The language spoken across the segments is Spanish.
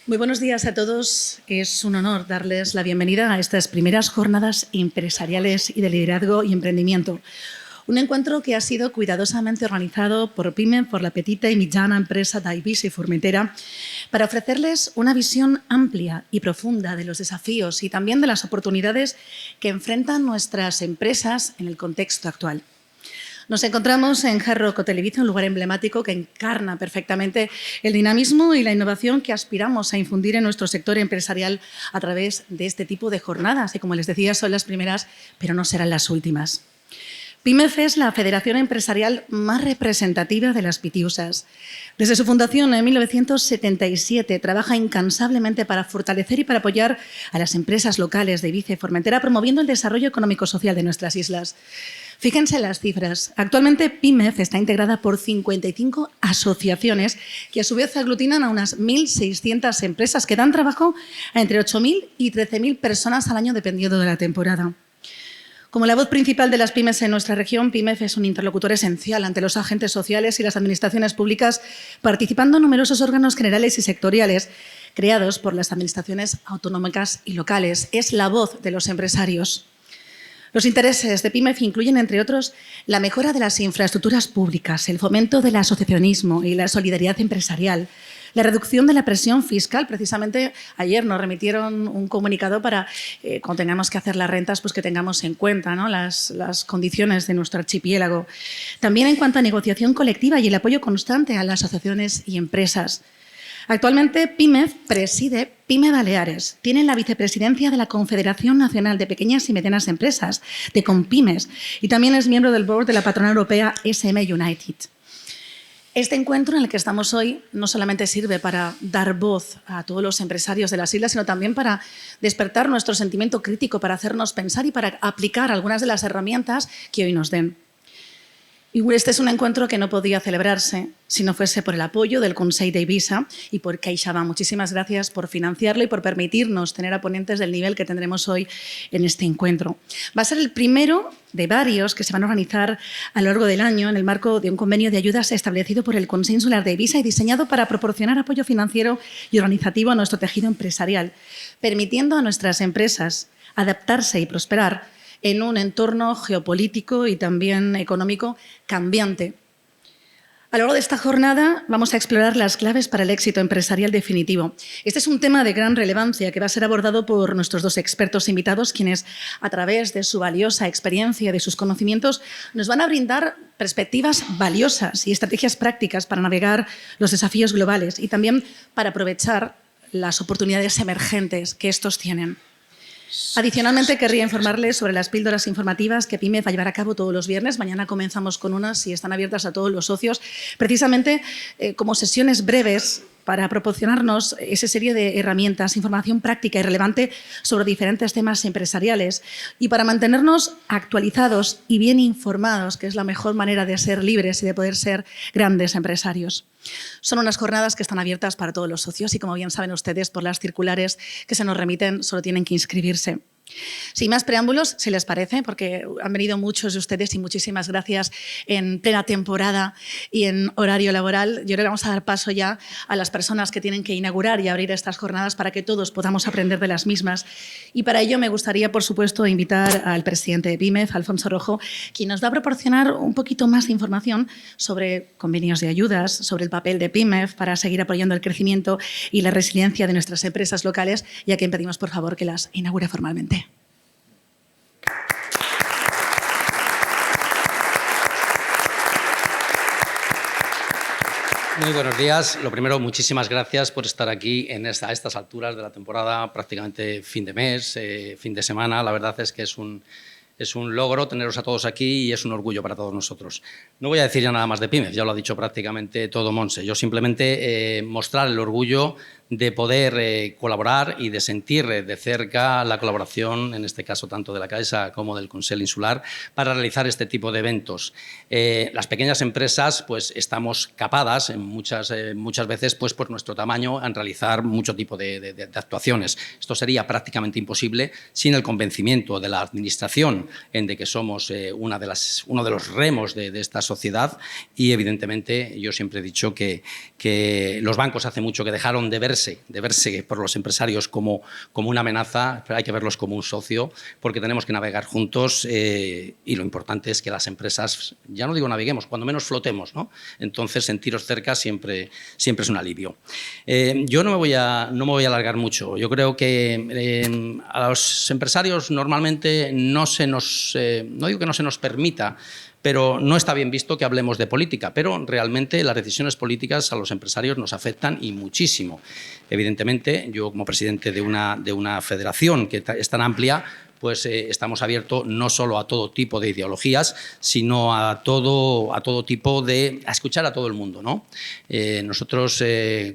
Muy buenos días a todos. Es un honor darles la bienvenida a estas primeras jornadas empresariales y de liderazgo y emprendimiento. Un encuentro que ha sido cuidadosamente organizado por PIMEF, por la petita y mitjana empresa d'Eivissa y Formentera, para ofrecerles una visión amplia y profunda de los desafíos y también de las oportunidades que enfrentan nuestras empresas en el contexto actual. Nos encontramos en Hard Rock Hotel Ibiza, un lugar emblemático que encarna perfectamente el dinamismo y la innovación que aspiramos a infundir en nuestro sector empresarial a través de este tipo de jornadas. Y como les decía, son las primeras, pero no serán las últimas. PIMEF es la federación empresarial más representativa de las pitiusas. Desde su fundación en 1977 trabaja incansablemente para fortalecer y para apoyar a las empresas locales de Ibiza y Formentera, promoviendo el desarrollo económico-social de nuestras islas. Fíjense en las cifras. Actualmente PIMEF está integrada por 55 asociaciones que a su vez aglutinan a unas 1.600 empresas que dan trabajo a entre 8.000 y 13.000 personas al año dependiendo de la temporada. Como la voz principal de las pymes en nuestra región, PIMEF es un interlocutor esencial ante los agentes sociales y las administraciones públicas, participando en numerosos órganos generales y sectoriales creados por las administraciones autonómicas y locales. Es la voz de los empresarios. Los intereses de PIMEF incluyen, entre otros, la mejora de las infraestructuras públicas, el fomento del asociacionismo y la solidaridad empresarial, la reducción de la presión fiscal. Precisamente ayer nos remitieron un comunicado para, cuando tengamos que hacer las rentas, pues que tengamos en cuenta, ¿no?, las condiciones de nuestro archipiélago. También en cuanto a negociación colectiva y el apoyo constante a las asociaciones y empresas. Actualmente PIMEF preside PYME Baleares. Tiene la vicepresidencia de la Confederación Nacional de Pequeñas y Medianas Empresas, de Compymes, y también es miembro del board de la patronal europea SM United. Este encuentro en el que estamos hoy no solamente sirve para dar voz a todos los empresarios de las islas, sino también para despertar nuestro sentimiento crítico, para hacernos pensar y para aplicar algunas de las herramientas que hoy nos den. Y este es un encuentro que no podía celebrarse si no fuese por el apoyo del Consell d'Eivissa y por CaixaBank. Muchísimas gracias por financiarlo y por permitirnos tener a ponentes del nivel que tendremos hoy en este encuentro. Va a ser el primero de varios que se van a organizar a lo largo del año en el marco de un convenio de ayudas establecido por el Consell Insular d'Eivissa y diseñado para proporcionar apoyo financiero y organizativo a nuestro tejido empresarial, permitiendo a nuestras empresas adaptarse y prosperar en un entorno geopolítico y también económico cambiante. A lo largo de esta jornada vamos a explorar las claves para el éxito empresarial definitivo. Este es un tema de gran relevancia que va a ser abordado por nuestros dos expertos invitados, quienes a través de su valiosa experiencia y de sus conocimientos nos van a brindar perspectivas valiosas y estrategias prácticas para navegar los desafíos globales y también para aprovechar las oportunidades emergentes que estos tienen. Adicionalmente, querría informarles sobre las píldoras informativas que PIMEF va a llevar a cabo todos los viernes. Mañana comenzamos con unas y están abiertas a todos los socios, precisamente como sesiones breves para proporcionarnos esa serie de herramientas, información práctica y relevante sobre diferentes temas empresariales y para mantenernos actualizados y bien informados, que es la mejor manera de ser libres y de poder ser grandes empresarios. Son unas jornadas que están abiertas para todos los socios y, como bien saben ustedes, por las circulares que se nos remiten, solo tienen que inscribirse. Sin más preámbulos, si les parece, porque han venido muchos de ustedes y muchísimas gracias en plena temporada y en horario laboral. Yo creo que vamos a dar paso ya a las personas que tienen que inaugurar y abrir estas jornadas para que todos podamos aprender de las mismas. Y para ello me gustaría, por supuesto, invitar al presidente de PIMEF, Alfonso Rojo, quien nos va a proporcionar un poquito más de información sobre convenios de ayudas, sobre el papel de PIMEF para seguir apoyando el crecimiento y la resiliencia de nuestras empresas locales, y a quien pedimos, por favor, que las inaugure formalmente. Muy buenos días. Lo primero, muchísimas gracias por estar aquí a estas alturas de la temporada, prácticamente fin de mes, fin de semana. La verdad es que es un logro teneros a todos aquí y es un orgullo para todos nosotros. No voy a decir ya nada más de PIMEF, ya lo ha dicho prácticamente todo Montse. Yo simplemente mostrar el orgullo de poder colaborar y de sentir de cerca la colaboración, en este caso tanto de la Caixa como del Consell Insular, para realizar este tipo de eventos. Las pequeñas empresas pues estamos capadas muchas veces pues por nuestro tamaño en realizar mucho tipo de actuaciones. Esto sería prácticamente imposible sin el convencimiento de la Administración de que somos uno de los remos de esta sociedad, y evidentemente yo siempre he dicho que los bancos hace mucho que dejaron de verse verse por los empresarios como una amenaza, pero hay que verlos como un socio, porque tenemos que navegar juntos y lo importante es que las empresas, ya no digo naveguemos, cuando menos flotemos, ¿no? Entonces, sentiros cerca siempre es un alivio. Yo no me voy a alargar mucho. Yo creo que a los empresarios normalmente no digo que no se nos permita, pero no está bien visto que hablemos de política, pero realmente las decisiones políticas a los empresarios nos afectan y muchísimo. Evidentemente, yo como presidente de una federación que es tan amplia, pues estamos abiertos no solo a todo tipo de ideologías, sino a todo tipo a escuchar a todo el mundo, ¿no? Nosotros,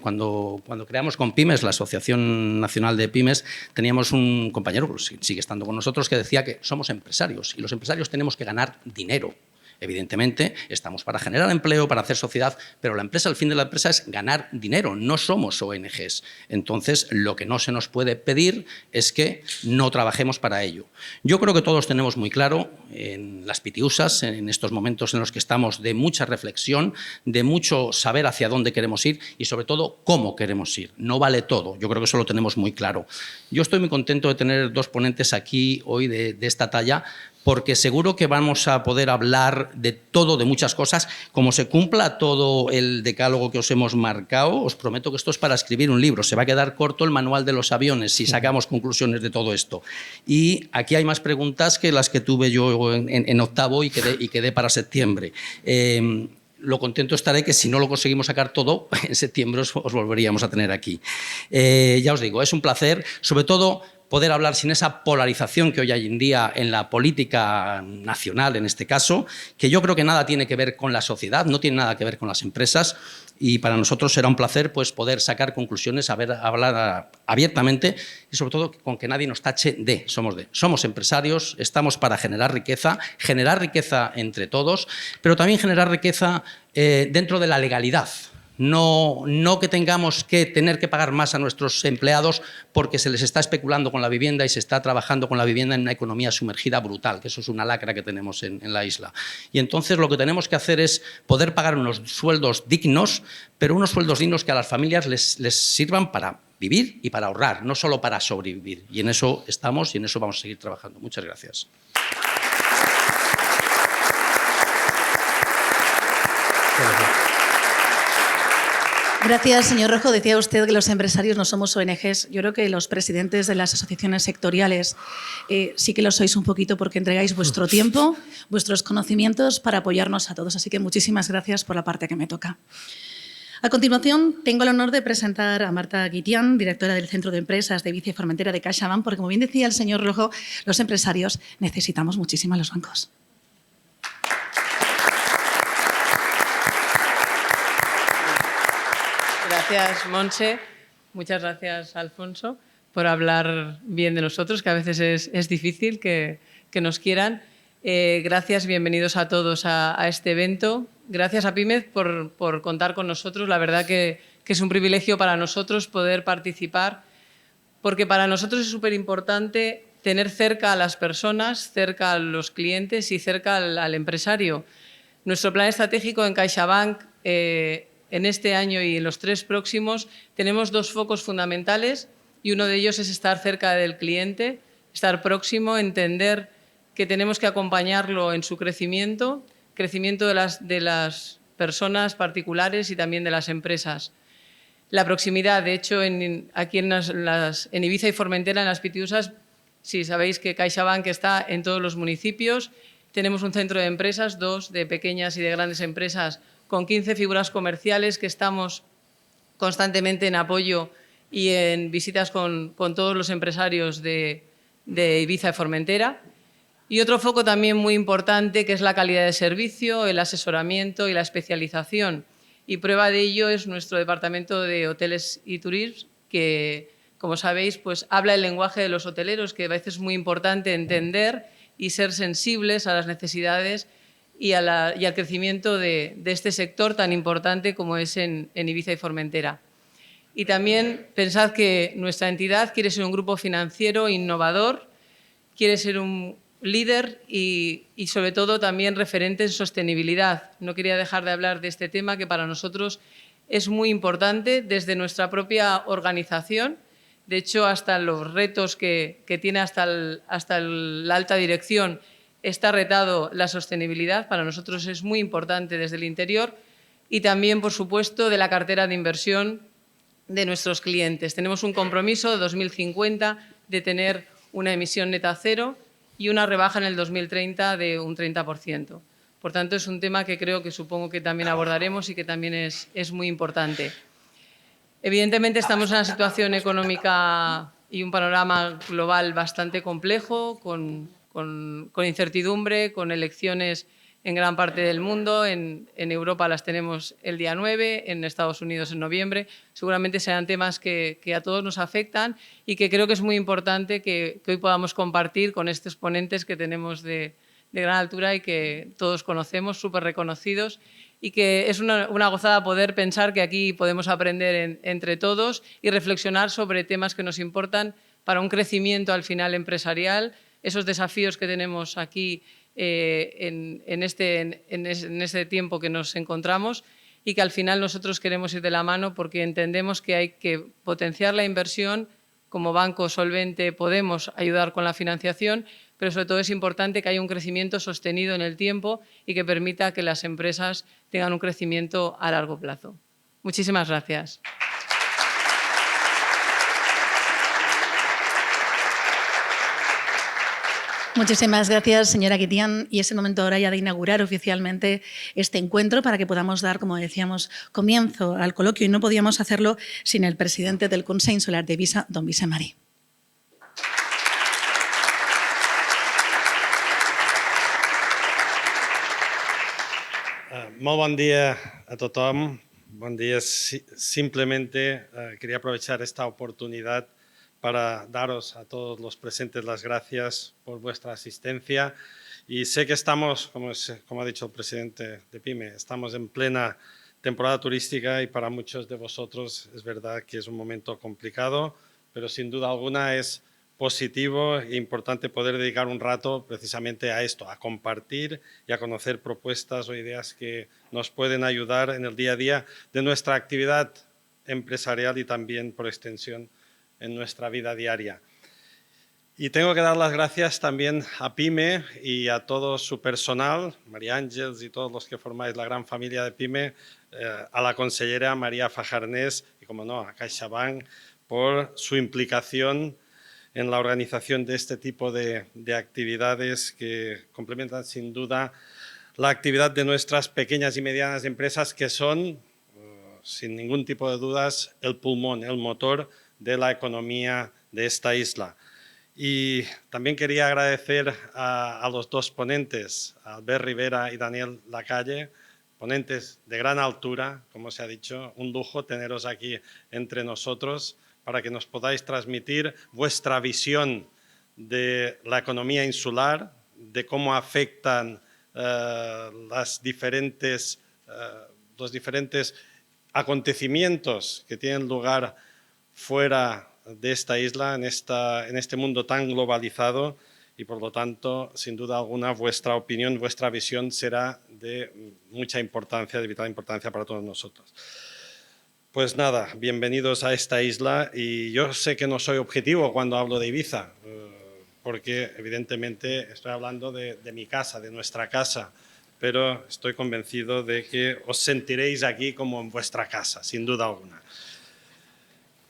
cuando creamos con Pymes, la Asociación Nacional de Pymes, teníamos un compañero, pues sigue estando con nosotros, que decía que somos empresarios y los empresarios tenemos que ganar dinero. Evidentemente, estamos para generar empleo, para hacer sociedad, pero la empresa, el fin de la empresa es ganar dinero, no somos ONGs. Entonces, lo que no se nos puede pedir es que no trabajemos para ello. Yo creo que todos tenemos muy claro en las pitiusas, en estos momentos en los que estamos de mucha reflexión, de mucho saber hacia dónde queremos ir y, sobre todo, cómo queremos ir. No vale todo, yo creo que eso lo tenemos muy claro. Yo estoy muy contento de tener dos ponentes aquí hoy de esta talla, porque seguro que vamos a poder hablar de todo, de muchas cosas. Como se cumpla todo el decálogo que os hemos marcado, os prometo que esto es para escribir un libro. Se va a quedar corto el manual de los aviones si sacamos conclusiones de todo esto. Y aquí hay más preguntas que las que tuve yo en octavo y quedé para septiembre. Lo contento estaré que si no lo conseguimos sacar todo, en septiembre os volveríamos a tener aquí. Ya os digo, es un placer, sobre todo poder hablar sin esa polarización que hoy hay en día en la política nacional, en este caso, que yo creo que nada tiene que ver con la sociedad, no tiene nada que ver con las empresas, y para nosotros será un placer pues, poder sacar conclusiones, hablar abiertamente y sobre todo con que nadie nos tache de. Somos empresarios, estamos para generar riqueza entre todos, pero también generar riqueza dentro de la legalidad. No que tengamos que tener que pagar más a nuestros empleados porque se les está especulando con la vivienda y se está trabajando con la vivienda en una economía sumergida brutal, que eso es una lacra que tenemos en la isla. Y entonces lo que tenemos que hacer es poder pagar unos sueldos dignos, pero unos sueldos dignos que a las familias les sirvan para vivir y para ahorrar, no solo para sobrevivir. Y en eso estamos y en eso vamos a seguir trabajando. Muchas gracias. Gracias, señor Rojo. Decía usted que los empresarios no somos ONGs. Yo creo que los presidentes de las asociaciones sectoriales sí que lo sois un poquito porque entregáis vuestro tiempo, vuestros conocimientos para apoyarnos a todos. Así que muchísimas gracias por la parte que me toca. A continuación, tengo el honor de presentar a Marta Guitián, directora del Centro de Empresas de Ibiza y Formentera de CaixaBank, porque, como bien decía el señor Rojo, los empresarios necesitamos muchísimo a los bancos. Gracias, Montse. Muchas gracias, Alfonso, por hablar bien de nosotros, que a veces es difícil que nos quieran. Gracias, bienvenidos a todos a este evento. Gracias a Pymes por contar con nosotros. La verdad que es un privilegio para nosotros poder participar, porque para nosotros es súper importante tener cerca a las personas, cerca a los clientes y cerca al empresario. Nuestro plan estratégico en CaixaBank, en este año y en los 3 próximos, tenemos 2 focos fundamentales y uno de ellos es estar cerca del cliente, estar próximo, entender que tenemos que acompañarlo en su crecimiento de las personas particulares y también de las empresas. La proximidad, de hecho, aquí en Ibiza y Formentera, en las Pitiusas, si sabéis que CaixaBank está en todos los municipios, tenemos un centro de empresas, 2 de pequeñas y de grandes empresas, con 15 figuras comerciales que estamos constantemente en apoyo y en visitas con todos los empresarios de Ibiza y Formentera. Y otro foco también muy importante, que es la calidad de servicio, el asesoramiento y la especialización. Y prueba de ello es nuestro departamento de hoteles y turismo, que, como sabéis, pues habla el lenguaje de los hoteleros, que a veces es muy importante entender y ser sensibles a las necesidades y al crecimiento de este sector tan importante como es en Ibiza y Formentera. Y también pensad que nuestra entidad quiere ser un grupo financiero innovador, quiere ser un líder y sobre todo también referente en sostenibilidad. No quería dejar de hablar de este tema, que para nosotros es muy importante desde nuestra propia organización. De hecho, hasta los retos que tiene hasta la alta dirección está retado la sostenibilidad. Para nosotros es muy importante desde el interior y también, por supuesto, de la cartera de inversión de nuestros clientes. Tenemos un compromiso de 2050 de tener una emisión neta cero y una rebaja en el 2030 de un 30%. Por tanto, es un tema que supongo que también abordaremos y que también es muy importante. Evidentemente, estamos en una situación económica y un panorama global bastante complejo, con incertidumbre, con elecciones en gran parte del mundo. En Europa las tenemos el día 9, en Estados Unidos en noviembre. Seguramente serán temas que a todos nos afectan y que creo que es muy importante que hoy podamos compartir con estos ponentes que tenemos de gran altura y que todos conocemos, súper reconocidos, y que es una gozada poder pensar que aquí podemos aprender entre todos y reflexionar sobre temas que nos importan para un crecimiento al final empresarial, esos desafíos que tenemos aquí en este tiempo que nos encontramos y que al final nosotros queremos ir de la mano porque entendemos que hay que potenciar la inversión. Como banco solvente podemos ayudar con la financiación, pero sobre todo es importante que haya un crecimiento sostenido en el tiempo y que permita que las empresas tengan un crecimiento a largo plazo. Muchísimas gracias. Muchísimas gracias, señora Guitián. Y es el momento ahora ya de inaugurar oficialmente este encuentro para que podamos dar, como decíamos, comienzo al coloquio. Y no podíamos hacerlo sin el presidente del Consell Insular d'Eivissa, don Vicent Marí. Molt bon dia a tothom. Bon dia. Simplemente quería aprovechar esta oportunidad para daros a todos los presentes las gracias por vuestra asistencia. Y sé que estamos, como ha dicho el presidente de PYME, estamos en plena temporada turística y para muchos de vosotros es verdad que es un momento complicado, pero sin duda alguna es positivo e importante poder dedicar un rato precisamente a esto, a compartir y a conocer propuestas o ideas que nos pueden ayudar en el día a día de nuestra actividad empresarial y también, por extensión, en nuestra vida diaria. Y tengo que dar las gracias también a PYME y a todo su personal, María Ángeles y todos los que formáis la gran familia de PYME, a la consellera María Fajarnés y, como no, a CaixaBank por su implicación en la organización de este tipo de actividades que complementan sin duda la actividad de nuestras pequeñas y medianas empresas que son, sin ningún tipo de dudas, el pulmón, el motor de la economía de esta isla. Y también quería agradecer a los dos ponentes, Albert Rivera y Daniel Lacalle, ponentes de gran altura, como se ha dicho, un lujo teneros aquí entre nosotros para que nos podáis transmitir vuestra visión de la economía insular, de cómo afectan los diferentes acontecimientos que tienen lugar fuera de esta isla, en este mundo tan globalizado, y por lo tanto, sin duda alguna, vuestra opinión, vuestra visión será de mucha importancia, de vital importancia para todos nosotros. Pues nada, bienvenidos a esta isla, y yo sé que no soy objetivo cuando hablo de Ibiza, porque evidentemente estoy hablando de mi casa, de nuestra casa, pero estoy convencido de que os sentiréis aquí como en vuestra casa, sin duda alguna.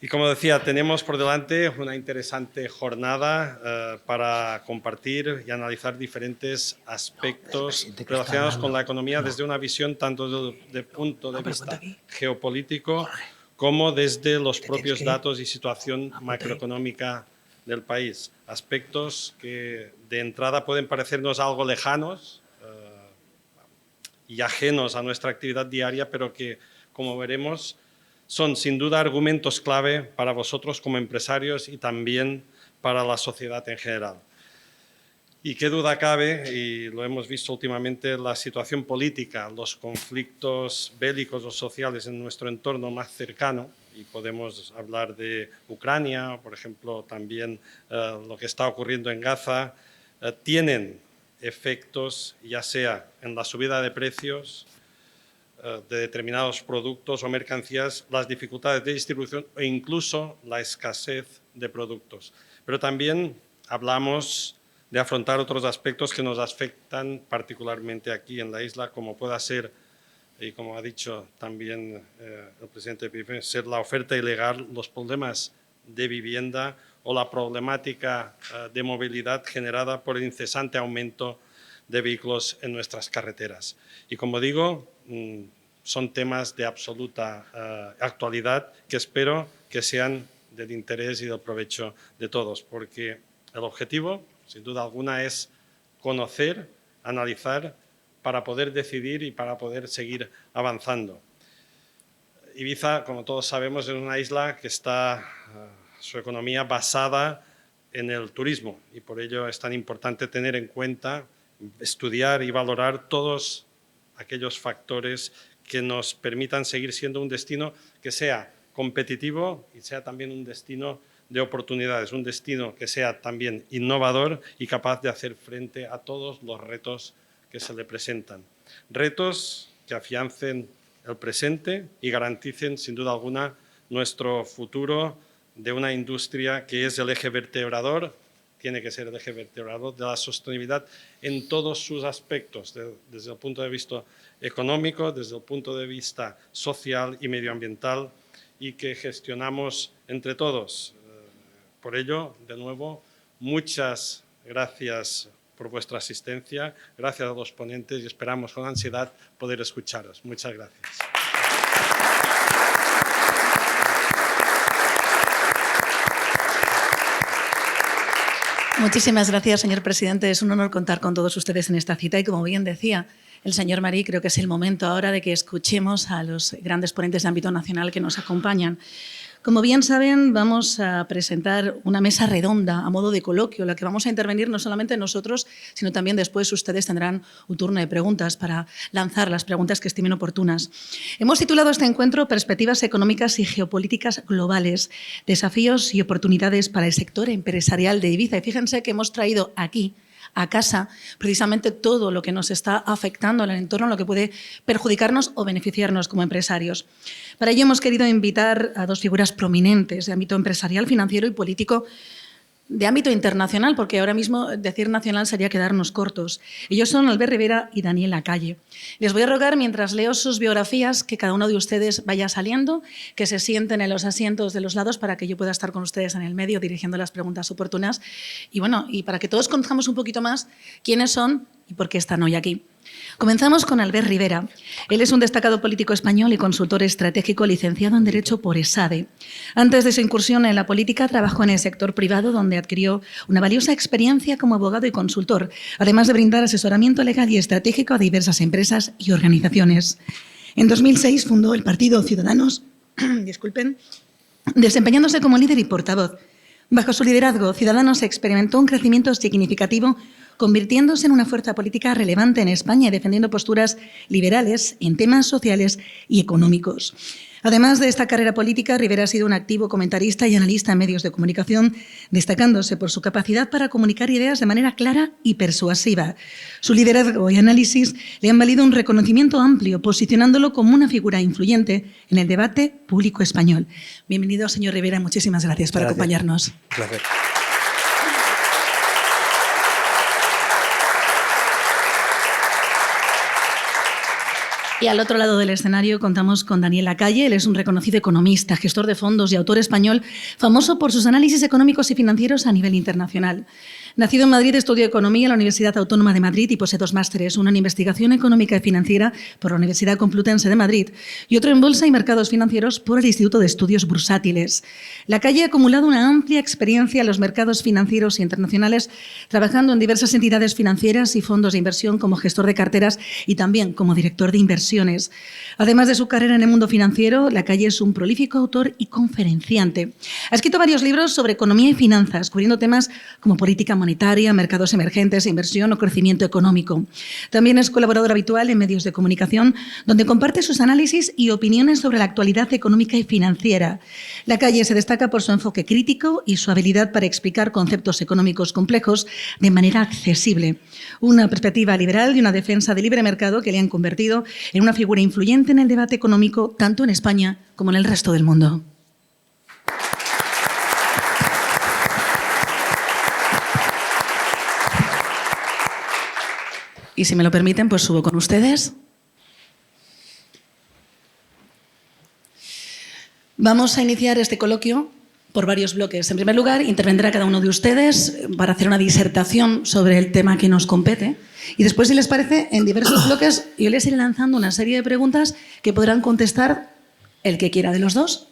Y como decía, tenemos por delante una interesante jornada para compartir y analizar diferentes aspectos relacionados con la economía desde una visión tanto desde el punto de vista geopolítico como desde los propios datos y situación macroeconómica del país. Aspectos que de entrada pueden parecernos algo lejanos y ajenos a nuestra actividad diaria, pero que, como veremos, son sin duda argumentos clave para vosotros como empresarios y también para la sociedad en general. Y qué duda cabe, y lo hemos visto últimamente, la situación política, los conflictos bélicos o sociales en nuestro entorno más cercano, y podemos hablar de Ucrania, por ejemplo, también lo que está ocurriendo en Gaza, tienen efectos ya sea en la subida de precios, de determinados productos o mercancías, las dificultades de distribución e incluso la escasez de productos. Pero también hablamos de afrontar otros aspectos que nos afectan particularmente aquí en la isla, como pueda ser, y como ha dicho también el presidente Pipe, ser la oferta ilegal, los problemas de vivienda o la problemática de movilidad generada por el incesante aumento de vehículos en nuestras carreteras. Y como digo, son temas de absoluta actualidad que espero que sean del interés y del provecho de todos, porque el objetivo, sin duda alguna, es conocer, analizar, para poder decidir y para poder seguir avanzando. Ibiza, como todos sabemos, es una isla que está su economía basada en el turismo y por ello es tan importante tener en cuenta, estudiar y valorar todos aquellos factores que nos permitan seguir siendo un destino que sea competitivo y sea también un destino de oportunidades, un destino que sea también innovador y capaz de hacer frente a todos los retos que se le presentan. Retos que afiancen el presente y garanticen, sin duda alguna, nuestro futuro de una industria que es el eje vertebrador, tiene que ser el eje vertebrador de la sostenibilidad en todos sus aspectos, desde el punto de vista económico, desde el punto de vista social y medioambiental, y que gestionamos entre todos. Por ello, de nuevo, muchas gracias por vuestra asistencia, gracias a los ponentes y esperamos con ansiedad poder escucharos. Muchas gracias. Muchísimas gracias, señor presidente. Es un honor contar con todos ustedes en esta cita y, como bien decía el señor Marí, creo que es el momento ahora de que escuchemos a los grandes ponentes de ámbito nacional que nos acompañan. Como bien saben, vamos a presentar una mesa redonda a modo de coloquio, en la que vamos a intervenir no solamente nosotros, sino también después ustedes tendrán un turno de preguntas para lanzar las preguntas que estimen oportunas. Hemos titulado este encuentro Perspectivas económicas y geopolíticas globales, desafíos y oportunidades para el sector empresarial de Ibiza. Y fíjense que hemos traído aquí a casa precisamente todo lo que nos está afectando en el entorno, lo que puede perjudicarnos o beneficiarnos como empresarios. Para ello hemos querido invitar a dos figuras prominentes de ámbito empresarial, financiero y político, de ámbito internacional, porque ahora mismo decir nacional sería quedarnos cortos. Ellos son Albert Rivera y Daniel Lacalle. Les voy a rogar, mientras leo sus biografías, que cada uno de ustedes vaya saliendo, que se sienten en los asientos de los lados para que yo pueda estar con ustedes en el medio dirigiendo las preguntas oportunas y, bueno, y para que todos conozcamos un poquito más quiénes son y por qué están hoy aquí. Comenzamos con Albert Rivera. Él es un destacado político español y consultor estratégico licenciado en Derecho por ESADE. Antes de su incursión en la política, trabajó en el sector privado, donde adquirió una valiosa experiencia como abogado y consultor, además de brindar asesoramiento legal y estratégico a diversas empresas y organizaciones. En 2006 fundó el partido Ciudadanos, desempeñándose como líder y portavoz. Bajo su liderazgo, Ciudadanos experimentó un crecimiento significativo, convirtiéndose en una fuerza política relevante en España y defendiendo posturas liberales en temas sociales y económicos. Además de esta carrera política, Rivera ha sido un activo comentarista y analista en medios de comunicación, destacándose por su capacidad para comunicar ideas de manera clara y persuasiva. Su liderazgo y análisis le han valido un reconocimiento amplio, posicionándolo como una figura influyente en el debate público español. Bienvenido, señor Rivera. Muchísimas gracias por acompañarnos. Un placer. Y al otro lado del escenario contamos con Daniel Lacalle. Él es un reconocido economista, gestor de fondos y autor español, famoso por sus análisis económicos y financieros a nivel internacional. Nacido en Madrid, estudió Economía en la Universidad Autónoma de Madrid y posee 2 másteres, uno en Investigación Económica y Financiera por la Universidad Complutense de Madrid y otro en Bolsa y Mercados Financieros por el Instituto de Estudios Bursátiles. Lacalle ha acumulado una amplia experiencia en los mercados financieros internacionales, trabajando en diversas entidades financieras y fondos de inversión como gestor de carteras y también como director de inversiones. Además de su carrera en el mundo financiero, Lacalle es un prolífico autor y conferenciante. Ha escrito varios libros sobre economía y finanzas, cubriendo temas como política monetaria, mercados emergentes, inversión o crecimiento económico. También es colaborador habitual en medios de comunicación, donde comparte sus análisis y opiniones sobre la actualidad económica y financiera. Lacalle se destaca por su enfoque crítico y su habilidad para explicar conceptos económicos complejos de manera accesible. Una perspectiva liberal y una defensa del libre mercado que le han convertido en una figura influyente en el debate económico tanto en España como en el resto del mundo. Y si me lo permiten, pues subo con ustedes. Vamos a iniciar este coloquio por varios bloques. En primer lugar, intervendrá cada uno de ustedes para hacer una disertación sobre el tema que nos compete. Y después, si les parece, en diversos bloques yo les iré lanzando una serie de preguntas que podrán contestar el que quiera de los dos,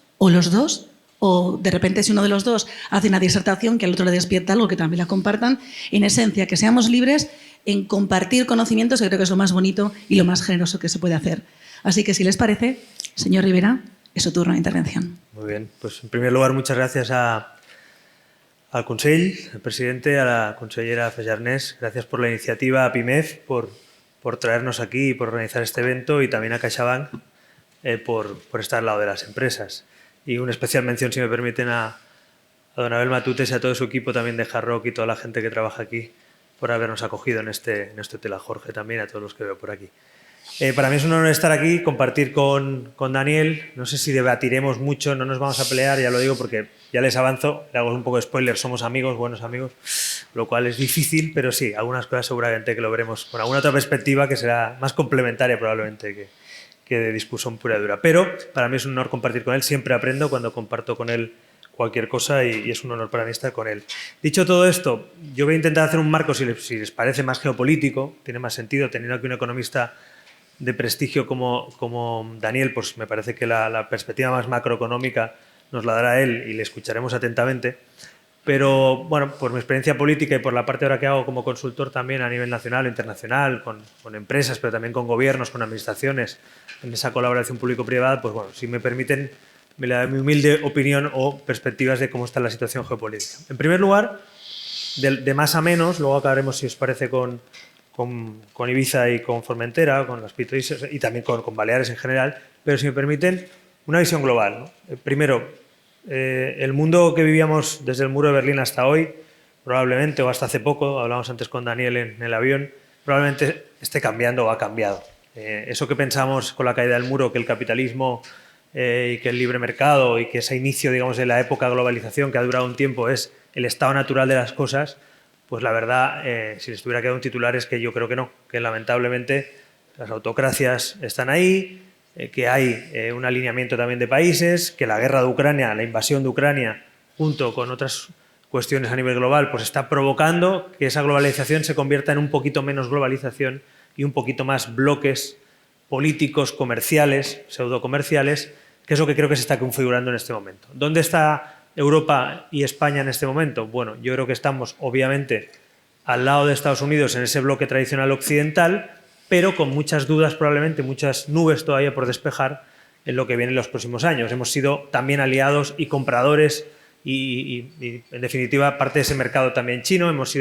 o de repente si uno de los dos hace una disertación que al otro le despierta algo que también la compartan. En esencia, que seamos libres en compartir conocimientos, que creo que es lo más bonito y lo más generoso que se puede hacer. Así que, si les parece, señor Rivera, es su turno de intervención. Muy bien. Pues, en primer lugar, muchas gracias al Consell, al presidente, a la consellera Fajarnés. Gracias por la iniciativa, a PIMEF por traernos aquí y por organizar este evento, y también a CaixaBank por estar al lado de las empresas. Y una especial mención, si me permiten, a don Abel Matutes y a todo su equipo también de Hard Rock y toda la gente que trabaja aquí por habernos acogido en este hotel, a Jorge también, a todos los que veo por aquí. Para mí es un honor estar aquí, compartir con Daniel. No sé si debatiremos mucho, no nos vamos a pelear, ya lo digo porque ya les avanzo, le hago un poco de spoiler, somos amigos, buenos amigos, lo cual es difícil, pero sí, algunas cosas seguramente que lo veremos con alguna otra perspectiva que será más complementaria probablemente que de discusión pura y dura. Pero para mí es un honor compartir con él, siempre aprendo cuando comparto con él cualquier cosa y es un honor para mí estar con él. Dicho todo esto, yo voy a intentar hacer un marco, si les parece, más geopolítico, tiene más sentido, teniendo aquí un economista de prestigio como Daniel, pues me parece que la perspectiva más macroeconómica nos la dará él y le escucharemos atentamente. Pero, bueno, por mi experiencia política y por la parte ahora que hago como consultor también a nivel nacional o internacional, con empresas, pero también con gobiernos, con administraciones, en esa colaboración público-privada, pues bueno, si me permiten, me le daré mi humilde opinión o perspectivas de cómo está la situación geopolítica. En primer lugar, de más a menos, luego acabaremos, si os parece, con Ibiza y con Formentera, con las Pito Islas y también con Baleares en general, pero si me permiten, una visión global, ¿no? Primero, el mundo que vivíamos desde el muro de Berlín hasta hoy, probablemente, o hasta hace poco, hablamos antes con Daniel en el avión, probablemente esté cambiando o ha cambiado. Eso que pensamos con la caída del muro, que el capitalismo y que el libre mercado y que ese inicio, digamos, de la época de globalización que ha durado un tiempo es el estado natural de las cosas, pues la verdad, si les tuviera que dar un titular, es que yo creo que no, que lamentablemente las autocracias están ahí, que hay un alineamiento también de países, que la guerra de Ucrania, la invasión de Ucrania, junto con otras cuestiones a nivel global, pues está provocando que esa globalización se convierta en un poquito menos globalización y un poquito más bloques políticos, comerciales, pseudocomerciales, que es lo que creo que se está configurando en este momento. ¿Dónde está Europa y España en este momento? Bueno, yo creo que estamos, obviamente, al lado de Estados Unidos en ese bloque tradicional occidental, pero con muchas dudas, probablemente, muchas nubes todavía por despejar en lo que viene en los próximos años. Hemos sido también aliados y compradores y en definitiva, parte de ese mercado también chino. Hemos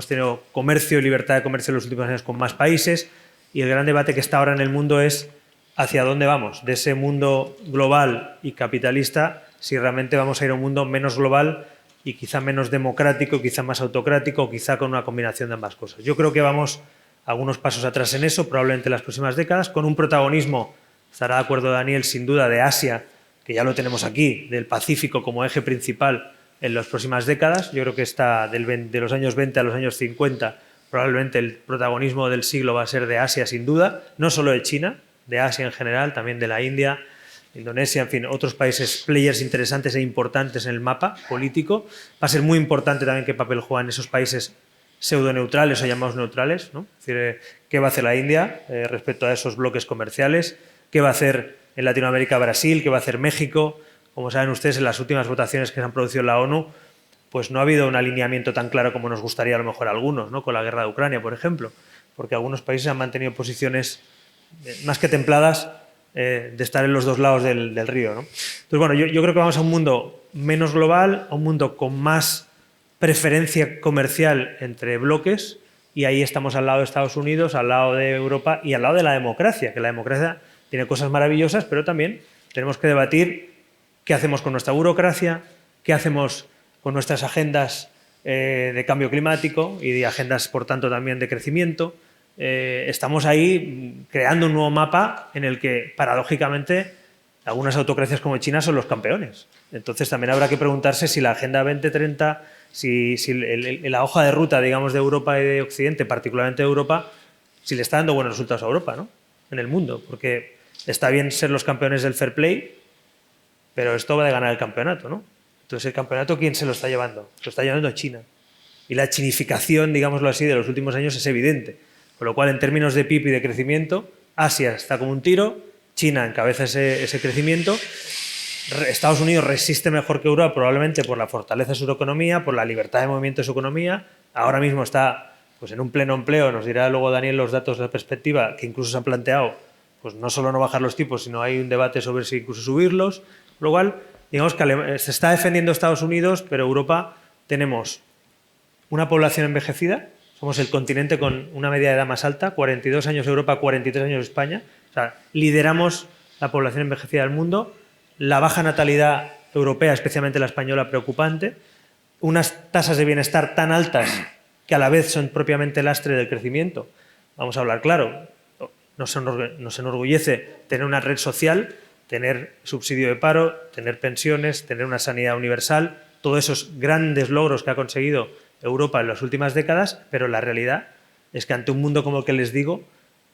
tenido comercio y libertad de comercio en los últimos años con más países, y el gran debate que está ahora en el mundo es hacia dónde vamos, de ese mundo global y capitalista, si realmente vamos a ir a un mundo menos global y quizá menos democrático, quizá más autocrático, quizá con una combinación de ambas cosas. Yo creo que vamos algunos pasos atrás en eso, probablemente en las próximas décadas, con un protagonismo, estará de acuerdo Daniel, sin duda, de Asia, que ya lo tenemos aquí, del Pacífico como eje principal en las próximas décadas. Yo creo que está de los años 20 a los años 50, probablemente el protagonismo del siglo va a ser de Asia, sin duda, no solo de China, de Asia en general, también de la India, Indonesia, en fin, otros países players interesantes e importantes en el mapa político. Va a ser muy importante también qué papel juegan esos países pseudoneutrales o llamados neutrales, ¿no? Es decir, qué va a hacer la India respecto a esos bloques comerciales, qué va a hacer en Latinoamérica Brasil, qué va a hacer México. Como saben ustedes, en las últimas votaciones que se han producido en la ONU, pues no ha habido un alineamiento tan claro como nos gustaría a lo mejor a algunos, ¿no? Con la guerra de Ucrania, por ejemplo, porque algunos países han mantenido posiciones más que templadas de estar en los dos lados del río, ¿no? Entonces, bueno, yo creo que vamos a un mundo menos global, a un mundo con más preferencia comercial entre bloques, y ahí estamos al lado de Estados Unidos, al lado de Europa y al lado de la democracia, que la democracia tiene cosas maravillosas, pero también tenemos que debatir qué hacemos con nuestra burocracia, qué hacemos con nuestras agendas de cambio climático y de agendas, por tanto, también de crecimiento. Estamos ahí creando un nuevo mapa en el que, paradójicamente, algunas autocracias como China son los campeones. Entonces, también habrá que preguntarse si la Agenda 2030, si la hoja de ruta, digamos, de Europa y de Occidente, particularmente de Europa, si le está dando buenos resultados a Europa, ¿no? En el mundo. Porque está bien ser los campeones del fair play, pero esto va de ganar el campeonato, ¿no? Entonces, ¿el campeonato quién se lo está llevando? Se lo está llevando China. Y la chinificación, digámoslo así, de los últimos años es evidente. Con lo cual, en términos de PIB y de crecimiento, Asia está como un tiro, China encabeza ese crecimiento, Estados Unidos resiste mejor que Europa, probablemente por la fortaleza de su economía, por la libertad de movimiento de su economía. Ahora mismo está pues, en un pleno empleo, nos dirá luego Daniel los datos de la perspectiva, que incluso se han planteado pues no solo no bajar los tipos, sino hay un debate sobre si incluso subirlos. Con lo cual, digamos que se está defendiendo Estados Unidos, pero Europa tenemos una población envejecida, somos el continente con una media de edad más alta, 42 años Europa, 43 años España. O sea, lideramos la población envejecida del mundo, la baja natalidad europea, especialmente la española, preocupante, unas tasas de bienestar tan altas que a la vez son propiamente lastre del crecimiento. Vamos a hablar claro, nos enorgullece tener una red social, tener subsidio de paro, tener pensiones, tener una sanidad universal, todos esos grandes logros que ha conseguido Europa en las últimas décadas, pero la realidad es que ante un mundo como el que les digo,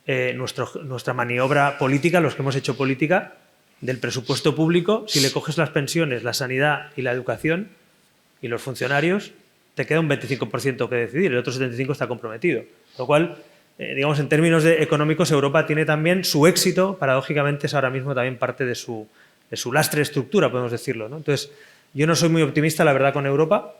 nuestra maniobra política, los que hemos hecho política, del presupuesto público, si le coges las pensiones, la sanidad y la educación y los funcionarios, te queda un 25% que decidir, el otro 75% está comprometido. Lo cual, digamos, en términos económicos, Europa tiene también su éxito, paradójicamente es ahora mismo también parte de su lastre de estructura, podemos decirlo, ¿no? Entonces, yo no soy muy optimista, la verdad, con Europa.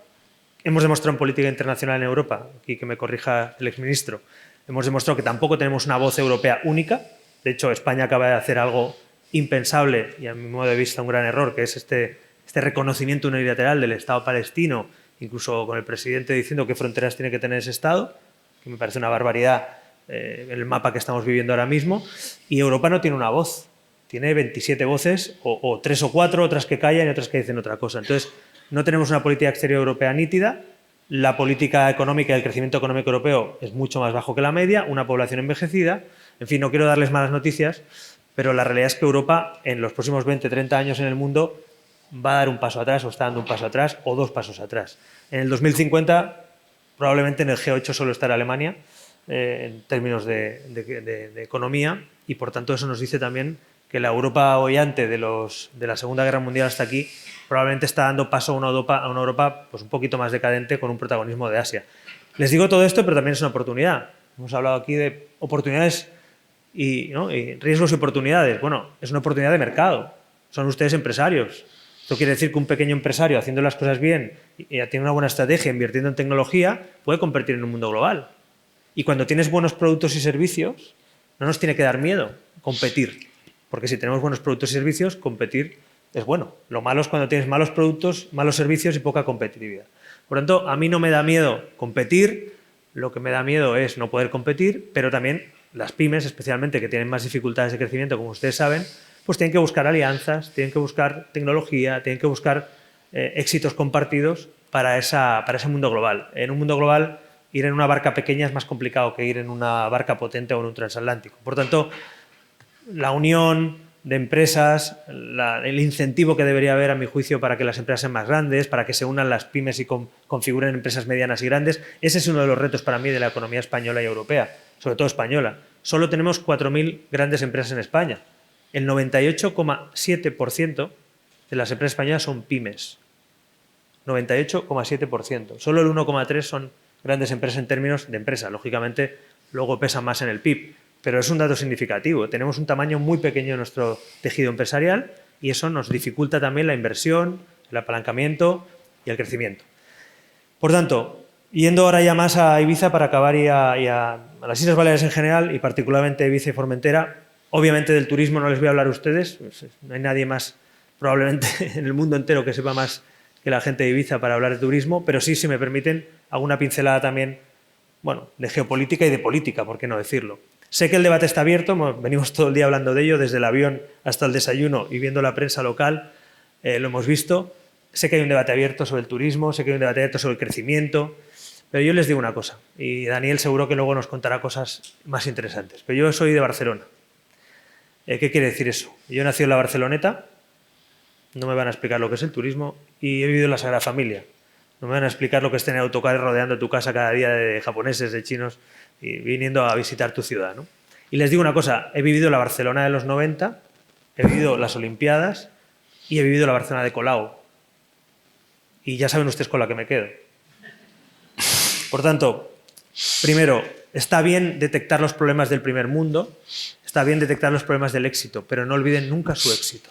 Hemos demostrado en política internacional en Europa, aquí que me corrija el exministro, hemos demostrado que tampoco tenemos una voz europea única. De hecho, España acaba de hacer algo impensable y a mi modo de vista un gran error, que es este reconocimiento unilateral del Estado palestino, incluso con el presidente diciendo qué fronteras tiene que tener ese Estado, que me parece una barbaridad en el mapa que estamos viviendo ahora mismo. Y Europa no tiene una voz, tiene 27 voces, o 3 o 4, otras que callan y otras que dicen otra cosa. Entonces, no tenemos una política exterior europea nítida, la política económica y el crecimiento económico europeo es mucho más bajo que la media, una población envejecida. En fin, no quiero darles malas noticias, pero la realidad es que Europa en los próximos 20, 30 años en el mundo va a dar un paso atrás, o está dando un paso atrás, o 2 pasos atrás. En el 2050, probablemente en el G8 solo estará Alemania, en términos de economía, y por tanto eso nos dice también que la Europa hollante de la Segunda Guerra Mundial hasta aquí probablemente está dando paso a una Europa pues un poquito más decadente con un protagonismo de Asia. Les digo todo esto, pero también es una oportunidad. Hemos hablado aquí de oportunidades y riesgos y oportunidades. Bueno, es una oportunidad de mercado. Son ustedes empresarios. Esto quiere decir que un pequeño empresario haciendo las cosas bien y tiene una buena estrategia, invirtiendo en tecnología, puede competir en un mundo global. Y cuando tienes buenos productos y servicios, no nos tiene que dar miedo competir. Porque si tenemos buenos productos y servicios, competir es bueno. Lo malo es cuando tienes malos productos, malos servicios y poca competitividad. Por tanto, a mí no me da miedo competir, lo que me da miedo es no poder competir, pero también las pymes, especialmente que tienen más dificultades de crecimiento, como ustedes saben, pues tienen que buscar alianzas, tienen que buscar tecnología, tienen que buscar éxitos compartidos para ese mundo global. En un mundo global, ir en una barca pequeña es más complicado que ir en una barca potente o en un transatlántico. Por tanto, la unión de empresas, el incentivo que debería haber, a mi juicio, para que las empresas sean más grandes, para que se unan las pymes y configuren empresas medianas y grandes, ese es uno de los retos para mí de la economía española y europea, sobre todo española. Solo tenemos 4.000 grandes empresas en España. El 98,7% de las empresas españolas son pymes. 98,7%. Solo el 1,3% son grandes empresas en términos de empresa. Lógicamente, luego pesan más en el PIB. Pero es un dato significativo. Tenemos un tamaño muy pequeño en nuestro tejido empresarial y eso nos dificulta también la inversión, el apalancamiento y el crecimiento. Por tanto, yendo ahora ya más a Ibiza para acabar y a las Islas Baleares en general y particularmente Ibiza y Formentera, obviamente del turismo no les voy a hablar a ustedes, pues no hay nadie más probablemente en el mundo entero que sepa más que la gente de Ibiza para hablar de turismo, pero sí, si me permiten, alguna pincelada también, bueno, de geopolítica y de política, ¿por qué no decirlo? Sé que el debate está abierto, venimos todo el día hablando de ello, desde el avión hasta el desayuno y viendo la prensa local, lo hemos visto. Sé que hay un debate abierto sobre el turismo, sé que hay un debate abierto sobre el crecimiento, pero yo les digo una cosa, y Daniel seguro que luego nos contará cosas más interesantes, pero yo soy de Barcelona. ¿Qué quiere decir eso? Yo he nacido en la Barceloneta, no me van a explicar lo que es el turismo, y he vivido en la Sagrada Familia. No me van a explicar lo que es tener autocares rodeando tu casa cada día de japoneses, de chinos, y viniendo a visitar tu ciudad, ¿no? Y les digo una cosa, he vivido la Barcelona de los 90, he vivido las Olimpiadas y he vivido la Barcelona de Colau. Y ya saben ustedes con la que me quedo. Por tanto, primero, está bien detectar los problemas del primer mundo, está bien detectar los problemas del éxito, pero no olviden nunca su éxito.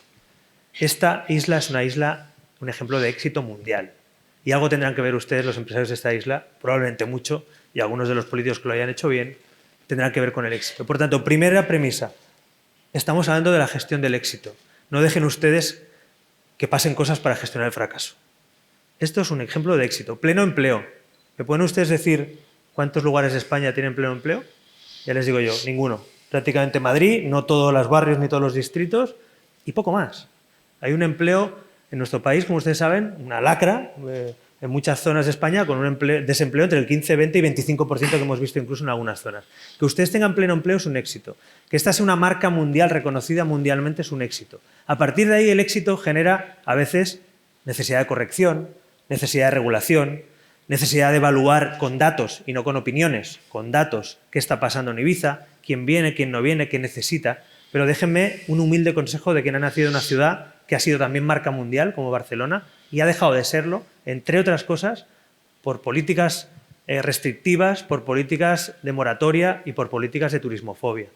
Esta isla es una isla, un ejemplo de éxito mundial. Y algo tendrán que ver ustedes, los empresarios de esta isla, probablemente mucho, y algunos de los políticos que lo hayan hecho bien, tendrán que ver con el éxito. Por tanto, primera premisa, estamos hablando de la gestión del éxito. No dejen ustedes que pasen cosas para gestionar el fracaso. Esto es un ejemplo de éxito. Pleno empleo. ¿Me pueden ustedes decir cuántos lugares de España tienen pleno empleo? Ya les digo yo, ninguno. Prácticamente Madrid, no todos los barrios ni todos los distritos, y poco más. Hay un empleo en nuestro país, como ustedes saben, una lacra, en muchas zonas de España, con un desempleo entre el 15, 20 y 25% que hemos visto incluso en algunas zonas. Que ustedes tengan pleno empleo es un éxito. Que esta sea una marca mundial reconocida mundialmente es un éxito. A partir de ahí el éxito genera a veces necesidad de corrección, necesidad de regulación, necesidad de evaluar con datos y no con opiniones, con datos qué está pasando en Ibiza, quién viene, quién no viene, qué necesita. Pero déjenme un humilde consejo de quien ha nacido en una ciudad que ha sido también marca mundial, como Barcelona, y ha dejado de serlo, entre otras cosas, por políticas restrictivas, por políticas de moratoria y por políticas de turismofobia.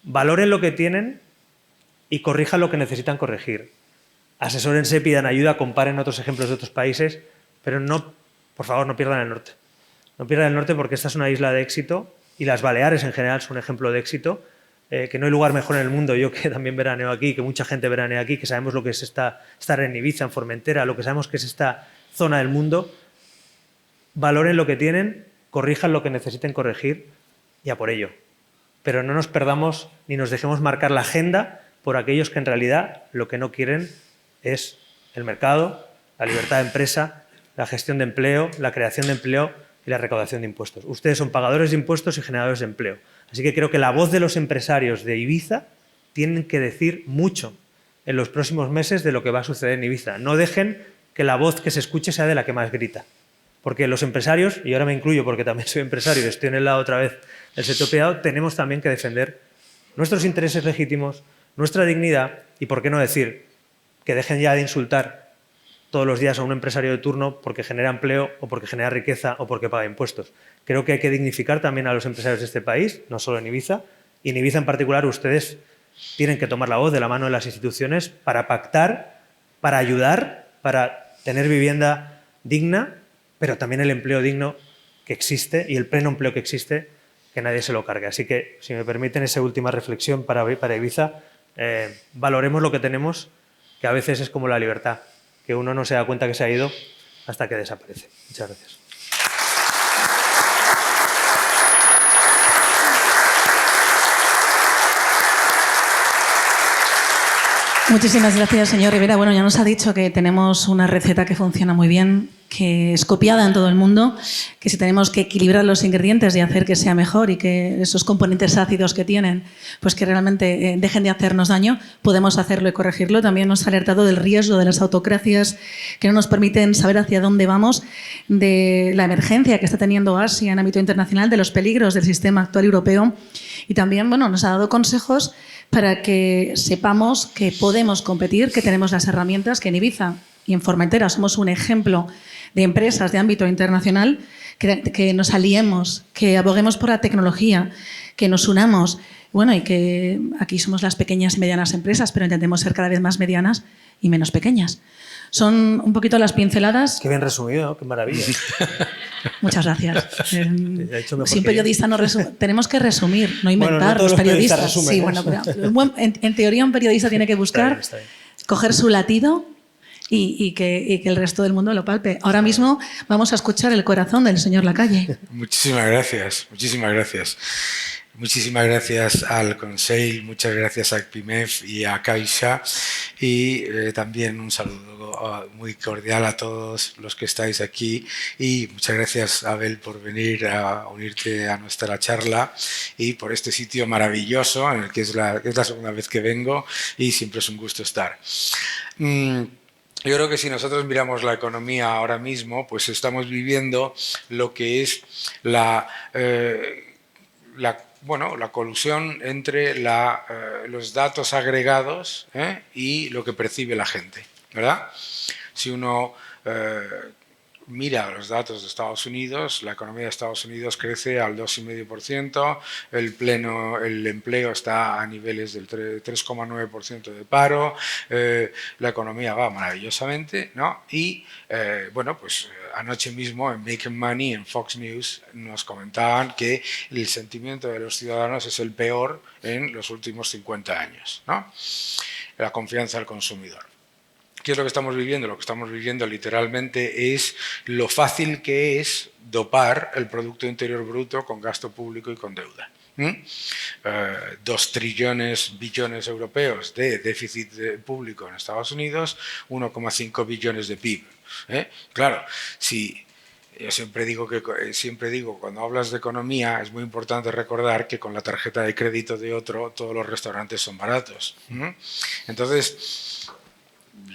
Valoren lo que tienen y corrijan lo que necesitan corregir. Asesórense, pidan ayuda, comparen otros ejemplos de otros países, pero no, por favor, no pierdan el norte. No pierdan el norte porque esta es una isla de éxito y las Baleares en general son un ejemplo de éxito, que no hay lugar mejor en el mundo, yo que también veraneo aquí, que mucha gente veranea aquí, que sabemos lo que es estar en Ibiza, en Formentera, lo que sabemos que es esta zona del mundo. Valoren lo que tienen, corrijan lo que necesiten corregir y a por ello. Pero no nos perdamos ni nos dejemos marcar la agenda por aquellos que en realidad lo que no quieren es el mercado, la libertad de empresa, la gestión de empleo, la creación de empleo y la recaudación de impuestos. Ustedes son pagadores de impuestos y generadores de empleo. Así que creo que la voz de los empresarios de Ibiza tienen que decir mucho en los próximos meses de lo que va a suceder en Ibiza. No dejen que la voz que se escuche sea de la que más grita. Porque los empresarios, y ahora me incluyo porque también soy empresario y estoy en el lado otra vez del sector privado, tenemos también que defender nuestros intereses legítimos, nuestra dignidad y, por qué no decir, que dejen ya de insultar todos los días a un empresario de turno porque genera empleo o porque genera riqueza o porque paga impuestos. Creo que hay que dignificar también a los empresarios de este país, no solo en Ibiza, y en Ibiza en particular ustedes tienen que tomar la voz de la mano de las instituciones para pactar, para ayudar, para tener vivienda digna, pero también el empleo digno que existe y el pleno empleo que existe, que nadie se lo cargue. Así que, si me permiten esa última reflexión para Ibiza, valoremos lo que tenemos, que a veces es como la libertad, que uno no se da cuenta que se ha ido hasta que desaparece. Muchas gracias. Muchísimas gracias, señor Rivera. Bueno, ya nos ha dicho que tenemos una receta que funciona muy bien, que es copiada en todo el mundo, que si tenemos que equilibrar los ingredientes y hacer que sea mejor y que esos componentes ácidos que tienen, pues que realmente dejen de hacernos daño, podemos hacerlo y corregirlo. También nos ha alertado del riesgo de las autocracias que no nos permiten saber hacia dónde vamos, de la emergencia que está teniendo Asia en ámbito internacional, de los peligros del sistema actual europeo y también, bueno, nos ha dado consejos para que sepamos que podemos competir, que tenemos las herramientas, que en Ibiza y en Formentera somos un ejemplo de empresas de ámbito internacional, que nos aliemos, que aboguemos por la tecnología, que nos unamos, bueno, y que aquí somos las pequeñas y medianas empresas, pero intentemos ser cada vez más medianas y menos pequeñas. Son un poquito las pinceladas. Qué bien resumido, ¿no? Qué maravilla. Muchas gracias. Si un periodista no resume, tenemos que resumir, no inventar. Bueno, no todos los periodistas. resumen, sí, ¿eh? bueno, pero en teoría un periodista tiene que buscar coger su latido y que el resto del mundo lo palpe. Ahora mismo vamos a escuchar el corazón del señor Lacalle. Muchísimas gracias, muchísimas gracias. Muchísimas gracias al Consell, muchas gracias a PIMEF y a Caixa y también un saludo muy cordial a todos los que estáis aquí y muchas gracias, Abel, por venir a unirte a nuestra charla y por este sitio maravilloso en el que es la segunda vez que vengo y siempre es un gusto estar. Yo creo que si nosotros miramos la economía ahora mismo, pues estamos viviendo lo que es la colusión entre los datos agregados y lo que percibe la gente, ¿verdad? Si uno mira los datos de Estados Unidos, la economía de Estados Unidos crece al 2,5%, el empleo está a niveles del 3,9% de paro, la economía va maravillosamente, ¿no? Y, pues anoche mismo en Making Money, en Fox News, nos comentaban que el sentimiento de los ciudadanos es el peor en los últimos 50 años, ¿no? La confianza del consumidor. ¿Qué es lo que estamos viviendo? Lo que estamos viviendo literalmente es lo fácil que es dopar el Producto Interior Bruto con gasto público y con deuda. 2 trillones billones europeos de déficit público en Estados Unidos, 1,5 billones de PIB. Claro, si yo siempre digo cuando hablas de economía es muy importante recordar que con la tarjeta de crédito de otro todos los restaurantes son baratos. Entonces,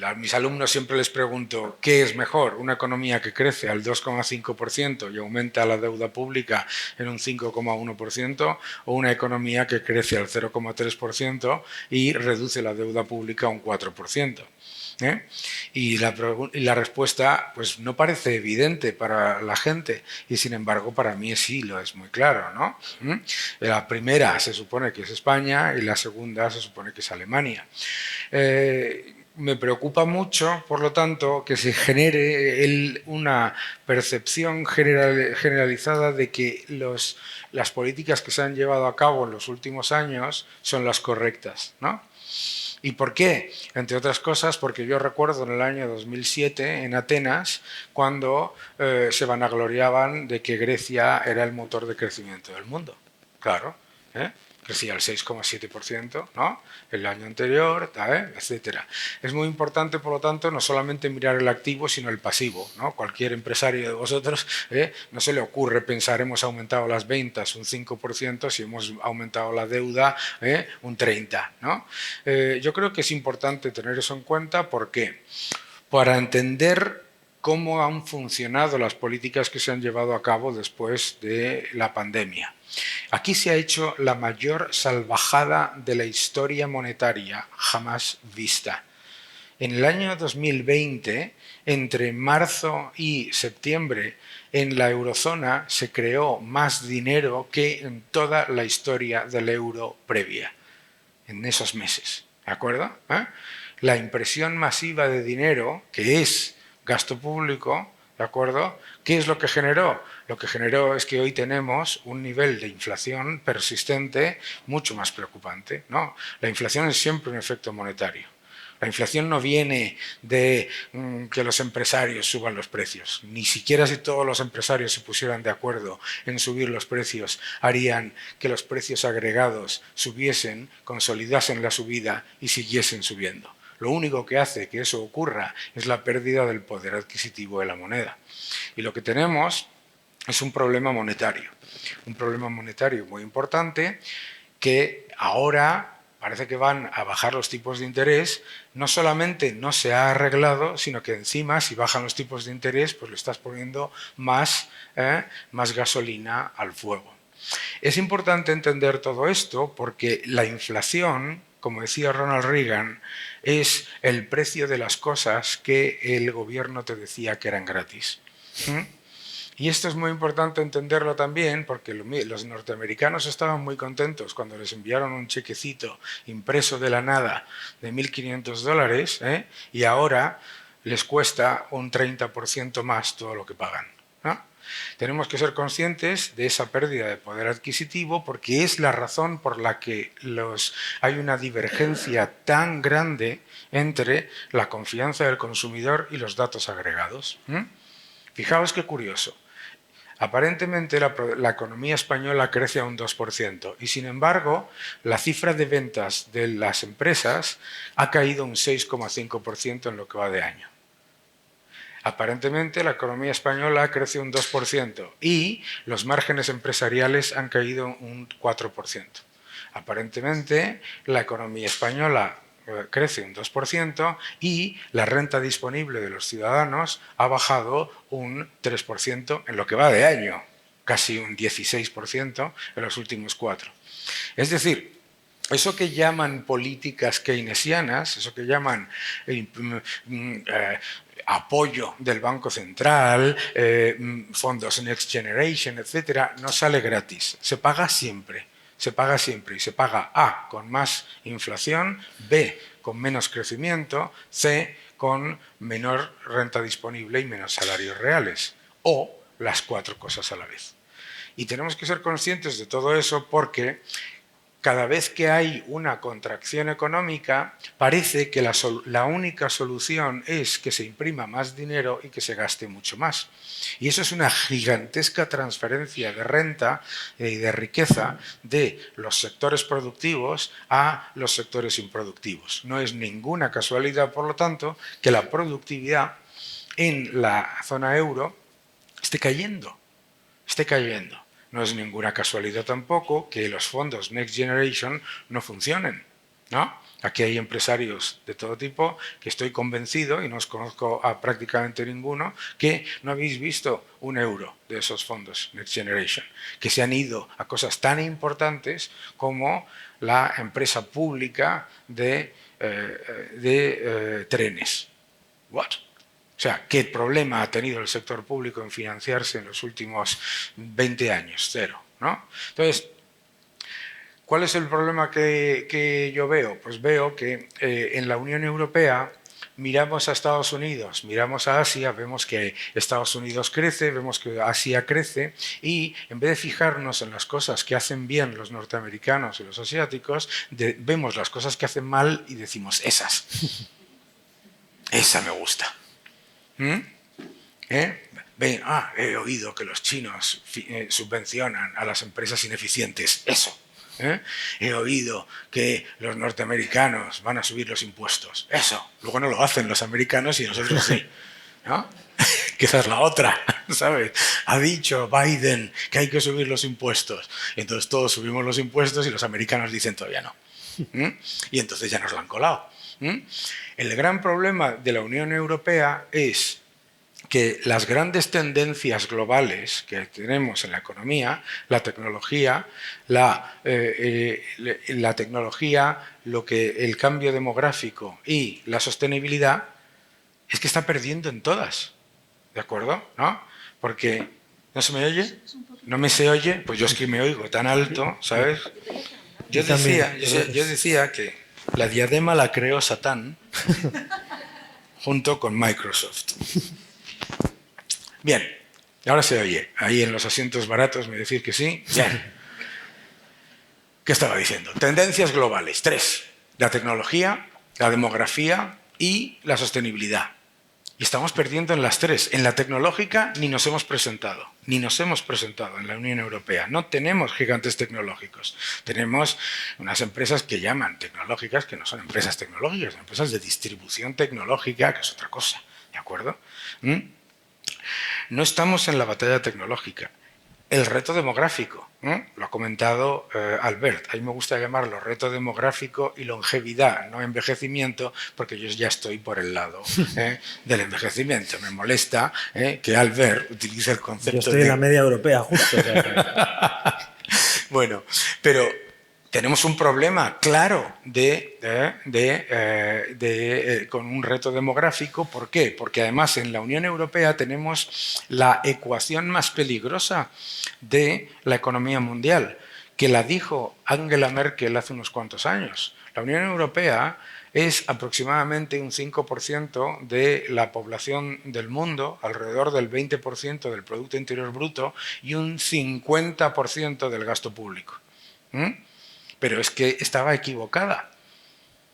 a mis alumnos siempre les pregunto, ¿qué es mejor? ¿Una economía que crece al 2,5% y aumenta la deuda pública en un 5,1% o una economía que crece al 0,3% y reduce la deuda pública a un 4%? Y la respuesta pues no parece evidente para la gente y sin embargo para mí sí lo es muy claro, ¿no? La primera se supone que es España y la segunda se supone que es Alemania. Me preocupa mucho, por lo tanto, que se genere una percepción generalizada de que las políticas que se han llevado a cabo en los últimos años son las correctas, ¿no? ¿Y por qué? Entre otras cosas, porque yo recuerdo en el año 2007 en Atenas, cuando se vanagloriaban de que Grecia era el motor de crecimiento del mundo. Claro, crecía al 6,7%, ¿no? El año anterior, etcétera. Es muy importante, por lo tanto, no solamente mirar el activo, sino el pasivo, ¿no? Cualquier empresario de vosotros no se le ocurre pensar hemos aumentado las ventas un 5% si hemos aumentado la deuda un 30%, ¿no? Yo creo que es importante tener eso en cuenta. ¿Por qué? Para entender cómo han funcionado las políticas que se han llevado a cabo después de la pandemia. Aquí se ha hecho la mayor salvajada de la historia monetaria jamás vista. En el año 2020, entre marzo y septiembre, en la eurozona se creó más dinero que en toda la historia del euro previa, en esos meses, ¿de acuerdo? La impresión masiva de dinero, que es gasto público, ¿de acuerdo? ¿Qué es lo que generó? Lo que generó es que hoy tenemos un nivel de inflación persistente mucho más preocupante, ¿no? La inflación es siempre un efecto monetario. La inflación no viene de que los empresarios suban los precios. Ni siquiera si todos los empresarios se pusieran de acuerdo en subir los precios, harían que los precios agregados subiesen, consolidasen la subida y siguiesen subiendo. Lo único que hace que eso ocurra es la pérdida del poder adquisitivo de la moneda. Y lo que tenemos es un problema monetario muy importante que ahora parece que van a bajar los tipos de interés. No solamente no se ha arreglado, sino que encima si bajan los tipos de interés pues le estás poniendo más gasolina al fuego. Es importante entender todo esto porque la inflación, como decía Ronald Reagan, es el precio de las cosas que el gobierno te decía que eran gratis. Y esto es muy importante entenderlo también porque los norteamericanos estaban muy contentos cuando les enviaron un chequecito impreso de la nada de $1.500 y ahora les cuesta un 30% más todo lo que pagan. ¿no? Tenemos que ser conscientes de esa pérdida de poder adquisitivo porque es la razón por la que hay una divergencia tan grande entre la confianza del consumidor y los datos agregados. Fijaos qué curioso. Aparentemente la economía española crece a un 2% y sin embargo la cifra de ventas de las empresas ha caído un 6,5% en lo que va de año. Aparentemente la economía española crece un 2% y los márgenes empresariales han caído un 4%. Aparentemente la economía española crece un 2% y la renta disponible de los ciudadanos ha bajado un 3% en lo que va de año, casi un 16% en los últimos 4. Es decir, eso que llaman políticas keynesianas, eso que llaman apoyo del Banco Central, fondos Next Generation, etcétera, no sale gratis, se paga siempre. Se paga siempre y se paga A, con más inflación, B, con menos crecimiento, C, con menor renta disponible y menos salarios reales, o las 4 cosas a la vez. Y tenemos que ser conscientes de todo eso porque cada vez que hay una contracción económica, parece que la única solución es que se imprima más dinero y que se gaste mucho más. Y eso es una gigantesca transferencia de renta y de riqueza de los sectores productivos a los sectores improductivos. No es ninguna casualidad, por lo tanto, que la productividad en la zona euro esté cayendo. No es ninguna casualidad tampoco que los fondos Next Generation no funcionen, ¿no? Aquí hay empresarios de todo tipo que estoy convencido, y no os conozco a prácticamente ninguno, que no habéis visto un euro de esos fondos Next Generation, que se han ido a cosas tan importantes como la empresa pública de trenes. ¿What? O sea, ¿qué problema ha tenido el sector público en financiarse en los últimos 20 años? Cero, ¿no? Entonces, ¿cuál es el problema que yo veo? Pues veo que en la Unión Europea miramos a Estados Unidos, miramos a Asia, vemos que Estados Unidos crece, vemos que Asia crece y en vez de fijarnos en las cosas que hacen bien los norteamericanos y los asiáticos, vemos las cosas que hacen mal y decimos, esa me gusta. He oído que los chinos subvencionan a las empresas ineficientes. Eso. He oído que los norteamericanos van a subir los impuestos. Eso. Luego no lo hacen los americanos y nosotros sí, ¿no? Que esa es la otra, ¿sabes? Ha dicho Biden que hay que subir los impuestos. Entonces todos subimos los impuestos y los americanos dicen todavía no. Y entonces ya nos lo han colado. El gran problema de la Unión Europea es que las grandes tendencias globales que tenemos en la economía, la tecnología, el cambio demográfico y la sostenibilidad, es que está perdiendo en todas. ¿De acuerdo? ¿No? Porque ¿no se me oye? ¿No me se oye? Pues yo es que me oigo tan alto, ¿sabes? Yo decía que la diadema la creó Satán junto con Microsoft. Bien, ahora se oye. Ahí en los asientos baratos me decís que sí. Bien. ¿Qué estaba diciendo? Tendencias globales. 3. La tecnología, la demografía y la sostenibilidad. Y estamos perdiendo en las 3. En la tecnológica ni nos hemos presentado. Ni nos hemos presentado en la Unión Europea. No tenemos gigantes tecnológicos. Tenemos unas empresas que llaman tecnológicas, que no son empresas tecnológicas, son empresas de distribución tecnológica, que es otra cosa. ¿De acuerdo? No estamos en la batalla tecnológica. El reto demográfico, lo ha comentado Albert. A mí me gusta llamarlo reto demográfico y longevidad, no envejecimiento, porque yo ya estoy por el lado del envejecimiento. Me molesta que Albert utilice el concepto Yo estoy en la media europea, justo. Bueno, pero tenemos un problema claro con un reto demográfico. ¿Por qué? Porque además en la Unión Europea tenemos la ecuación más peligrosa de la economía mundial, que la dijo Angela Merkel hace unos cuantos años. La Unión Europea es aproximadamente un 5% de la población del mundo, alrededor del 20% del Producto Interior Bruto y un 50% del gasto público. Pero es que estaba equivocada.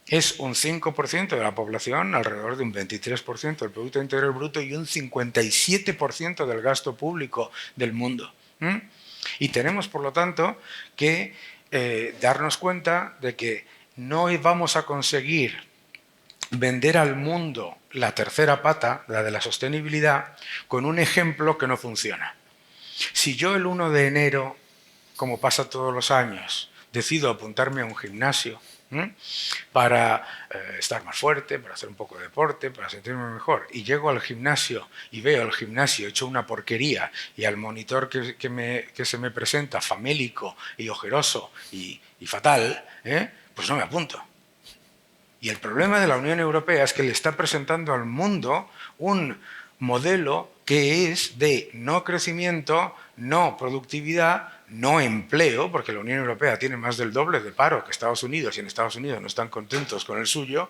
Es un 5% de la población, alrededor de un 23% del Producto Interior Bruto y un 57% del gasto público del mundo. Y tenemos, por lo tanto, que darnos cuenta de que no vamos a conseguir vender al mundo la tercera pata, la de la sostenibilidad, con un ejemplo que no funciona. Si yo el 1 de enero, como pasa todos los años, decido apuntarme a un gimnasio para estar más fuerte, para hacer un poco de deporte, para sentirme mejor, y llego al gimnasio y veo al gimnasio hecho una porquería y al monitor que se me presenta famélico y ojeroso y fatal, pues no me apunto. Y el problema de la Unión Europea es que le está presentando al mundo un modelo que es de no crecimiento, no productividad, no empleo, porque la Unión Europea tiene más del doble de paro que Estados Unidos y en Estados Unidos no están contentos con el suyo,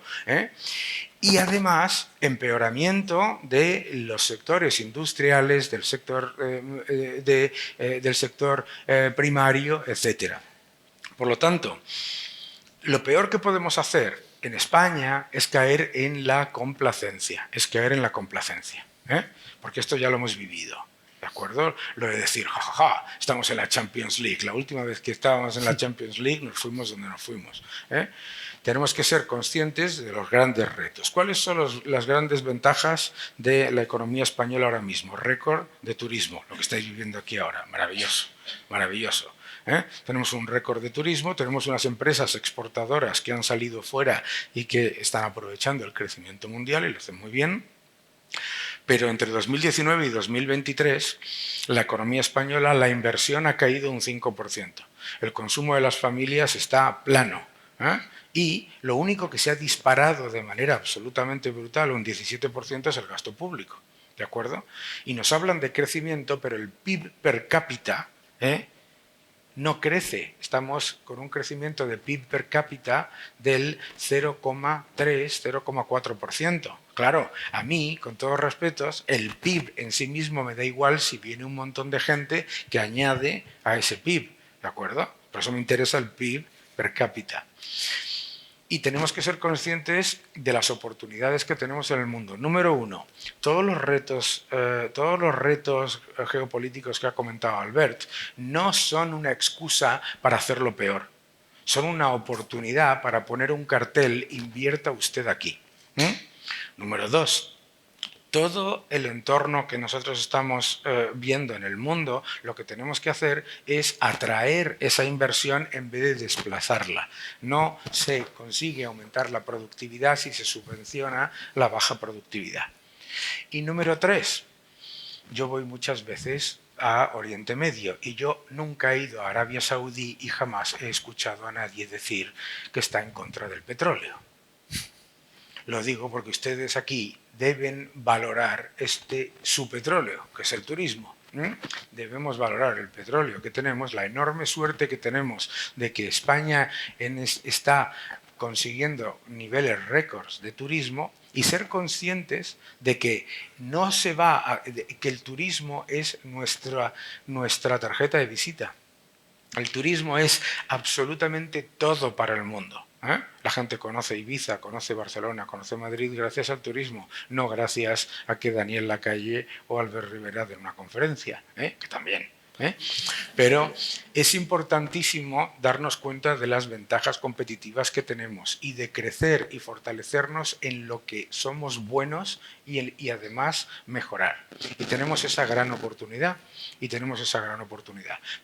y además empeoramiento de los sectores industriales, del sector, del sector primario, etc. Por lo tanto, lo peor que podemos hacer en España es caer en la complacencia, porque esto ya lo hemos vivido. ¿De acuerdo? Lo de decir, jajaja, estamos en la Champions League. La última vez que estábamos en la Champions League nos fuimos donde nos fuimos. Tenemos que ser conscientes de los grandes retos. ¿Cuáles son las grandes ventajas de la economía española ahora mismo? Récord de turismo, lo que estáis viviendo aquí ahora. Maravilloso, maravilloso. Tenemos un récord de turismo, tenemos unas empresas exportadoras que han salido fuera y que están aprovechando el crecimiento mundial y lo hacen muy bien. Pero entre 2019 y 2023, la economía española, la inversión ha caído un 5%. El consumo de las familias está plano. Y lo único que se ha disparado de manera absolutamente brutal, un 17%, es el gasto público. ¿De acuerdo? Y nos hablan de crecimiento, pero el PIB per cápita no crece. Estamos con un crecimiento de PIB per cápita del 0,3-0,4%. Claro, a mí, con todos respetos, el PIB en sí mismo me da igual si viene un montón de gente que añade a ese PIB, ¿de acuerdo? Por eso me interesa el PIB per cápita. Y tenemos que ser conscientes de las oportunidades que tenemos en el mundo. Número uno, todos los retos geopolíticos que ha comentado Albert no son una excusa para hacerlo peor. Son una oportunidad para poner un cartel, invierta usted aquí. Número dos, todo el entorno que nosotros estamos viendo en el mundo, lo que tenemos que hacer es atraer esa inversión en vez de desplazarla. No se consigue aumentar la productividad si se subvenciona la baja productividad. Y número tres, yo voy muchas veces a Oriente Medio y yo nunca he ido a Arabia Saudí y jamás he escuchado a nadie decir que está en contra del petróleo. Lo digo porque ustedes aquí deben valorar su petróleo, que es el turismo. Debemos valorar el petróleo que tenemos, la enorme suerte que tenemos de que España está consiguiendo niveles récords de turismo y ser conscientes de que que el turismo es nuestra tarjeta de visita. El turismo es absolutamente todo para el mundo. La gente conoce Ibiza, conoce Barcelona, conoce Madrid gracias al turismo, no gracias a que Daniel Lacalle o Albert Rivera den una conferencia, que también. Pero es importantísimo darnos cuenta de las ventajas competitivas que tenemos y de crecer y fortalecernos en lo que somos buenos y además mejorar. Y tenemos esa gran oportunidad,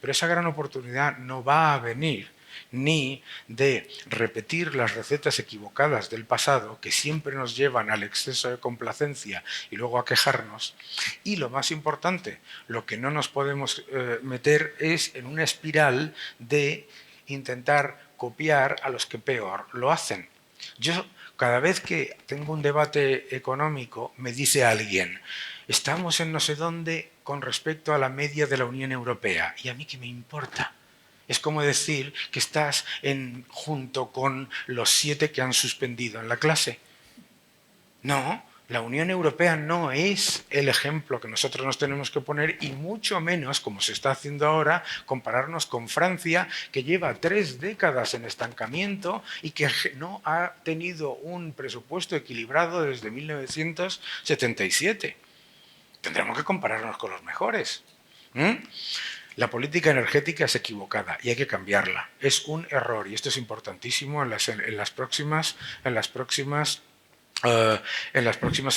Pero esa gran oportunidad no va a venir ni de repetir las recetas equivocadas del pasado que siempre nos llevan al exceso de complacencia y luego a quejarnos. Y lo más importante, lo que no nos podemos meter es en una espiral de intentar copiar a los que peor lo hacen. Yo, cada vez que tengo un debate económico, me dice alguien, estamos en no sé dónde con respecto a la media de la Unión Europea. ¿Y a mí qué me importa? Es como decir que estás junto con los 7 que han suspendido en la clase. No, la Unión Europea no es el ejemplo que nosotros nos tenemos que poner y mucho menos, como se está haciendo ahora, compararnos con Francia, que lleva 3 décadas en estancamiento y que no ha tenido un presupuesto equilibrado desde 1977. Tendremos que compararnos con los mejores. La política energética es equivocada y hay que cambiarla. Es un error y esto es importantísimo en las próximas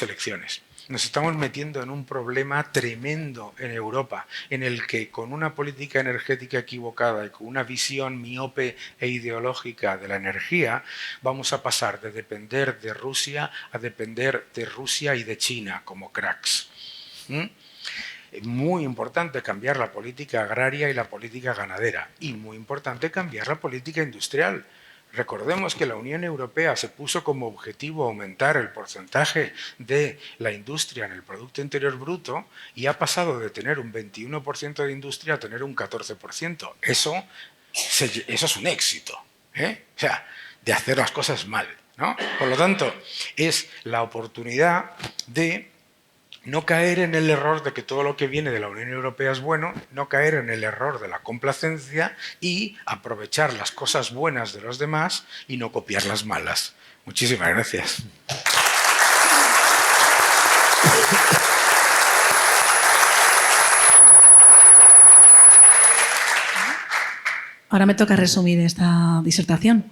elecciones. Nos estamos metiendo en un problema tremendo en Europa, en el que con una política energética equivocada y con una visión miope e ideológica de la energía, vamos a pasar de depender de Rusia a depender de Rusia y de China como cracks. Muy importante cambiar la política agraria y la política ganadera, y muy importante cambiar la política industrial. Recordemos que la Unión Europea se puso como objetivo aumentar el porcentaje de la industria en el Producto Interior Bruto y ha pasado de tener un 21% de industria a tener un 14%. Eso es un éxito, ¿eh? O sea, de hacer las cosas mal, ¿no? Por lo tanto, es la oportunidad de no caer en el error de que todo lo que viene de la Unión Europea es bueno, no caer en el error de la complacencia y aprovechar las cosas buenas de los demás y no copiar las malas. Muchísimas gracias. Ahora me toca resumir esta disertación.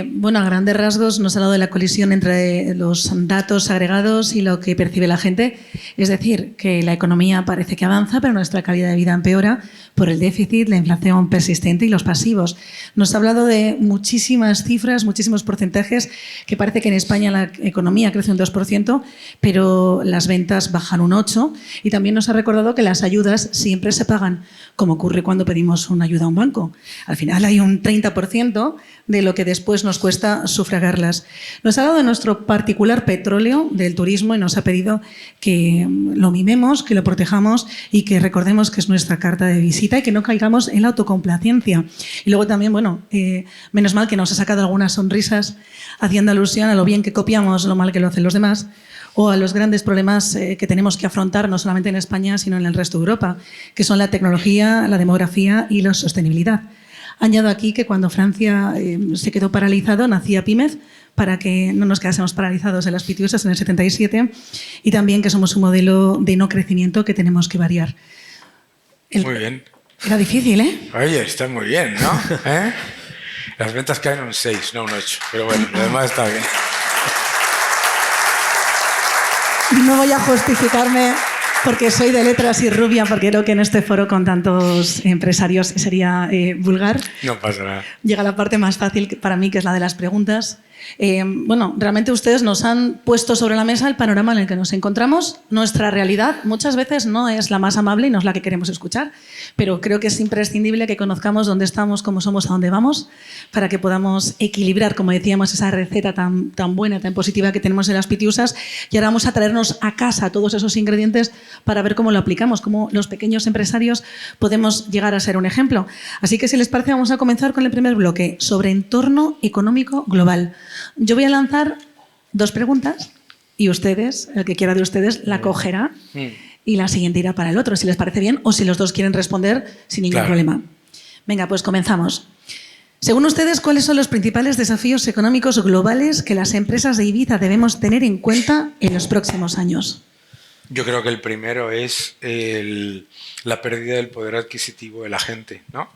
Bueno, a grandes rasgos nos ha hablado de la colisión entre los datos agregados y lo que percibe la gente. Es decir, que la economía parece que avanza, pero nuestra calidad de vida empeora por el déficit, la inflación persistente y los pasivos. Nos ha hablado de muchísimas cifras, muchísimos porcentajes, que parece que en España la economía crece un 2%, pero las ventas bajan un 8%. Y también nos ha recordado que las ayudas siempre se pagan, como ocurre cuando pedimos una ayuda a un banco. Al final hay un 30% de lo que después nos cuesta sufragarlas. Nos ha hablado de nuestro particular petróleo, del turismo, y nos ha pedido que lo mimemos, que lo protejamos y que recordemos que es nuestra carta de visita y que no caigamos en la autocomplacencia. Y luego también, bueno, menos mal que nos ha sacado algunas sonrisas haciendo alusión a lo bien que copiamos, lo mal que lo hacen los demás, o a los grandes problemas que tenemos que afrontar no solamente en España, sino en el resto de Europa, que son la tecnología, la demografía y la sostenibilidad. Añado aquí que cuando Francia se quedó paralizado, nacía PIMEF, para que no nos quedásemos paralizados en las Pitiusas en el 77, y también que somos un modelo de no crecimiento que tenemos que variar. Muy bien. Era difícil, ¿eh? Oye, está muy bien, ¿no? Las ventas caen un 6, no un 8, pero bueno, lo demás está bien. No voy a justificarme porque soy de letras y rubia, porque creo que en este foro con tantos empresarios sería vulgar. No pasa nada. Llega la parte más fácil para mí, que es la de las preguntas. Bueno, realmente ustedes nos han puesto sobre la mesa el panorama en el que nos encontramos. Nuestra realidad muchas veces no es la más amable y no es la que queremos escuchar, pero creo que es imprescindible que conozcamos dónde estamos, cómo somos, a dónde vamos, para que podamos equilibrar, como decíamos, esa receta tan buena, tan positiva que tenemos en las Pitiusas. Y ahora vamos a traernos a casa todos esos ingredientes para ver cómo lo aplicamos, cómo los pequeños empresarios podemos llegar a ser un ejemplo. Así que, si les parece, vamos a comenzar con el primer bloque sobre entorno económico global. Yo voy a lanzar 2 preguntas y ustedes, el que quiera de ustedes, la cogerá y la siguiente irá para el otro, si les parece bien, o si los dos quieren responder sin ningún problema. Venga, pues comenzamos. Según ustedes, ¿cuáles son los principales desafíos económicos globales que las empresas de Ibiza debemos tener en cuenta en los próximos años? Yo creo que el primero es la pérdida del poder adquisitivo de la gente, ¿no?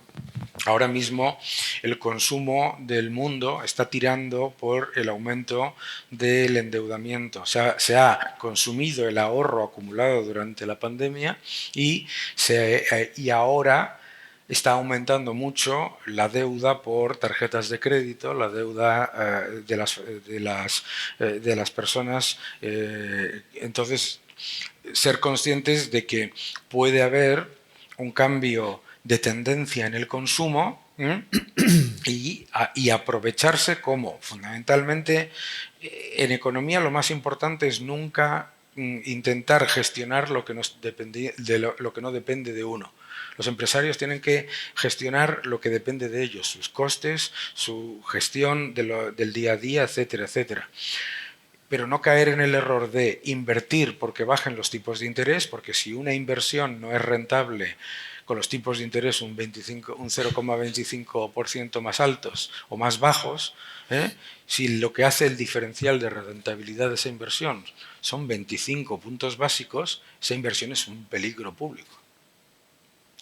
Ahora mismo el consumo del mundo está tirando por el aumento del endeudamiento. O sea, se ha consumido el ahorro acumulado durante la pandemia y ahora está aumentando mucho la deuda por tarjetas de crédito, la deuda de las personas. Entonces, ser conscientes de que puede haber un cambio de tendencia en el consumo y aprovecharse como, fundamentalmente, en economía lo más importante es nunca intentar gestionar lo que no depende lo que no depende de uno. Los empresarios tienen que gestionar lo que depende de ellos, sus costes, su gestión del día a día, etcétera, etcétera. Pero no caer en el error de invertir porque bajen los tipos de interés, porque si una inversión no es rentable con los tipos de interés un 0,25% más altos o más bajos, si lo que hace el diferencial de rentabilidad de esa inversión son 25 puntos básicos, esa inversión es un peligro público.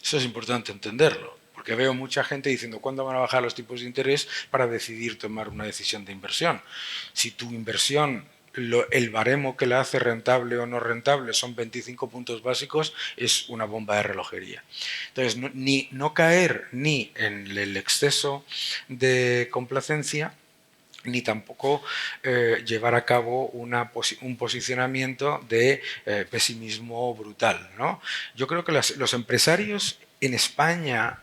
Eso es importante entenderlo, porque veo mucha gente diciendo ¿cuándo van a bajar los tipos de interés para decidir tomar una decisión de inversión? Si tu inversión, el baremo que la hace rentable o no rentable son 25 puntos básicos, es una bomba de relojería. Entonces, no caer ni en el exceso de complacencia, ni tampoco llevar a cabo un posicionamiento de pesimismo brutal, ¿no? Yo creo que los empresarios en España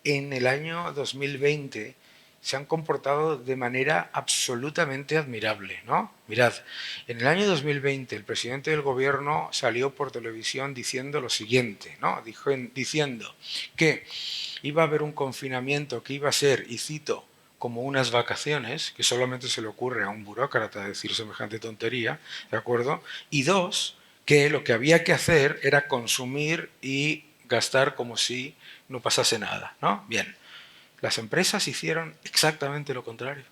en el año 2020 se han comportado de manera absolutamente admirable, ¿no? Mirad, en el año 2020 el presidente del gobierno salió por televisión diciendo lo siguiente, ¿no? Diciendo que iba a haber un confinamiento que iba a ser, y cito, como unas vacaciones, que solamente se le ocurre a un burócrata decir semejante tontería, ¿de acuerdo? Y dos, que lo que había que hacer era consumir y gastar como si no pasase nada, ¿no? Bien, las empresas hicieron exactamente lo contrario.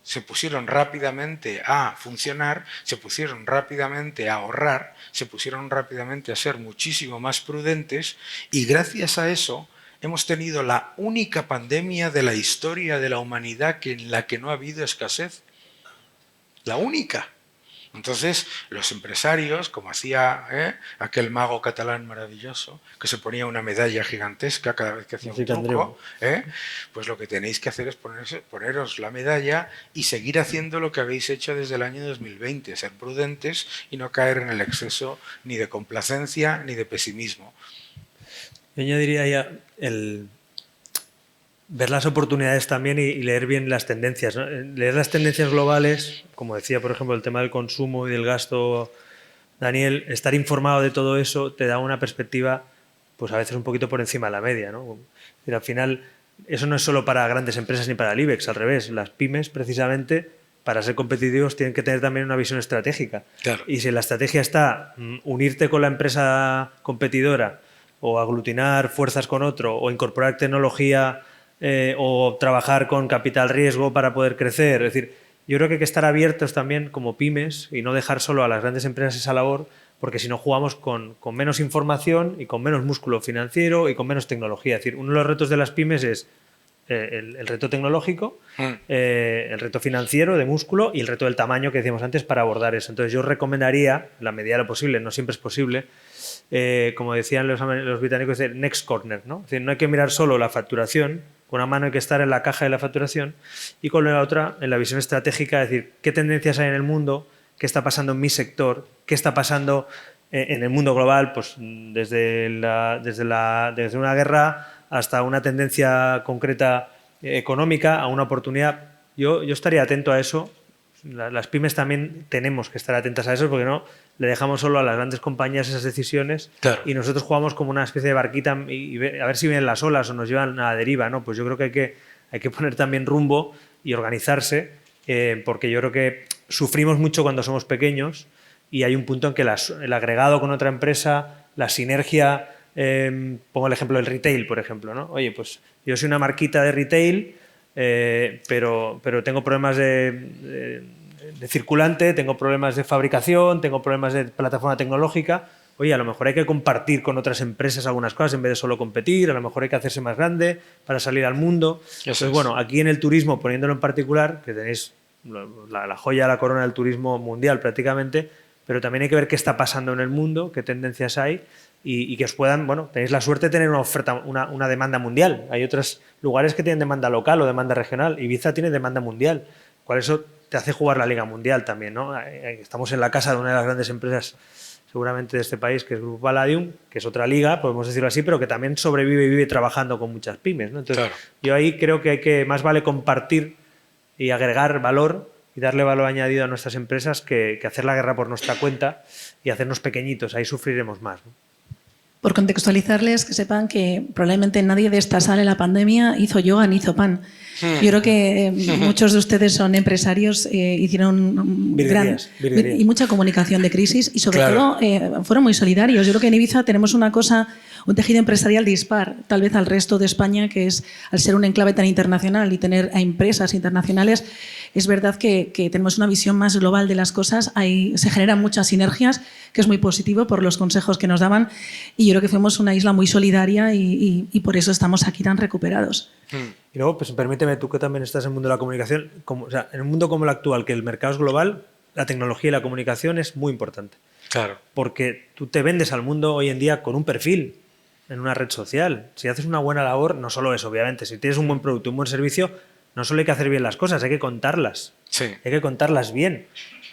Se pusieron rápidamente a funcionar, se pusieron rápidamente a ahorrar, se pusieron rápidamente a ser muchísimo más prudentes y gracias a eso hemos tenido la única pandemia de la historia de la humanidad en la que no ha habido escasez. La única. Entonces, los empresarios, como hacía aquel mago catalán maravilloso, que se ponía una medalla gigantesca cada vez que hacía un truco, pues lo que tenéis que hacer es poneros la medalla y seguir haciendo lo que habéis hecho desde el año 2020, ser prudentes y no caer en el exceso ni de complacencia ni de pesimismo. Yo añadiría ya ver las oportunidades también y leer bien las tendencias, ¿no? Leer las tendencias globales, como decía, por ejemplo, el tema del consumo y del gasto, Daniel, estar informado de todo eso te da una perspectiva, pues a veces un poquito por encima de la media, ¿no? Al final, eso no es solo para grandes empresas ni para el IBEX, al revés. Las pymes, precisamente, para ser competitivos, tienen que tener también una visión estratégica. Claro. Y si la estrategia está unirte con la empresa competidora o aglutinar fuerzas con otro o incorporar tecnología o trabajar con capital riesgo para poder crecer. Es decir, yo creo que hay que estar abiertos también como pymes y no dejar solo a las grandes empresas esa labor, porque si no jugamos con menos información y con menos músculo financiero y con menos tecnología. Es decir, uno de los retos de las pymes es el reto tecnológico, el reto financiero de músculo y el reto del tamaño que decíamos antes para abordar eso. Entonces yo recomendaría, en la medida de lo posible, no siempre es posible, como decían los británicos, el next corner, ¿no? Es decir, no hay que mirar solo la facturación, con una mano hay que estar en la caja de la facturación y con la otra en la visión estratégica, es decir, qué tendencias hay en el mundo, qué está pasando en mi sector, qué está pasando en el mundo global, pues desde una guerra hasta una tendencia concreta económica, a una oportunidad. Yo estaría atento a eso. Las pymes también tenemos que estar atentas a eso, porque no le dejamos solo a las grandes compañías esas decisiones. Claro. Y nosotros jugamos como una especie de barquita y a ver si vienen las olas o nos llevan a la deriva, ¿no? Pues yo creo que hay que poner también rumbo y organizarse, porque yo creo que sufrimos mucho cuando somos pequeños y hay un punto en que el agregado con otra empresa, la sinergia, pongo el ejemplo del retail, por ejemplo, ¿no? Oye, pues yo soy una marquita de retail, pero tengo problemas de circulante, tengo problemas de fabricación, tengo problemas de plataforma tecnológica. Oye, a lo mejor hay que compartir con otras empresas algunas cosas en vez de solo competir, a lo mejor hay que hacerse más grande para salir al mundo. Entonces, bueno, aquí en el turismo, poniéndolo en particular, que tenéis la joya, la corona del turismo mundial prácticamente, pero también hay que ver qué está pasando en el mundo, qué tendencias hay y que os puedan, bueno, tenéis la suerte de tener una oferta, una demanda mundial. Hay otros lugares que tienen demanda local o demanda regional. Ibiza tiene demanda mundial. ¿Cuál eso te hace jugar la Liga Mundial también, ¿no? Estamos en la casa de una de las grandes empresas seguramente de este país, que es Grupo Palladium, que es otra liga, podemos decirlo así, pero que también sobrevive y vive trabajando con muchas pymes, ¿no? Entonces, claro, yo ahí creo que más vale compartir y agregar valor y darle valor añadido a nuestras empresas que hacer la guerra por nuestra cuenta y hacernos pequeñitos. Ahí sufriremos más, ¿no? Por contextualizarles, que sepan que probablemente nadie de esta sala en la pandemia hizo yoga ni hizo pan. Yo creo que muchos de ustedes son empresarios, hicieron Virguerías. y mucha comunicación de crisis y sobre Claro. todo fueron muy solidarios. Yo creo que en Ibiza tenemos una cosa, un tejido empresarial dispar, tal vez al resto de España, que es al ser un enclave tan internacional y tener a empresas internacionales, es verdad que tenemos una visión más global de las cosas, se generan muchas sinergias, que es muy positivo por los consejos que nos daban, y yo creo que fuimos una isla muy solidaria y por eso estamos aquí tan recuperados. Y luego, pues permíteme, tú que también estás en el mundo de la comunicación, o sea, en un mundo como el actual, que el mercado es global, la tecnología y la comunicación es muy importante. Claro. Porque tú te vendes al mundo hoy en día con un perfil en una red social. Si haces una buena labor, no solo eso, obviamente, si tienes un buen producto, un buen servicio, no solo hay que hacer bien las cosas, hay que contarlas. Sí. Hay que contarlas bien.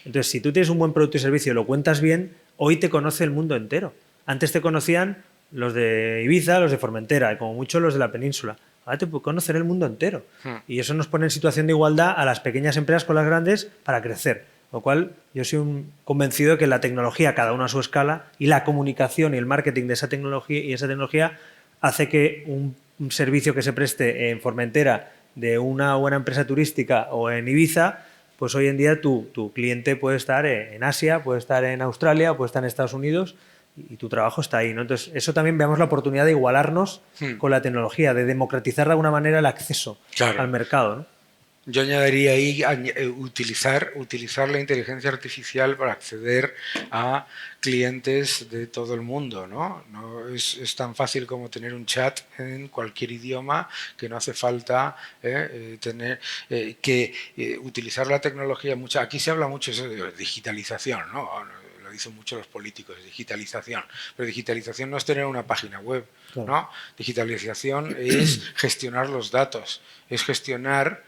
Entonces, si tú tienes un buen producto y servicio y lo cuentas bien, hoy te conoce el mundo entero. Antes te conocían los de Ibiza, los de Formentera, y como mucho los de la península. Ahora te puede conocer el mundo entero. Y eso nos pone en situación de igualdad a las pequeñas empresas con las grandes para crecer. Lo cual, yo soy convencido de que la tecnología, cada uno a su escala, y la comunicación y el marketing de esa tecnología hace que un servicio que se preste en Formentera de una buena empresa turística o en Ibiza, pues hoy en día tu cliente puede estar en Asia, puede estar en Australia, puede estar en Estados Unidos y tu trabajo está ahí, ¿no? Entonces, eso también veamos la oportunidad de igualarnos con la tecnología, de democratizar de alguna manera el acceso al mercado, ¿no? Yo añadiría ahí utilizar la inteligencia artificial para acceder a clientes de todo el mundo, ¿no? No es tan fácil como tener un chat en cualquier idioma, que no hace falta utilizar la tecnología. Aquí se habla mucho de digitalización, ¿no? Lo dicen mucho los políticos, digitalización. Pero digitalización no es tener una página web, ¿no? Digitalización es gestionar los datos, es gestionar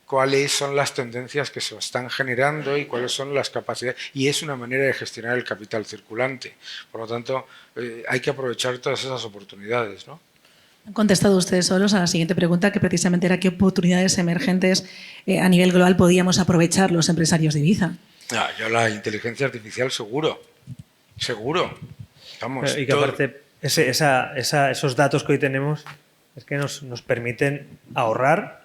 cuáles son las tendencias que se están generando y cuáles son las capacidades. Y es una manera de gestionar el capital circulante. Por lo tanto, hay que aprovechar todas esas oportunidades, ¿no? Han contestado ustedes solos a la siguiente pregunta, que precisamente era qué oportunidades emergentes a nivel global podíamos aprovechar los empresarios de Ibiza. Yo la inteligencia artificial seguro. Vamos, y que aparte, esos datos que hoy tenemos es que nos permiten ahorrar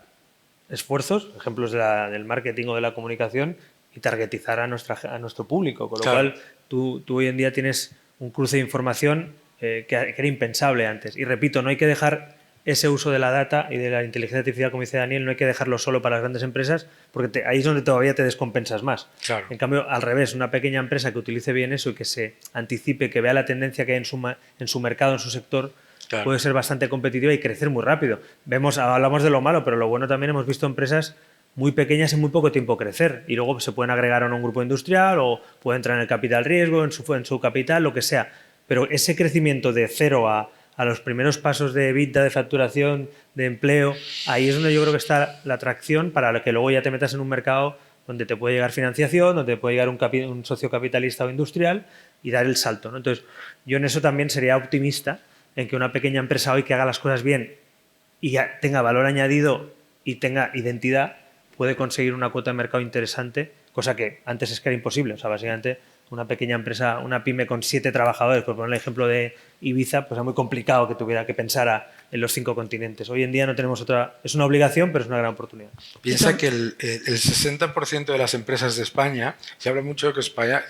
esfuerzos, ejemplos del marketing o de la comunicación, y targetizar a nuestro público. Con lo cual, tú hoy en día tienes un cruce de información que era impensable antes. Y repito, no hay que dejar ese uso de la data y de la inteligencia artificial, como dice Daniel, no hay que dejarlo solo para las grandes empresas, porque ahí es donde todavía te descompensas más. Claro. En cambio, al revés, una pequeña empresa que utilice bien eso y que se anticipe, que vea la tendencia que hay en su mercado, en su sector, puede ser bastante competitiva y crecer muy rápido. Hablamos de lo malo, pero lo bueno también hemos visto empresas muy pequeñas en muy poco tiempo crecer y luego se pueden agregar a un grupo industrial o pueden entrar en el capital riesgo, en su capital, lo que sea. Pero ese crecimiento de cero a los primeros pasos de EBITDA, de facturación, de empleo, ahí es donde yo creo que está la atracción para que luego ya te metas en un mercado donde te puede llegar financiación, donde te puede llegar un socio capitalista o industrial y dar el salto, ¿no? Entonces, yo en eso también sería optimista, en que una pequeña empresa hoy que haga las cosas bien y tenga valor añadido y tenga identidad, puede conseguir una cuota de mercado interesante, cosa que antes es que era imposible. O sea, básicamente una pequeña empresa, una pyme con 7 trabajadores, por poner el ejemplo de Ibiza, pues es muy complicado que tuviera que pensar en los 5 continentes. Hoy en día no tenemos otra... Es una obligación, pero es una gran oportunidad. Piensa que el 60% de las empresas de España, se habla mucho de que España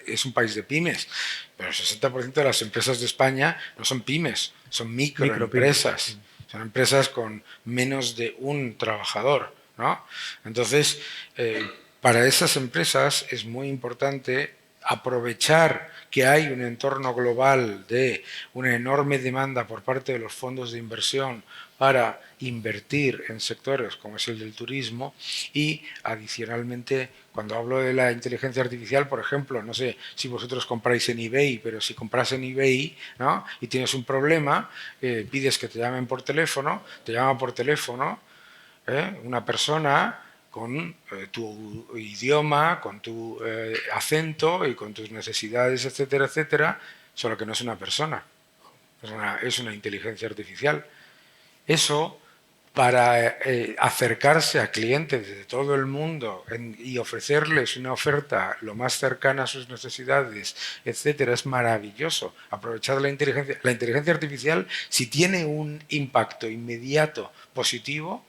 es un país de pymes, pero el 60% de las empresas de España no son pymes, son microempresas. Son empresas con menos de un trabajador, ¿no? Entonces, para esas empresas es muy importante aprovechar que hay un entorno global de una enorme demanda por parte de los fondos de inversión para invertir en sectores como es el del turismo y adicionalmente cuando hablo de la inteligencia artificial, por ejemplo, no sé si vosotros compráis en eBay, pero si compras en eBay, ¿no? Y tienes un problema, pides que te llamen por teléfono, te llama por teléfono una persona con tu idioma, con tu acento y con tus necesidades, etcétera, etcétera, solo que no es una persona, es una inteligencia artificial. Eso para acercarse a clientes de todo el mundo y ofrecerles una oferta lo más cercana a sus necesidades, etcétera, es maravilloso. Aprovechar la inteligencia. La inteligencia artificial, si tiene un impacto inmediato positivo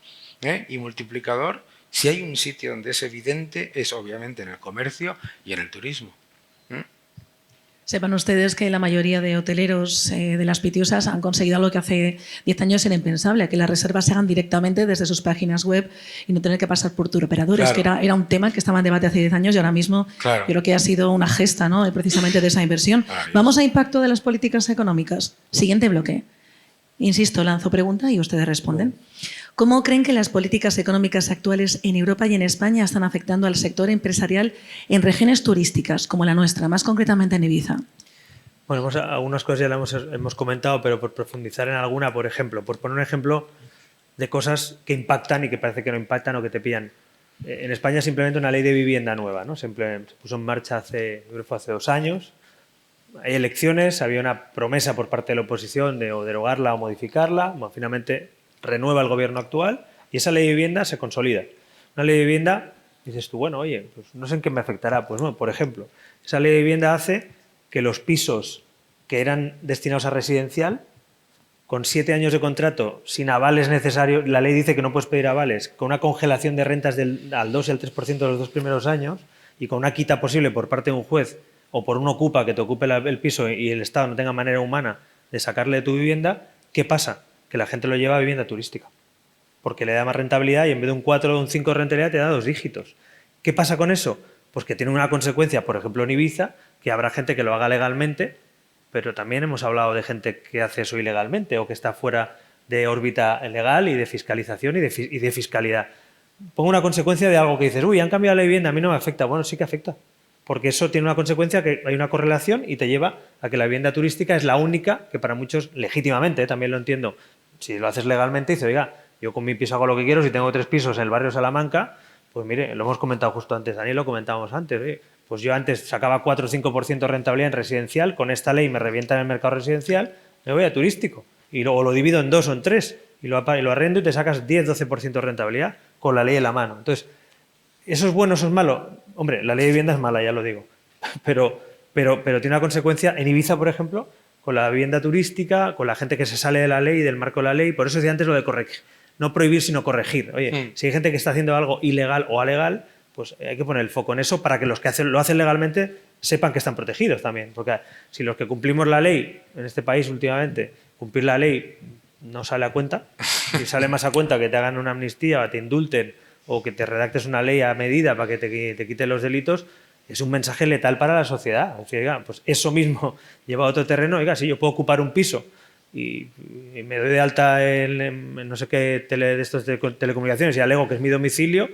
y multiplicador, si hay un sitio donde es evidente, es obviamente en el comercio y en el turismo. Sepan ustedes que la mayoría de hoteleros de las Pitiusas han conseguido algo que hace 10 años era impensable, que las reservas se hagan directamente desde sus páginas web y no tener que pasar por turoperadores, Claro. que era un tema que estaba en debate hace 10 años y ahora mismo Claro. yo creo que ha sido una gesta, ¿no?, precisamente de esa inversión. Maravilloso. Vamos a impacto de las políticas económicas. Siguiente bloque. Insisto, lanzo pregunta y ustedes responden. ¿Cómo creen que las políticas económicas actuales en Europa y en España están afectando al sector empresarial en regiones turísticas como la nuestra, más concretamente en Ibiza? Bueno, algunas cosas ya las hemos comentado, pero por profundizar en alguna, por ejemplo, por poner un ejemplo de cosas que impactan y que parece que no impactan o que te pillan. En España simplemente una ley de vivienda nueva, ¿no? Se puso en marcha hace 2 años. Hay elecciones, había una promesa por parte de la oposición de o derogarla o modificarla. Bueno, finalmente renueva el gobierno actual y esa ley de vivienda se consolida. Una ley de vivienda, dices tú, bueno, oye, pues no sé en qué me afectará. Pues bueno, por ejemplo, esa ley de vivienda hace que los pisos que eran destinados a residencial, con 7 años de contrato, sin avales necesarios, la ley dice que no puedes pedir avales, con una congelación de rentas al 2 y al 3% de los 2 primeros años y con una quita posible por parte de un juez o por un ocupa que te ocupe el piso y el Estado no tenga manera humana de sacarle de tu vivienda, ¿qué pasa? Que la gente lo lleva a vivienda turística, porque le da más rentabilidad y en vez de un 4 o un 5 de rentabilidad te da 2 dígitos. ¿Qué pasa con eso? Pues que tiene una consecuencia, por ejemplo en Ibiza, que habrá gente que lo haga legalmente, pero también hemos hablado de gente que hace eso ilegalmente o que está fuera de órbita legal y de fiscalización y de fiscalidad. Pongo una consecuencia de algo que dices, uy, han cambiado la vivienda, a mí no me afecta. Bueno, sí que afecta, porque eso tiene una consecuencia que hay una correlación y te lleva a que la vivienda turística es la única que para muchos, legítimamente, también lo entiendo, si lo haces legalmente, dices, oiga, yo con mi piso hago lo que quiero, si tengo 3 pisos en el barrio Salamanca, pues mire, lo hemos comentado justo antes, Daniel, lo comentábamos antes, oye, pues yo antes sacaba 4 o 5% de rentabilidad en residencial, con esta ley me revientan el mercado residencial, me voy a turístico y luego lo divido en 2 o en 3 y lo arrendo y te sacas 10-12% de rentabilidad con la ley en la mano. Entonces, ¿eso es bueno o eso es malo? Hombre, la ley de vivienda es mala, ya lo digo, pero tiene una consecuencia en Ibiza, por ejemplo, con la vivienda turística, con la gente que se sale de la ley, del marco de la ley, por eso decía antes lo de corregir, no prohibir sino corregir. Oye, si hay gente que está haciendo algo ilegal o alegal, pues hay que poner el foco en eso para que los que lo hacen legalmente sepan que están protegidos también. Porque si los que cumplimos la ley en este país últimamente, cumplir la ley no sale a cuenta, y sale más a cuenta que te hagan una amnistía, te indulten o que te redactes una ley a medida para que te quiten los delitos, es un mensaje letal para la sociedad. O sea, oiga, pues eso mismo lleva a otro terreno. Oiga, si yo puedo ocupar un piso y me doy de alta en no sé qué de estos de telecomunicaciones y alego que es mi domicilio,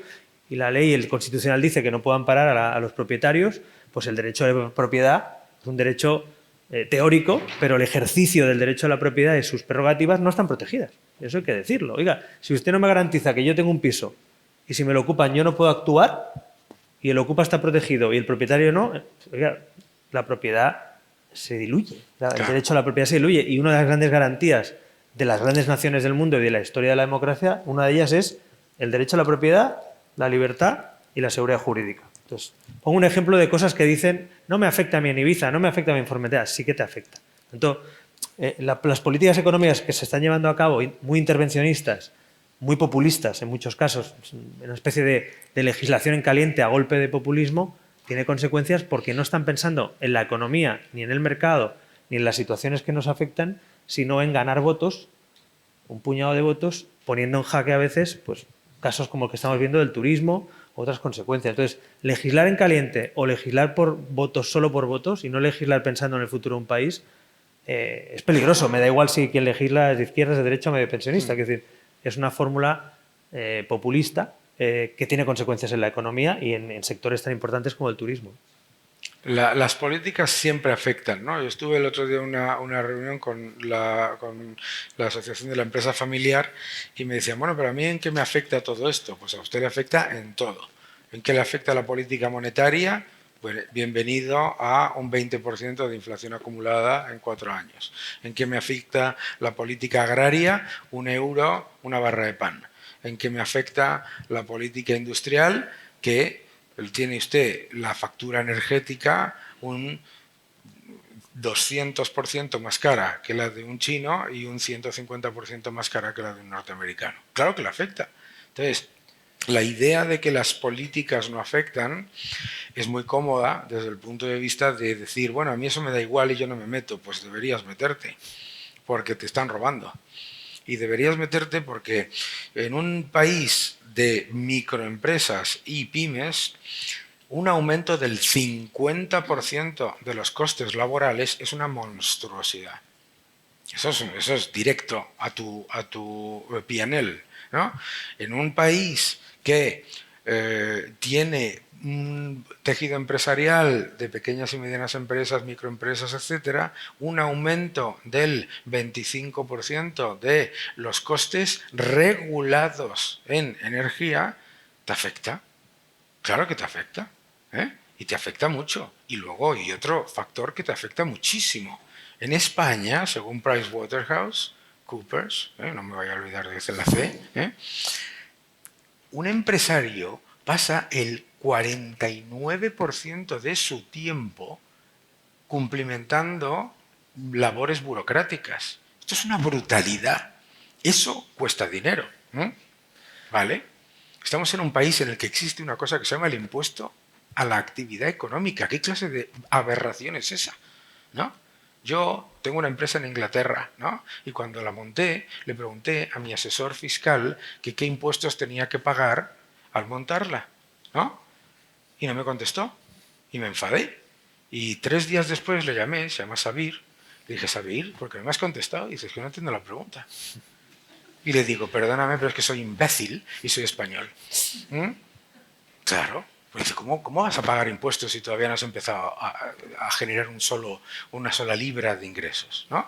y la ley, el constitucional dice que no puedan parar a los propietarios, pues el derecho de propiedad es un derecho teórico, pero el ejercicio del derecho a la propiedad y sus prerrogativas no están protegidas. Eso hay que decirlo. Oiga, si usted no me garantiza que yo tengo un piso y si me lo ocupan yo no puedo actuar y el ocupa está protegido y el propietario no, oiga, la propiedad se diluye. El derecho a la propiedad se diluye y una de las grandes garantías de las grandes naciones del mundo y de la historia de la democracia, una de ellas es el derecho a la propiedad, la libertad y la seguridad jurídica. Entonces, pongo un ejemplo de cosas que dicen no me afecta a mí en Ibiza, no me afecta a mi informalidad, sí que te afecta. Entonces, las políticas económicas que se están llevando a cabo, muy intervencionistas, muy populistas en muchos casos, una especie de legislación en caliente a golpe de populismo, tiene consecuencias porque no están pensando en la economía, ni en el mercado, ni en las situaciones que nos afectan, sino en ganar votos, un puñado de votos, poniendo en jaque a veces pues, casos como el que estamos viendo del turismo, otras consecuencias. Entonces, legislar en caliente o legislar por votos solo por votos y no legislar pensando en el futuro de un país es peligroso. Me da igual si quien legisla es de izquierdas, de derecha o medio pensionista. Es decir, es una fórmula populista que tiene consecuencias en la economía y en sectores tan importantes como el turismo. Las políticas siempre afectan, ¿no? Yo estuve el otro día en una reunión con la Asociación de la Empresa Familiar y me decían, bueno, pero a mí ¿en qué me afecta todo esto? Pues a usted le afecta en todo. ¿En qué le afecta la política monetaria? Pues bienvenido a un 20% de inflación acumulada en 4 años. ¿En qué me afecta la política agraria? 1 euro, una barra de pan. ¿En qué me afecta la política industrial? Que tiene usted la factura energética un 200% más cara que la de un chino y un 150% más cara que la de un norteamericano. Claro que le afecta. Entonces, la idea de que las políticas no afectan es muy cómoda desde el punto de vista de decir, bueno, a mí eso me da igual y yo no me meto. Pues deberías meterte, porque te están robando. Y deberías meterte porque en un país de microempresas y pymes, un aumento del 50% de los costes laborales es una monstruosidad. Eso es directo a tu P&L, ¿no? En un país que tiene un tejido empresarial de pequeñas y medianas empresas, microempresas, etcétera, un aumento del 25% de los costes regulados en energía, ¿te afecta? Claro que te afecta, ¿eh? Y te afecta mucho. Y luego hay otro factor que te afecta muchísimo. En España, según PricewaterhouseCoopers, no me voy a olvidar de decir la C, un empresario pasa el 49% de su tiempo cumplimentando labores burocráticas. Esto es una brutalidad. Eso cuesta dinero, ¿vale? Estamos en un país en el que existe una cosa que se llama el impuesto a la actividad económica. ¿Qué clase de aberración es esa? ¿No? Yo tengo una empresa en Inglaterra, ¿no? Y cuando la monté, le pregunté a mi asesor fiscal que qué impuestos tenía que pagar al montarla, ¿no? Y no me contestó. Y me enfadé. Y 3 días después le llamé, se llama Sabir, le dije, Sabir, ¿por qué no me has contestado? Y dices que no entiendo la pregunta. Y le digo, perdóname, pero es que soy imbécil y soy español. Claro. Pues dice, ¿cómo vas a pagar impuestos si todavía no has empezado a generar una sola libra de ingresos? ¿No?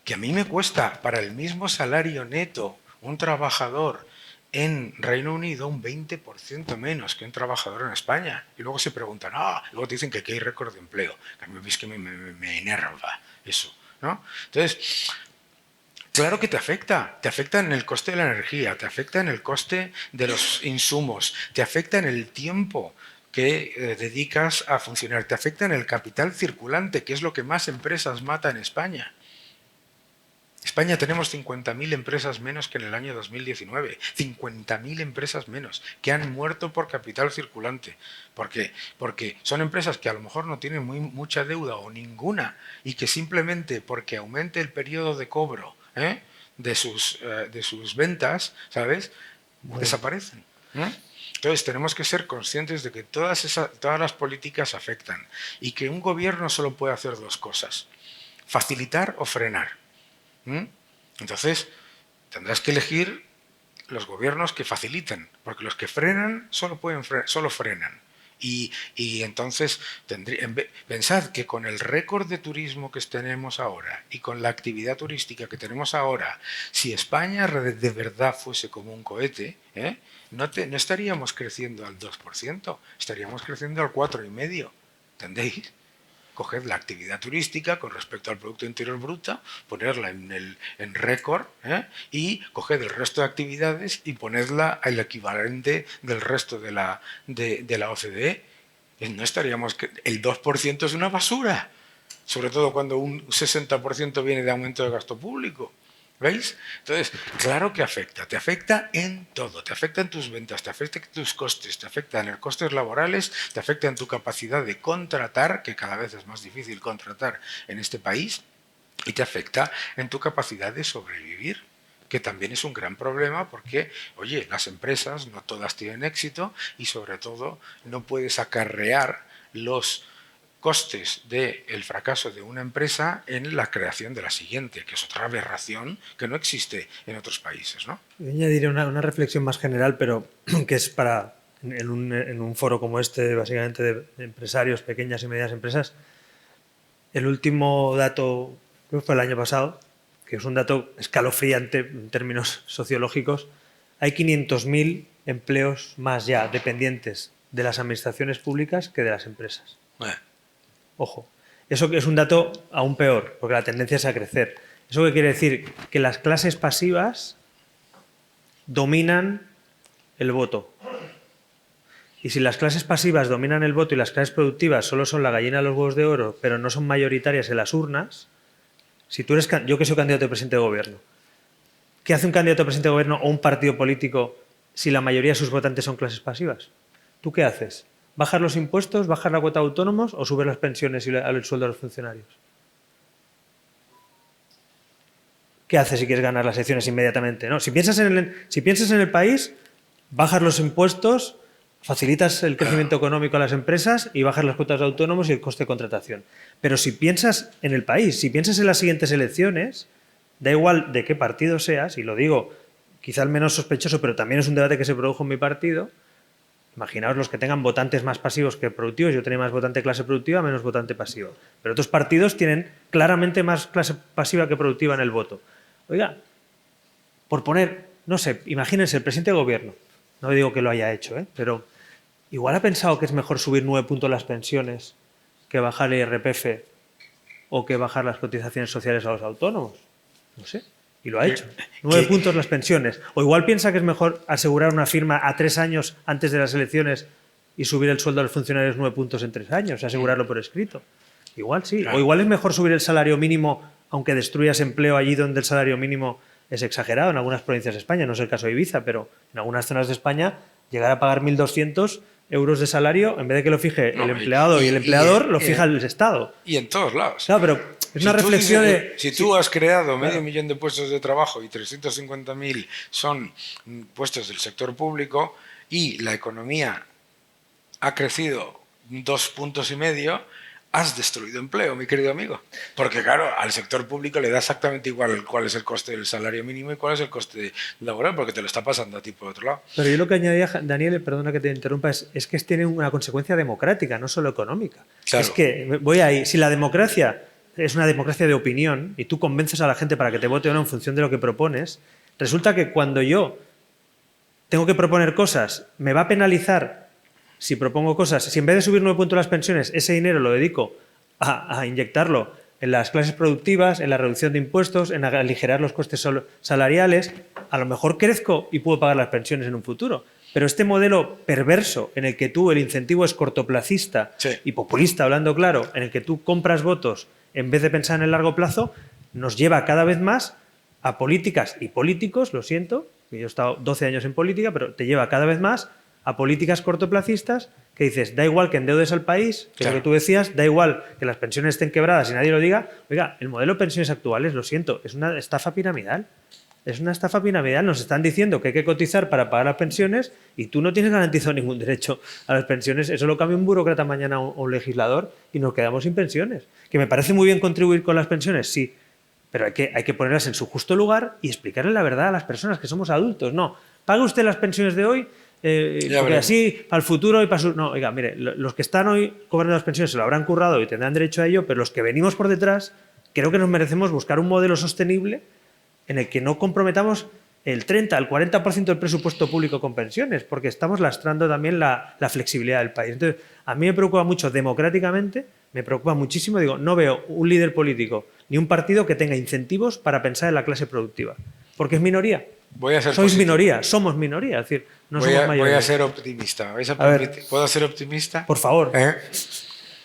Que a mí me cuesta para el mismo salario neto un trabajador en Reino Unido un 20% menos que un trabajador en España. Y luego se preguntan, y luego te dicen que aquí hay récord de empleo. A mí es que me enerva eso, ¿no? Entonces, claro que te afecta en el coste de la energía, te afecta en el coste de los insumos, te afecta en el tiempo que dedicas a funcionar, te afecta en el capital circulante, que es lo que más empresas mata en España. En España tenemos 50.000 empresas menos que en el año 2019, 50.000 empresas menos que han muerto por capital circulante. ¿Por qué? Porque son empresas que a lo mejor no tienen mucha deuda o ninguna y que simplemente porque aumente el periodo de cobro de sus ventas, ¿sabes? Bueno. Desaparecen. Entonces tenemos que ser conscientes de que todas las políticas afectan y que un gobierno solo puede hacer 2 cosas, facilitar o frenar. Entonces tendrás que elegir los gobiernos que faciliten, porque los que frenan solo frenan. Y entonces pensad que con el récord de turismo que tenemos ahora y con la actividad turística que tenemos ahora, si España de verdad fuese como un cohete, no estaríamos creciendo al 2%, estaríamos creciendo al 4,5%. ¿Entendéis? Coged la actividad turística con respecto al Producto Interior Bruto, ponerla en récord, y coged el resto de actividades y ponedla al equivalente del resto de la OCDE. No estaríamos... El 2% es una basura, sobre todo cuando un 60% viene de aumento de gasto público. ¿Veis? Entonces, claro que afecta. Te afecta en todo. Te afecta en tus ventas, te afecta en tus costes, te afecta en los costes laborales, te afecta en tu capacidad de contratar, que cada vez es más difícil contratar en este país, y te afecta en tu capacidad de sobrevivir, que también es un gran problema porque, oye, las empresas no todas tienen éxito y sobre todo no puedes acarrear los costes del fracaso de una empresa en la creación de la siguiente, que es otra aberración que no existe en otros países, ¿no? Yo añadiré una reflexión más general, pero que es para, en un foro como este, básicamente de empresarios, pequeñas y medianas empresas. El último dato, creo que fue el año pasado, que es un dato escalofriante en términos sociológicos, hay 500.000 empleos más ya dependientes de las administraciones públicas que de las empresas. Ojo, eso es un dato aún peor, porque la tendencia es a crecer. ¿Eso qué quiere decir? Que las clases pasivas dominan el voto. Y si las clases pasivas dominan el voto y las clases productivas solo son la gallina de los huevos de oro, pero no son mayoritarias en las urnas, si tú eres, yo que soy candidato a presidente de gobierno, ¿qué hace un candidato a presidente de gobierno o un partido político si la mayoría de sus votantes son clases pasivas? ¿Tú qué haces? ¿Bajas los impuestos, bajas la cuota de autónomos o subes las pensiones y el sueldo de los funcionarios? ¿Qué haces si quieres ganar las elecciones inmediatamente? No, si piensas en el país, bajas los impuestos, facilitas el crecimiento económico a las empresas y bajas las cuotas de autónomos y el coste de contratación. Pero si piensas en el país, si piensas en las siguientes elecciones, da igual de qué partido seas, y lo digo quizá el menos sospechoso, pero también es un debate que se produjo en mi partido. Imaginaos los que tengan votantes más pasivos que productivos. Yo tenía más votante clase productiva, menos votante pasivo. Pero otros partidos tienen claramente más clase pasiva que productiva en el voto. Oiga, por poner, no sé, imagínense el presidente de gobierno. No digo que lo haya hecho, pero igual ha pensado que es mejor subir 9 puntos las pensiones que bajar el IRPF o que bajar las cotizaciones sociales a los autónomos. No sé. Y lo ha hecho. 9 puntos las pensiones. O igual piensa que es mejor asegurar una firma a 3 años antes de las elecciones y subir el sueldo a los funcionarios 9 puntos en 3 años, asegurarlo por escrito. Igual sí. Claro. O igual es mejor subir el salario mínimo aunque destruyas empleo allí donde el salario mínimo es exagerado. En algunas provincias de España, no es el caso de Ibiza, pero en algunas zonas de España llegar a pagar 1.200 euros de salario, en vez de que lo fije el empleado y el empleador, lo fija el Estado. Y en todos lados. Claro, pero es una reflexión de... Si tú has creado medio millón de puestos de trabajo y 350.000 son puestos del sector público y la economía ha crecido 2,5 puntos, has destruido empleo, mi querido amigo. Porque claro, al sector público le da exactamente igual cuál es el coste del salario mínimo y cuál es el coste laboral, porque te lo está pasando a ti por otro lado. Pero yo lo que añadía, Daniel, perdona que te interrumpa, es que tiene una consecuencia democrática, no solo económica. Claro. Es que, voy ahí, si la democracia es una democracia de opinión y tú convences a la gente para que te vote o no en función de lo que propones, resulta que cuando yo tengo que proponer cosas, me va a penalizar si propongo cosas. Si en vez de subir 9 puntos las pensiones, ese dinero lo dedico a inyectarlo en las clases productivas, en la reducción de impuestos, en aligerar los costes salariales, a lo mejor crezco y puedo pagar las pensiones en un futuro. Pero este modelo perverso en el que tú el incentivo es cortoplacista y populista, hablando claro, en el que tú compras votos en vez de pensar en el largo plazo, nos lleva cada vez más a políticas y políticos, lo siento, que yo he estado 12 años en política, pero te lleva cada vez más a políticas cortoplacistas que dices, da igual que endeudes al país, que claro, lo que tú decías, da igual que las pensiones estén quebradas y nadie lo diga. Oiga, el modelo de pensiones actuales, lo siento, es una estafa piramidal. Es una estafa piramidal. Nos están diciendo que hay que cotizar para pagar las pensiones y tú no tienes garantizado ningún derecho a las pensiones. Eso lo cambia un burócrata mañana o un legislador y nos quedamos sin pensiones. ¿Que me parece muy bien contribuir con las pensiones? Sí. Pero hay que ponerlas en su justo lugar y explicarle la verdad a las personas que somos adultos. No, pague usted las pensiones de hoy porque así al futuro y para su... No, oiga, mire, los que están hoy cobrando las pensiones se lo habrán currado y tendrán derecho a ello, pero los que venimos por detrás creo que nos merecemos buscar un modelo sostenible en el que no comprometamos el 30, el 40% del presupuesto público con pensiones, porque estamos lastrando también la flexibilidad del país. Entonces, a mí me preocupa mucho democráticamente, me preocupa muchísimo, digo, no veo un líder político ni un partido que tenga incentivos para pensar en la clase productiva, porque es minoría. Sois minoría, somos minoría, es decir, no somos mayoría. Voy a ser optimista. ¿Puedo ser optimista? Por favor,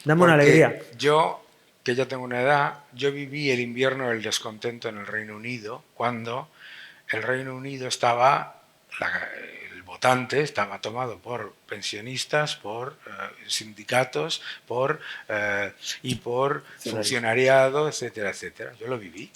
dame una alegría. Yo, que ya tengo una edad, yo viví el invierno del descontento en el Reino Unido, cuando el Reino Unido estaba, el votante estaba tomado por pensionistas, por sindicatos, y por funcionariado, etcétera, etcétera. Yo lo viví.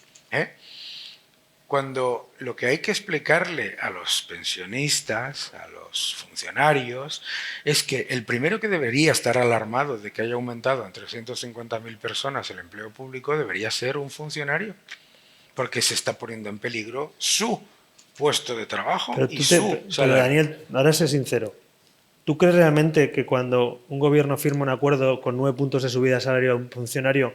Cuando lo que hay que explicarle a los pensionistas, a los funcionarios, es que el primero que debería estar alarmado de que haya aumentado en 350.000 personas el empleo público debería ser un funcionario, porque se está poniendo en peligro su puesto de trabajo y su salario. Pero Daniel, ahora sé sincero. ¿Tú crees realmente que cuando un gobierno firma un acuerdo con 9 puntos de subida de salario a un funcionario,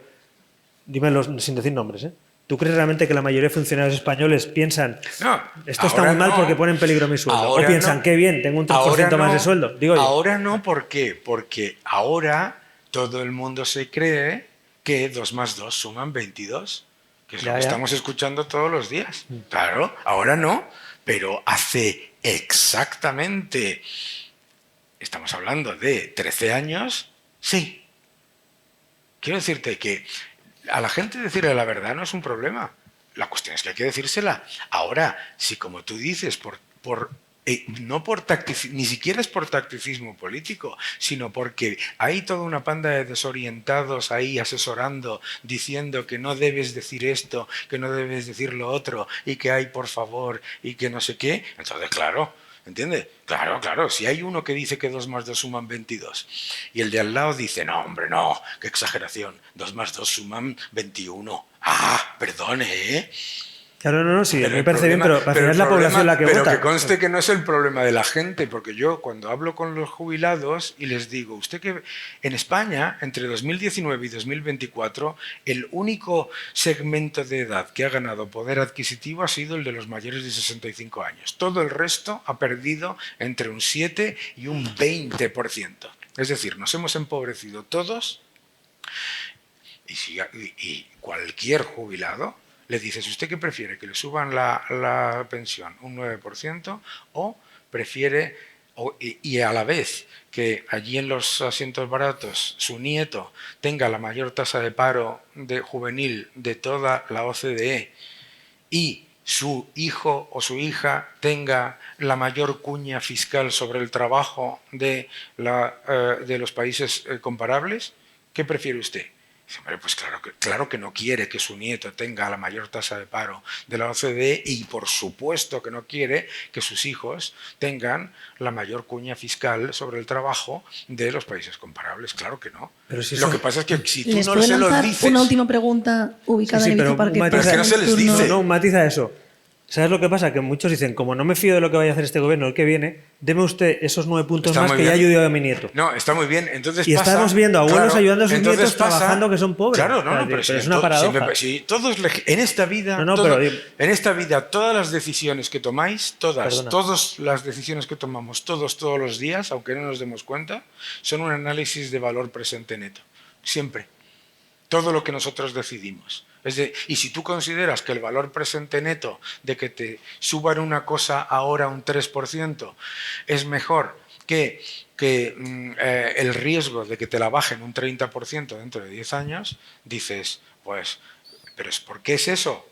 dímelo sin decir nombres, ¿Tú crees realmente que la mayoría de funcionarios españoles piensan No, esto está muy mal porque pone en peligro mi sueldo? Ahora ¿O piensan, no. qué bien, tengo un 3% Ahora más no. de sueldo? Digo yo. Ahora no, ¿por qué? Porque ahora todo el mundo se cree que 2 más 2 suman 22, que es lo Ya, que ya. estamos escuchando todos los días. Claro, ahora no, pero hace exactamente, estamos hablando de 13 años, sí. Quiero decirte que a la gente decirle la verdad no es un problema. La cuestión es que hay que decírsela. Ahora, si como tú dices, no por ni siquiera es por tacticismo político, sino porque hay toda una panda de desorientados ahí asesorando, diciendo que no debes decir esto, que no debes decir lo otro, y que hay por favor, y que no sé qué. Entonces, claro, ¿entiendes? Claro, si hay uno que dice que 2 más 2 suman 22 y el de al lado dice, no, hombre, no, qué exageración, 2 más 2 suman 21. Ah, perdone, ¿eh? Claro, no, sí, Pero me el parece bien, problema- pero al final el es la problema- población la que pero vota. que conste que no es el problema de la gente, porque yo cuando hablo con los jubilados y les digo, usted que en España, entre 2019 y 2024, el único segmento de edad que ha ganado poder adquisitivo ha sido el de los mayores de 65 años. Todo el resto ha perdido entre un 7 y un 20%. Es decir, nos hemos empobrecido todos y cualquier jubilado le dices, ¿usted qué prefiere? ¿Que le suban la pensión un 9% o prefiere, y a la vez que allí en los asientos baratos su nieto tenga la mayor tasa de paro juvenil de toda la OCDE y su hijo o su hija tenga la mayor cuña fiscal sobre el trabajo de los países comparables? ¿Qué prefiere usted? Hombre, pues claro que no quiere que su nieto tenga la mayor tasa de paro de la OCDE y por supuesto que no quiere que sus hijos tengan la mayor cuña fiscal sobre el trabajo de los países comparables. Claro que no. Pero si Lo eso- que pasa es que si tú ¿Les no puedo se lo lanzar dices... una última pregunta ubicada Sí, en el pero bici para que un matiz- Pero es que no se les pasen el turno? dice. No, un matiz a eso. ¿Sabes lo que pasa? Que muchos dicen, como no me fío de lo que vaya a hacer este gobierno el que viene, deme usted esos 9 puntos Está más muy que ya bien. ayudado a mi nieto. No, está muy bien. Entonces Y pasa, estamos viendo abuelos claro, ayudando a sus entonces nietos trabajando que son pobres. Claro, O sea, pero es una paradoja. En esta vida, No, pero digo- en esta vida, todas las decisiones que tomáis, Perdona. todas las decisiones que tomamos todos los días, aunque no nos demos cuenta, son un análisis de valor presente neto. Siempre. Todo lo que nosotros decidimos. Y si tú consideras que el valor presente neto de que te suban una cosa ahora un 3% es mejor que el riesgo de que te la bajen un 30% dentro de 10 años, dices, pues, ¿por qué es eso?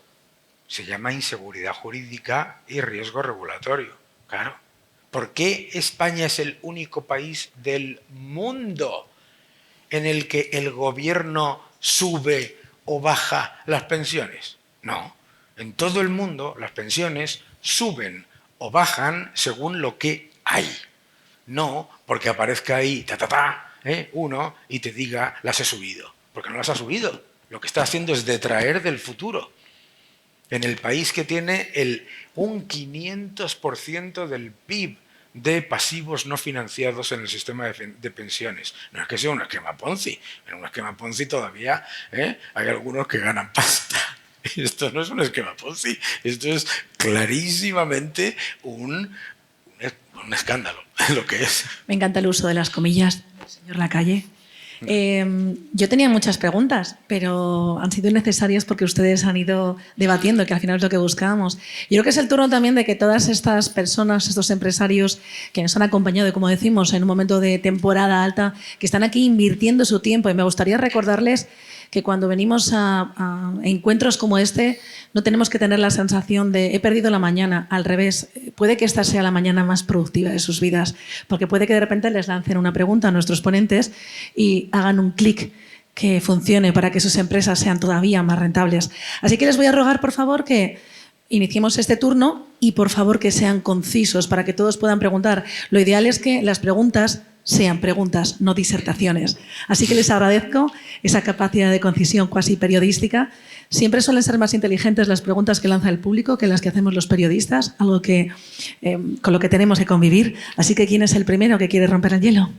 Se llama inseguridad jurídica y riesgo regulatorio. Claro. ¿Por qué España es el único país del mundo en el que el gobierno sube o baja las pensiones? No. En todo el mundo las pensiones suben o bajan según lo que hay. No porque aparezca ahí uno y te diga las he subido. Porque no las ha subido. Lo que está haciendo es detraer del futuro. En el país que tiene un 500% del PIB de pasivos no financiados en el sistema de pensiones. No es que sea un esquema Ponzi, en un esquema Ponzi todavía hay algunos que ganan pasta. Esto no es un esquema Ponzi, esto es clarísimamente un escándalo, lo que es. Me encanta el uso de las comillas, señor Lacalle. Yo tenía muchas preguntas, pero han sido innecesarias porque ustedes han ido debatiendo, que al final es lo que buscábamos. Yo creo que es el turno también de que todas estas personas, estos empresarios que nos han acompañado, como decimos, en un momento de temporada alta, que están aquí invirtiendo su tiempo. Y me gustaría recordarles que cuando venimos a encuentros como este, no tenemos que tener la sensación de he perdido la mañana. Al revés, puede que esta sea la mañana más productiva de sus vidas, porque puede que de repente les lancen una pregunta a nuestros ponentes y hagan un clic que funcione para que sus empresas sean todavía más rentables. Así que les voy a rogar, por favor, que iniciemos este turno y, por favor, que sean concisos para que todos puedan preguntar. Lo ideal es que las preguntas sean preguntas, no disertaciones. Así que les agradezco esa capacidad de concisión cuasi periodística. Siempre suelen ser más inteligentes las preguntas que lanza el público que las que hacemos los periodistas, algo que, con lo que tenemos que convivir. Así que, ¿quién es el primero que quiere romper el hielo?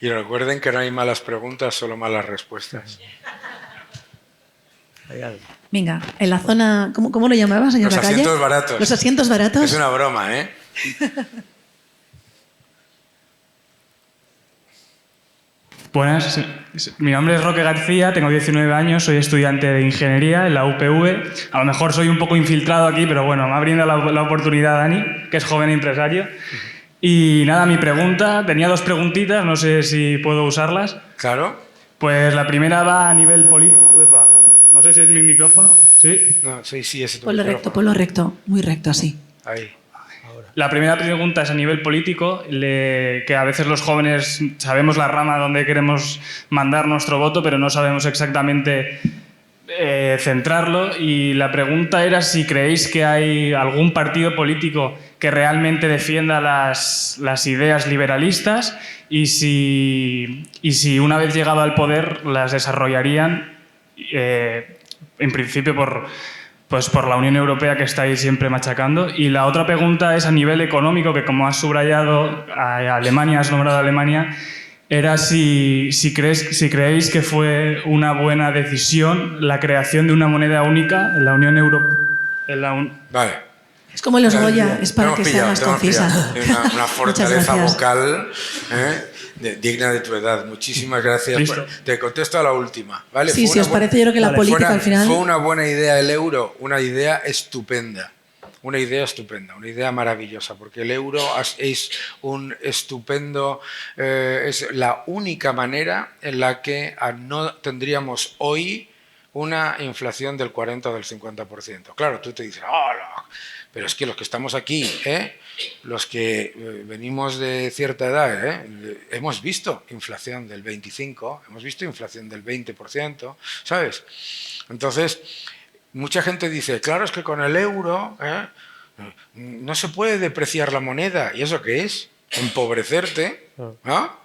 Y recuerden que no hay malas preguntas, solo malas respuestas. Hay algo. Venga, en la zona... ¿Cómo lo llamaba, señor Los Lacalle? asientos baratos. Los asientos baratos. Es una broma, ¿eh? Buenas, mi nombre es Roque García, tengo 19 años, soy estudiante de ingeniería en la UPV. A lo mejor soy un poco infiltrado aquí, pero bueno, me ha brindado la oportunidad Dani, que es joven empresario. Y nada, mi pregunta, tenía dos preguntitas, no sé si puedo usarlas. Claro. Pues la primera va a nivel político. No sé si es mi micrófono, ¿sí? No, sí, ese es tu Ponlo micrófono. recto, ponlo recto. Muy recto, así. Ahí. La primera pregunta es a nivel político, que a veces los jóvenes sabemos la rama donde queremos mandar nuestro voto, pero no sabemos exactamente centrarlo. Y la pregunta era si creéis que hay algún partido político que realmente defienda las ideas liberalistas y si una vez llegado al poder las desarrollarían, en principio por la Unión Europea, que está ahí siempre machacando. Y la otra pregunta es a nivel económico, que como has subrayado a Alemania, has nombrado a Alemania, era si creéis que fue una buena decisión la creación de una moneda única en la Unión Europea. Vale. Es como los Goya, es para que sea más te hemos concisa. pillado. Una Muchas fortaleza gracias. vocal digna de tu edad. Muchísimas gracias. Listo. Te contesto a la última. ¿Vale? Sí, Fue si una os parece, yo creo que la Vale, política al final... Fue una buena idea el euro, una idea estupenda. Una idea estupenda, una idea maravillosa, porque el euro es un estupendo, es la única manera en la que no tendríamos hoy una inflación del 40 o del 50%. Claro, tú te dices, ¡hola! Pero es que los que estamos aquí, los que venimos de cierta edad, hemos visto inflación del 25%, hemos visto inflación del 20%, ¿sabes? Entonces, mucha gente dice, claro, es que con el euro no se puede depreciar la moneda. ¿Y eso qué es? Empobrecerte, ¿no?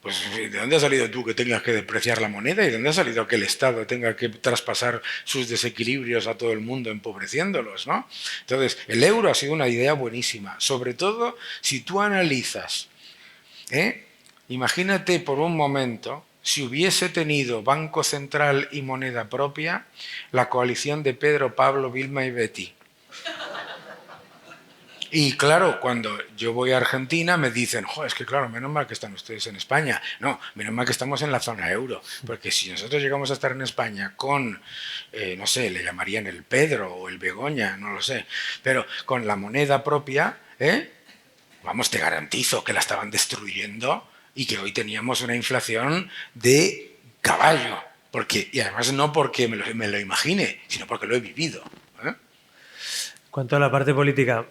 Pues ¿de dónde has salido tú que tengas que depreciar la moneda? ¿Y de dónde ha salido que el Estado tenga que traspasar sus desequilibrios a todo el mundo empobreciéndolos, ¿no? Entonces, el euro ha sido una idea buenísima, sobre todo si tú analizas, imagínate por un momento, si hubiese tenido Banco Central y moneda propia, la coalición de Pedro, Pablo, Vilma y Betty. Y claro, cuando yo voy a Argentina me dicen, es que claro, menos mal que están ustedes en España. No, menos mal que estamos en la zona euro. Porque si nosotros llegamos a estar en España con, no sé, le llamarían el Pedro o el Begoña, no lo sé, pero con la moneda propia, vamos, te garantizo que la estaban destruyendo y que hoy teníamos una inflación de caballo. Y además no porque me lo imagine, sino porque lo he vivido. En cuanto a la parte política,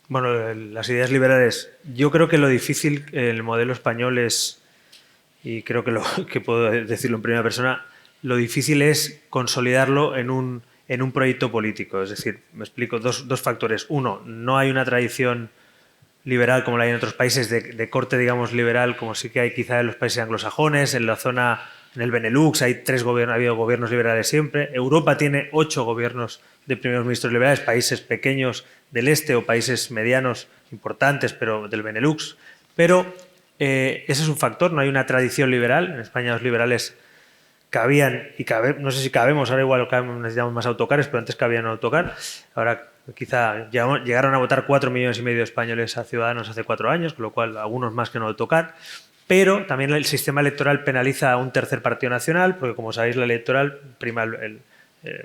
bueno, las ideas liberales, yo creo que lo difícil en el modelo español es, y creo que puedo decirlo en primera persona, lo difícil es consolidarlo en un proyecto político. Es decir, me explico, dos factores. Uno, no hay una tradición liberal como la hay en otros países, de corte, digamos, liberal, como sí que hay quizá en los países anglosajones, en la zona, en el Benelux, ha habido gobiernos liberales siempre. Europa tiene 8 gobiernos de primeros ministros liberales, países pequeños del este o países medianos importantes, pero del Benelux. Pero ese es un factor, no hay una tradición liberal. En España los liberales cabían, no sé si cabemos, ahora igual necesitamos más autocares, pero antes cabían un autocar. Ahora quizá llegaron a votar 4,5 millones de españoles a Ciudadanos hace 4 años, con lo cual algunos más que un autocar. Pero también el sistema electoral penaliza a un tercer partido nacional, porque como sabéis la electoral prima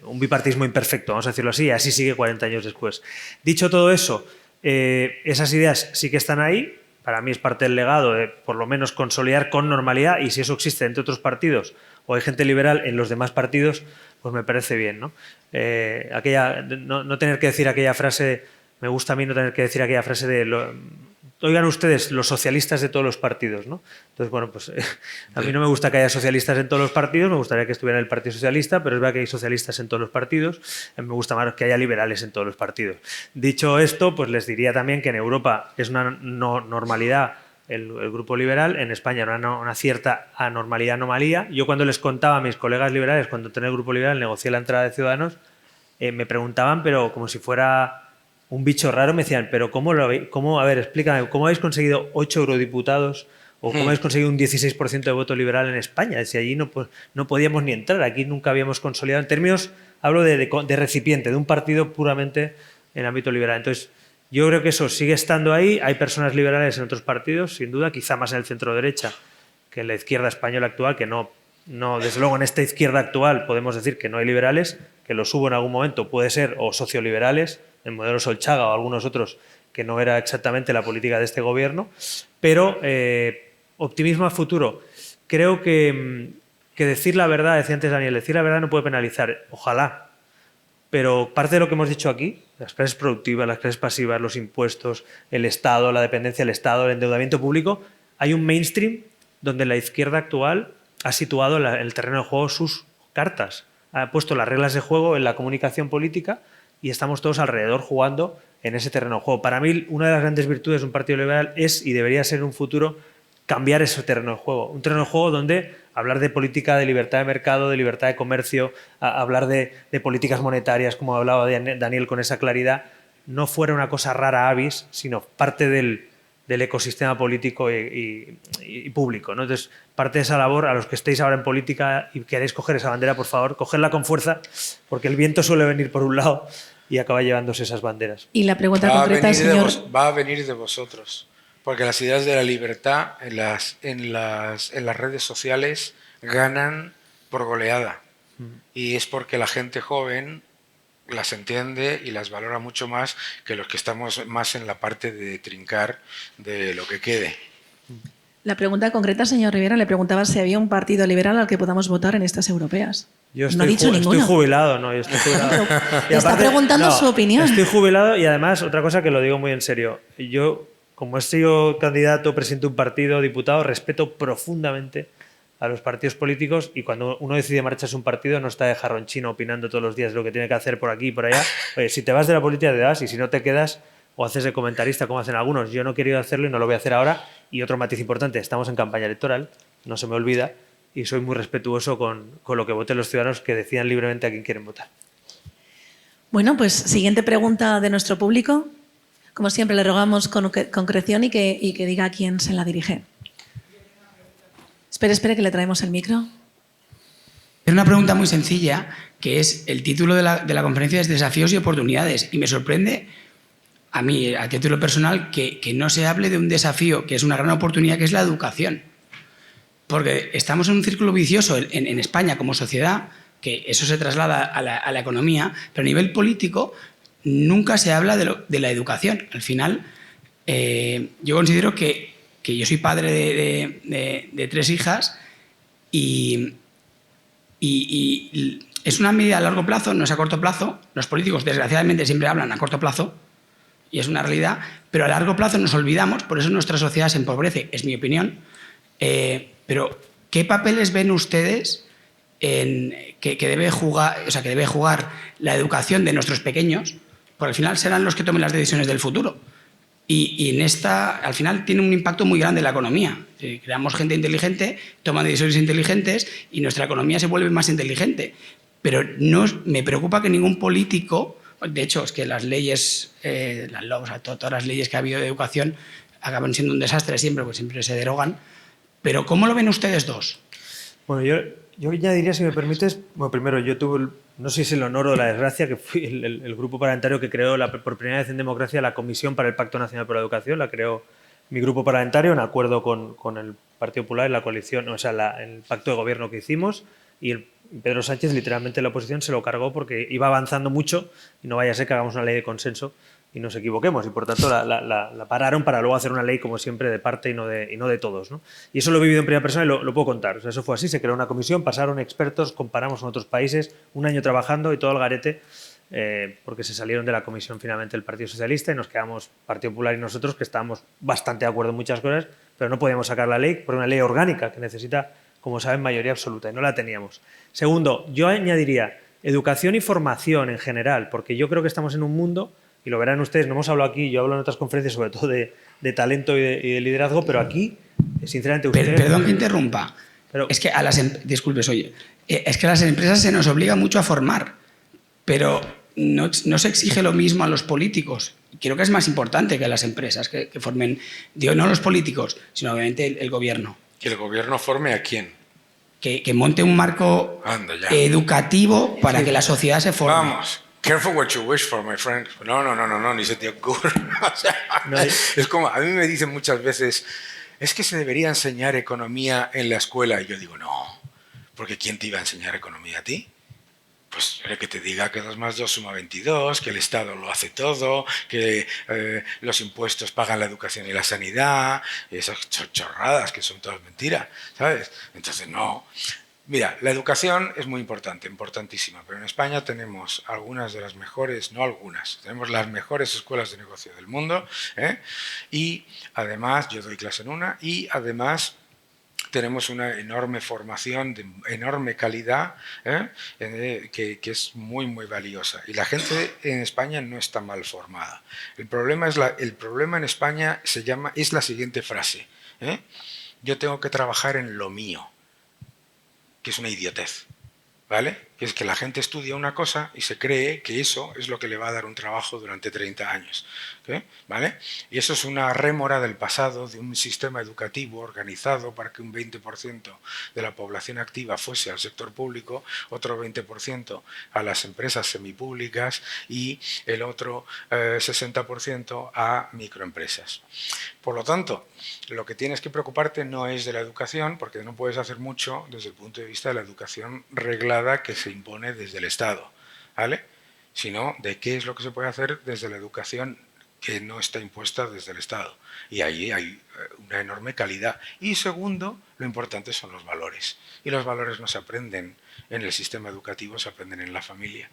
un bipartismo imperfecto, vamos a decirlo así, y así sigue 40 años después. Dicho todo eso, esas ideas sí que están ahí. Para mí es parte del legado de por lo menos consolidar con normalidad, y si eso existe entre otros partidos o hay gente liberal en los demás partidos, pues me parece bien, ¿no? No tener que decir aquella frase, me gusta a mí no tener que decir aquella frase de oigan ustedes, los socialistas de todos los partidos, ¿no? Entonces, bueno, pues a mí no me gusta que haya socialistas en todos los partidos, me gustaría que estuviera el Partido Socialista, pero es verdad que hay socialistas en todos los partidos, me gusta más que haya liberales en todos los partidos. Dicho esto, pues les diría también que en Europa es una normalidad el grupo liberal, en España una cierta anormalidad, anomalía. Yo cuando les contaba a mis colegas liberales, cuando entré en el grupo liberal, negocié la entrada de Ciudadanos, me preguntaban, pero como si fuera un bicho raro, me decían, pero a ver, explícame, ¿cómo habéis conseguido 8 eurodiputados, ¿O cómo habéis conseguido un 16% de voto liberal en España? Si allí no podíamos ni entrar, aquí nunca habíamos consolidado. En términos, hablo de recipiente, de un partido puramente en el ámbito liberal. Entonces, yo creo que eso sigue estando ahí. Hay personas liberales en otros partidos, sin duda, quizá más en el centro-derecha que en la izquierda española actual, que no, desde luego en esta izquierda actual podemos decir que no hay liberales, que los hubo en algún momento, puede ser, o socioliberales, el modelo Solchaga o algunos otros, que no era exactamente la política de este gobierno, pero optimismo a futuro. Creo que decir la verdad, decía antes Daniel, decir la verdad no puede penalizar, ojalá, pero parte de lo que hemos dicho aquí, las clases productivas, las clases pasivas, los impuestos, el Estado, la dependencia del Estado, el endeudamiento público, hay un mainstream donde la izquierda actual ha situado en el terreno de juego sus cartas, ha puesto las reglas de juego en la comunicación política y estamos todos alrededor jugando en ese terreno de juego. Para mí, una de las grandes virtudes de un partido liberal es, y debería ser en un futuro, cambiar ese terreno de juego. Un terreno de juego donde hablar de política de libertad de mercado, de libertad de comercio, hablar de políticas monetarias, como hablaba Daniel con esa claridad, no fuera una cosa rara avis, sino parte del ecosistema político y público, ¿no? Entonces, parte de esa labor, a los que estéis ahora en política y queréis coger esa bandera, por favor, cogedla con fuerza, porque el viento suele venir por un lado y acaba llevándose esas banderas. Y la pregunta concreta, señor... Va a venir de vosotros, porque las ideas de la libertad en las redes sociales ganan por goleada. Y es porque la gente joven las entiende y las valora mucho más que los que estamos más en la parte de trincar de lo que quede. La pregunta concreta, señor Rivera, le preguntaba si había un partido liberal al que podamos votar en estas europeas. Yo no ha dicho ninguno. Estoy jubilado, ¿no? Yo estoy jubilado. Te está preguntando su opinión. Estoy jubilado y además, otra cosa que lo digo muy en serio, yo, como he sido candidato, presidente de un partido, diputado, respeto profundamente a los partidos políticos y cuando uno decide marcharse un partido no está de jarronchino opinando todos los días lo que tiene que hacer por aquí y por allá. Oye, si te vas de la política te vas y si no te quedas o haces de comentarista como hacen algunos. Yo no he querido hacerlo y no lo voy a hacer ahora. Y otro matiz importante, estamos en campaña electoral, no se me olvida, y soy muy respetuoso con lo que voten los ciudadanos que decidan libremente a quién quieren votar. Bueno, pues siguiente pregunta de nuestro público. Como siempre, le rogamos con concreción y que diga a quién se la dirige. Espere, que le traemos el micro. Es una pregunta muy sencilla, que es el título de la conferencia es Desafíos y oportunidades. Y me sorprende, a mí, a título personal, que no se hable de un desafío, que es una gran oportunidad, que es la educación. Porque estamos en un círculo vicioso en España como sociedad, que eso se traslada a la economía, pero a nivel político nunca se habla de la educación. Al final, yo considero que yo soy padre de 3 hijas y es una medida a largo plazo, no es a corto plazo. Los políticos, desgraciadamente, siempre hablan a corto plazo y es una realidad, pero a largo plazo nos olvidamos, por eso nuestra sociedad se empobrece, es mi opinión. Pero, ¿qué papeles ven ustedes que debe jugar la educación de nuestros pequeños? Porque al final serán los que tomen las decisiones del futuro. Y en esta, al final, tiene un impacto muy grande en la economía. Si creamos gente inteligente, toman decisiones inteligentes y nuestra economía se vuelve más inteligente. Pero me preocupa que ningún político, de hecho, es que las leyes, todas las leyes que ha habido de educación acaban siendo un desastre siempre, porque siempre se derogan. Pero ¿cómo lo ven ustedes dos? Bueno, yo añadiría, si me permites, bueno, primero yo tuve, no sé si el honor o la desgracia, que fui el grupo parlamentario que creó por primera vez en democracia la Comisión para el Pacto Nacional por la Educación, la creó mi grupo parlamentario en acuerdo con el Partido Popular en la coalición, o sea, el pacto de gobierno que hicimos, y Pedro Sánchez literalmente la oposición se lo cargó porque iba avanzando mucho y no vaya a ser que hagamos una ley de consenso y nos equivoquemos, y por tanto la pararon para luego hacer una ley, como siempre, de parte y no de todos, ¿no? Y eso lo he vivido en primera persona y lo puedo contar. O sea, eso fue así, se creó una comisión, pasaron expertos, comparamos con otros países, un año trabajando y todo el garete, porque se salieron de la comisión finalmente el Partido Socialista y nos quedamos Partido Popular y nosotros, que estábamos bastante de acuerdo en muchas cosas, pero no podíamos sacar la ley por una ley orgánica que necesita, como saben, mayoría absoluta, y no la teníamos. Segundo, yo añadiría educación y formación en general, porque yo creo que estamos en un mundo, y lo verán ustedes, no hemos hablado aquí, yo hablo en otras conferencias sobre todo de talento y de liderazgo, pero aquí, sinceramente... ustedes... Perdón que interrumpa. Pero, es que disculpes, oye, es que a las empresas se nos obliga mucho a formar, pero no se exige lo mismo a los políticos. Creo que es más importante que las empresas que formen, digo, no los políticos, sino obviamente el gobierno. ¿Que el gobierno forme a quién? Que monte un marco educativo para que la sociedad se forme. Vamos. Careful what you wish for, my friend. No, ni se te ocurre. O sea, es como, a mí me dicen muchas veces, es que se debería enseñar economía en la escuela. Y yo digo, no, porque ¿quién te iba a enseñar economía a ti? Pues que te diga que 2 más 2 suma 22, que el Estado lo hace todo, que los impuestos pagan la educación y la sanidad, y esas chorradas que son todas mentiras, ¿sabes? Entonces, no. Mira, la educación es muy importante, importantísima, pero en España tenemos algunas de las mejores, no algunas, tenemos las mejores escuelas de negocio del mundo, y además, yo doy clase en una, y además tenemos una enorme formación de enorme calidad, que es muy, muy valiosa. Y la gente en España no está mal formada. El problema en España es la siguiente frase. Yo tengo que trabajar en lo mío, que es una idiotez, ¿vale? Que es que la gente estudia una cosa y se cree que eso es lo que le va a dar un trabajo durante 30 años, ¿vale? Y eso es una rémora del pasado de un sistema educativo organizado para que un 20% de la población activa fuese al sector público, otro 20% a las empresas semipúblicas y el otro 60% a microempresas. Por lo tanto, lo que tienes que preocuparte no es de la educación, porque no puedes hacer mucho desde el punto de vista de la educación reglada que se impone desde el Estado, ¿vale? Sino de qué es lo que se puede hacer desde la educación que no está impuesta desde el Estado. Y ahí hay una enorme calidad. Y segundo, lo importante son los valores. Y los valores no se aprenden en el sistema educativo, se aprenden en la familia.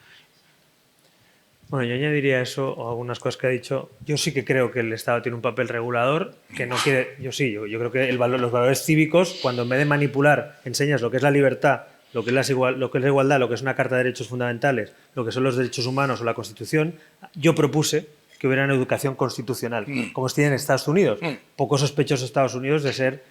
Bueno, yo añadiría eso o algunas cosas que ha dicho. Yo sí que creo que el Estado tiene un papel regulador que no quiere. Yo creo que los valores cívicos, cuando en vez de manipular enseñas lo que es la libertad, lo que es la igualdad, lo que es una Carta de Derechos Fundamentales, lo que son los derechos humanos o la Constitución, yo propuse que hubiera una educación constitucional, como se tiene en Estados Unidos. Poco sospechoso Estados Unidos de ser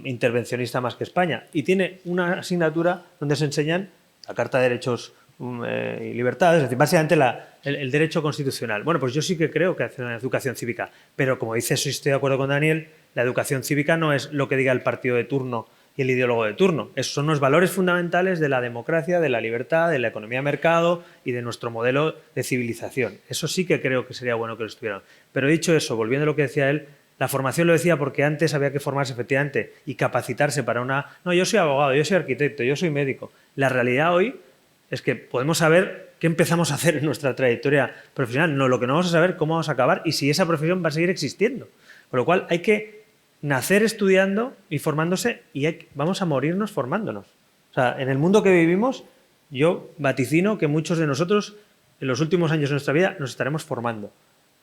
intervencionista más que España. Y tiene una asignatura donde se enseñan la Carta de Derechos y Libertades, es decir, básicamente el derecho constitucional. Bueno, pues yo sí que creo que hace una educación cívica, pero como dice, estoy de acuerdo con Daniel, la educación cívica no es lo que diga el partido de turno y el ideólogo de turno. Esos son los valores fundamentales de la democracia, de la libertad, de la economía de mercado y de nuestro modelo de civilización. Eso sí que creo que sería bueno que lo estuvieran. Pero dicho eso, volviendo a lo que decía él, la formación lo decía porque antes había que formarse efectivamente y capacitarse para una... No, yo soy abogado, yo soy arquitecto, yo soy médico. La realidad hoy es que podemos saber qué empezamos a hacer en nuestra trayectoria profesional. No, lo que no vamos a saber cómo vamos a acabar y si esa profesión va a seguir existiendo. Con lo cual hay que nacer estudiando y formándose y vamos a morirnos formándonos. O sea, en el mundo que vivimos, yo vaticino que muchos de nosotros en los últimos años de nuestra vida nos estaremos formando.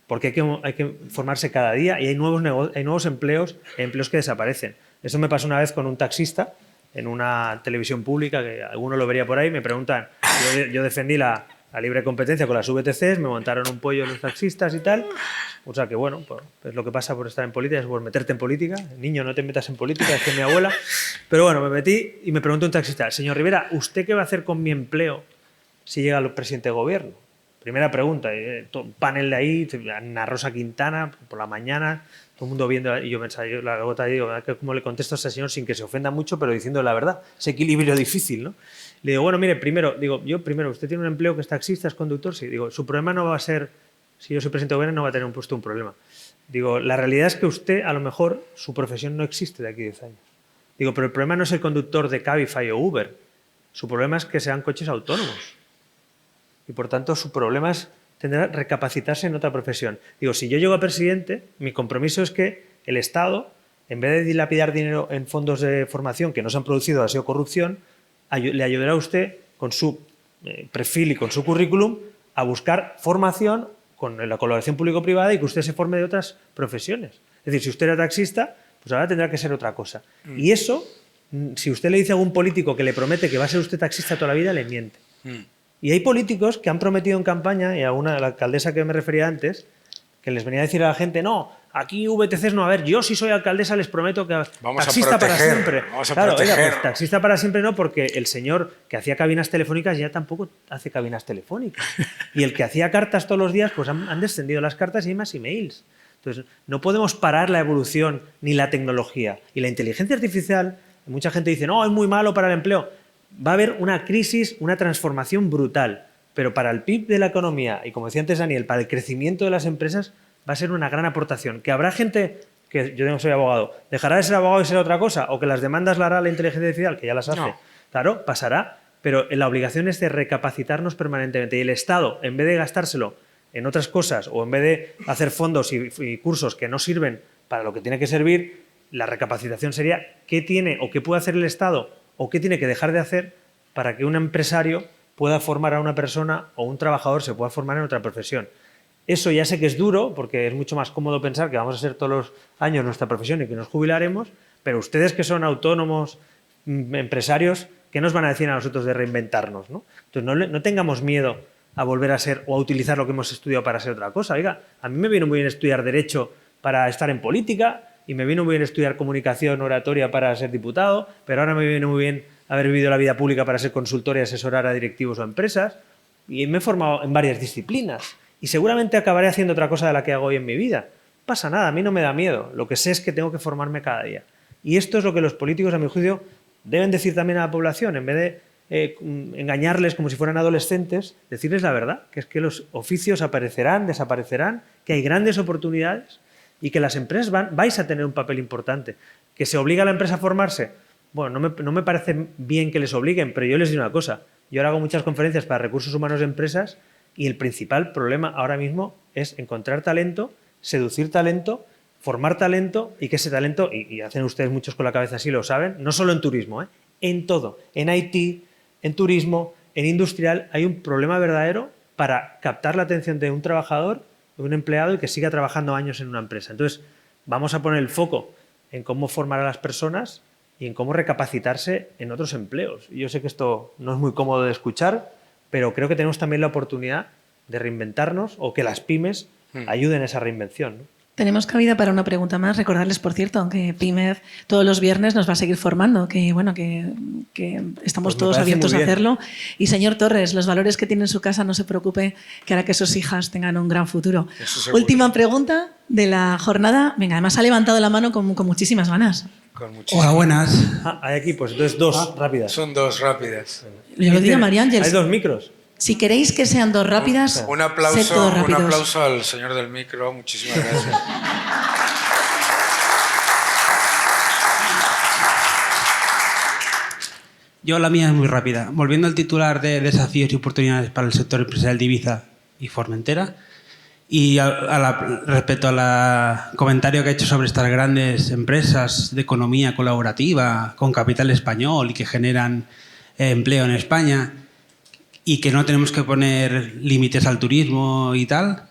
Porque hay que formarse cada día y hay nuevos empleos que desaparecen. Eso me pasó una vez con un taxista en una televisión pública, que alguno lo vería por ahí, me preguntan, yo defendí la libre competencia con las VTCs, me montaron un pollo los taxistas y tal, o sea que bueno, pues es lo que pasa por estar en política, es por meterte en política, niño, no te metas en política, decía mi abuela, pero bueno, me metí y me preguntó un taxista, señor Rivera, ¿usted qué va a hacer con mi empleo si llega el presidente de gobierno? Primera pregunta, un panel de ahí, Ana Rosa Quintana, por la mañana, todo el mundo viendo, y yo pensaba, la gota digo, ¿cómo le contesto a ese señor sin que se ofenda mucho, pero diciendo la verdad? Ese equilibrio difícil, ¿no? Le digo, bueno, mire, primero, usted tiene un empleo que es taxista, es conductor, sí. Digo, su problema no va a ser, si yo soy presidente de gobierno, no va a tener un problema. Digo, la realidad es que usted, a lo mejor, su profesión no existe de aquí a 10 años. Digo, pero el problema no es el conductor de Cabify o Uber. Su problema es que sean coches autónomos. Y por tanto, su problema es tendrá que recapacitarse en otra profesión. Digo, si yo llego a presidente, mi compromiso es que el Estado, en vez de dilapidar dinero en fondos de formación que no se han producido, ha sido corrupción, le ayudará a usted con su perfil y con su currículum a buscar formación con la colaboración público-privada y que usted se forme de otras profesiones. Es decir, si usted era taxista, pues ahora tendrá que ser otra cosa. Y eso, si usted le dice a algún político que le promete que va a ser usted taxista toda la vida, le miente. Y hay políticos que han prometido en campaña, y a la alcaldesa que me refería antes, que les venía a decir a la gente, no, aquí VTCs no, a ver, yo si soy alcaldesa les prometo que Vamos a taxista para proteger, siempre. vamos a Claro, proteger. oiga, pues taxista para siempre no, porque el señor que hacía cabinas telefónicas ya tampoco hace cabinas telefónicas. Y el que hacía cartas todos los días, pues han descendido las cartas y hay más emails. Entonces, no podemos parar la evolución ni la tecnología. Y la inteligencia artificial, mucha gente dice, no, es muy malo para el empleo. Va a haber una crisis, una transformación brutal. Pero para el PIB de la economía, y como decía antes Daniel, para el crecimiento de las empresas, va a ser una gran aportación. Que habrá gente, que yo no soy abogado, dejará de ser abogado y ser otra cosa, o que las demandas la hará la inteligencia artificial, que ya las hace. No. Claro, pasará, pero la obligación es de recapacitarnos permanentemente. Y el Estado, en vez de gastárselo en otras cosas, o en vez de hacer fondos y cursos que no sirven para lo que tiene que servir, la recapacitación sería qué tiene o qué puede hacer el Estado o qué tiene que dejar de hacer para que un empresario pueda formar a una persona o un trabajador se pueda formar en otra profesión. Eso ya sé que es duro, porque es mucho más cómodo pensar que vamos a hacer todos los años nuestra profesión y que nos jubilaremos, pero ustedes que son autónomos, empresarios, ¿qué nos van a decir a nosotros de reinventarnos? ¿No? Entonces no tengamos miedo a volver a ser o a utilizar lo que hemos estudiado para ser otra cosa. Oiga, a mí me vino muy bien estudiar Derecho para estar en política y me vino muy bien estudiar Comunicación, Oratoria para ser diputado, pero ahora me viene muy bien haber vivido la vida pública para ser consultor y asesorar a directivos o a empresas, y me he formado en varias disciplinas y seguramente acabaré haciendo otra cosa de la que hago hoy en mi vida. No pasa nada, a mí no me da miedo. Lo que sé es que tengo que formarme cada día. Y esto es lo que los políticos, a mi juicio, deben decir también a la población, en vez de engañarles como si fueran adolescentes, decirles la verdad, que es que los oficios aparecerán, desaparecerán, que hay grandes oportunidades y que las empresas vais a tener un papel importante. ¿Que se obliga a la empresa a formarse? Bueno, no me parece bien que les obliguen, pero yo les digo una cosa. Yo ahora hago muchas conferencias para recursos humanos de empresas y el principal problema ahora mismo es encontrar talento, seducir talento, formar talento y que ese talento, y hacen ustedes muchos con la cabeza así, lo saben, no solo en turismo, en todo, en IT, en turismo, en industrial, hay un problema verdadero para captar la atención de un trabajador, de un empleado y que siga trabajando años en una empresa. Entonces, vamos a poner el foco en cómo formar a las personas y en cómo recapacitarse en otros empleos. Yo sé que esto no es muy cómodo de escuchar, pero creo que tenemos también la oportunidad de reinventarnos o que las pymes ayuden a esa reinvención, ¿no? Tenemos cabida para una pregunta más. Recordarles, por cierto, que PYMED todos los viernes nos va a seguir formando, que bueno, que estamos Pues me todos parece abiertos muy a bien. hacerlo. Y señor Torres, los valores que tiene en su casa, no se preocupe, que hará que sus hijas tengan un gran futuro. Eso seguro. Última pregunta de la jornada. Venga, además ha levantado la mano con muchísimas ganas. Con muchísimo. Hola, buenas. Hay aquí, pues entonces dos rápidas. Son dos rápidas. Yo lo digo a María Ángeles. Hay dos micros. Si queréis que sean dos rápidas, Un sed aplauso, todos un rápidos. aplauso al señor del micro. Muchísimas gracias. Yo la mía es muy rápida. Volviendo al titular de desafíos y oportunidades para el sector empresarial de Ibiza y Formentera, y respecto al comentario que ha hecho sobre estas grandes empresas de economía colaborativa con capital español y que generan empleo en España y que no tenemos que poner límites al turismo y tal,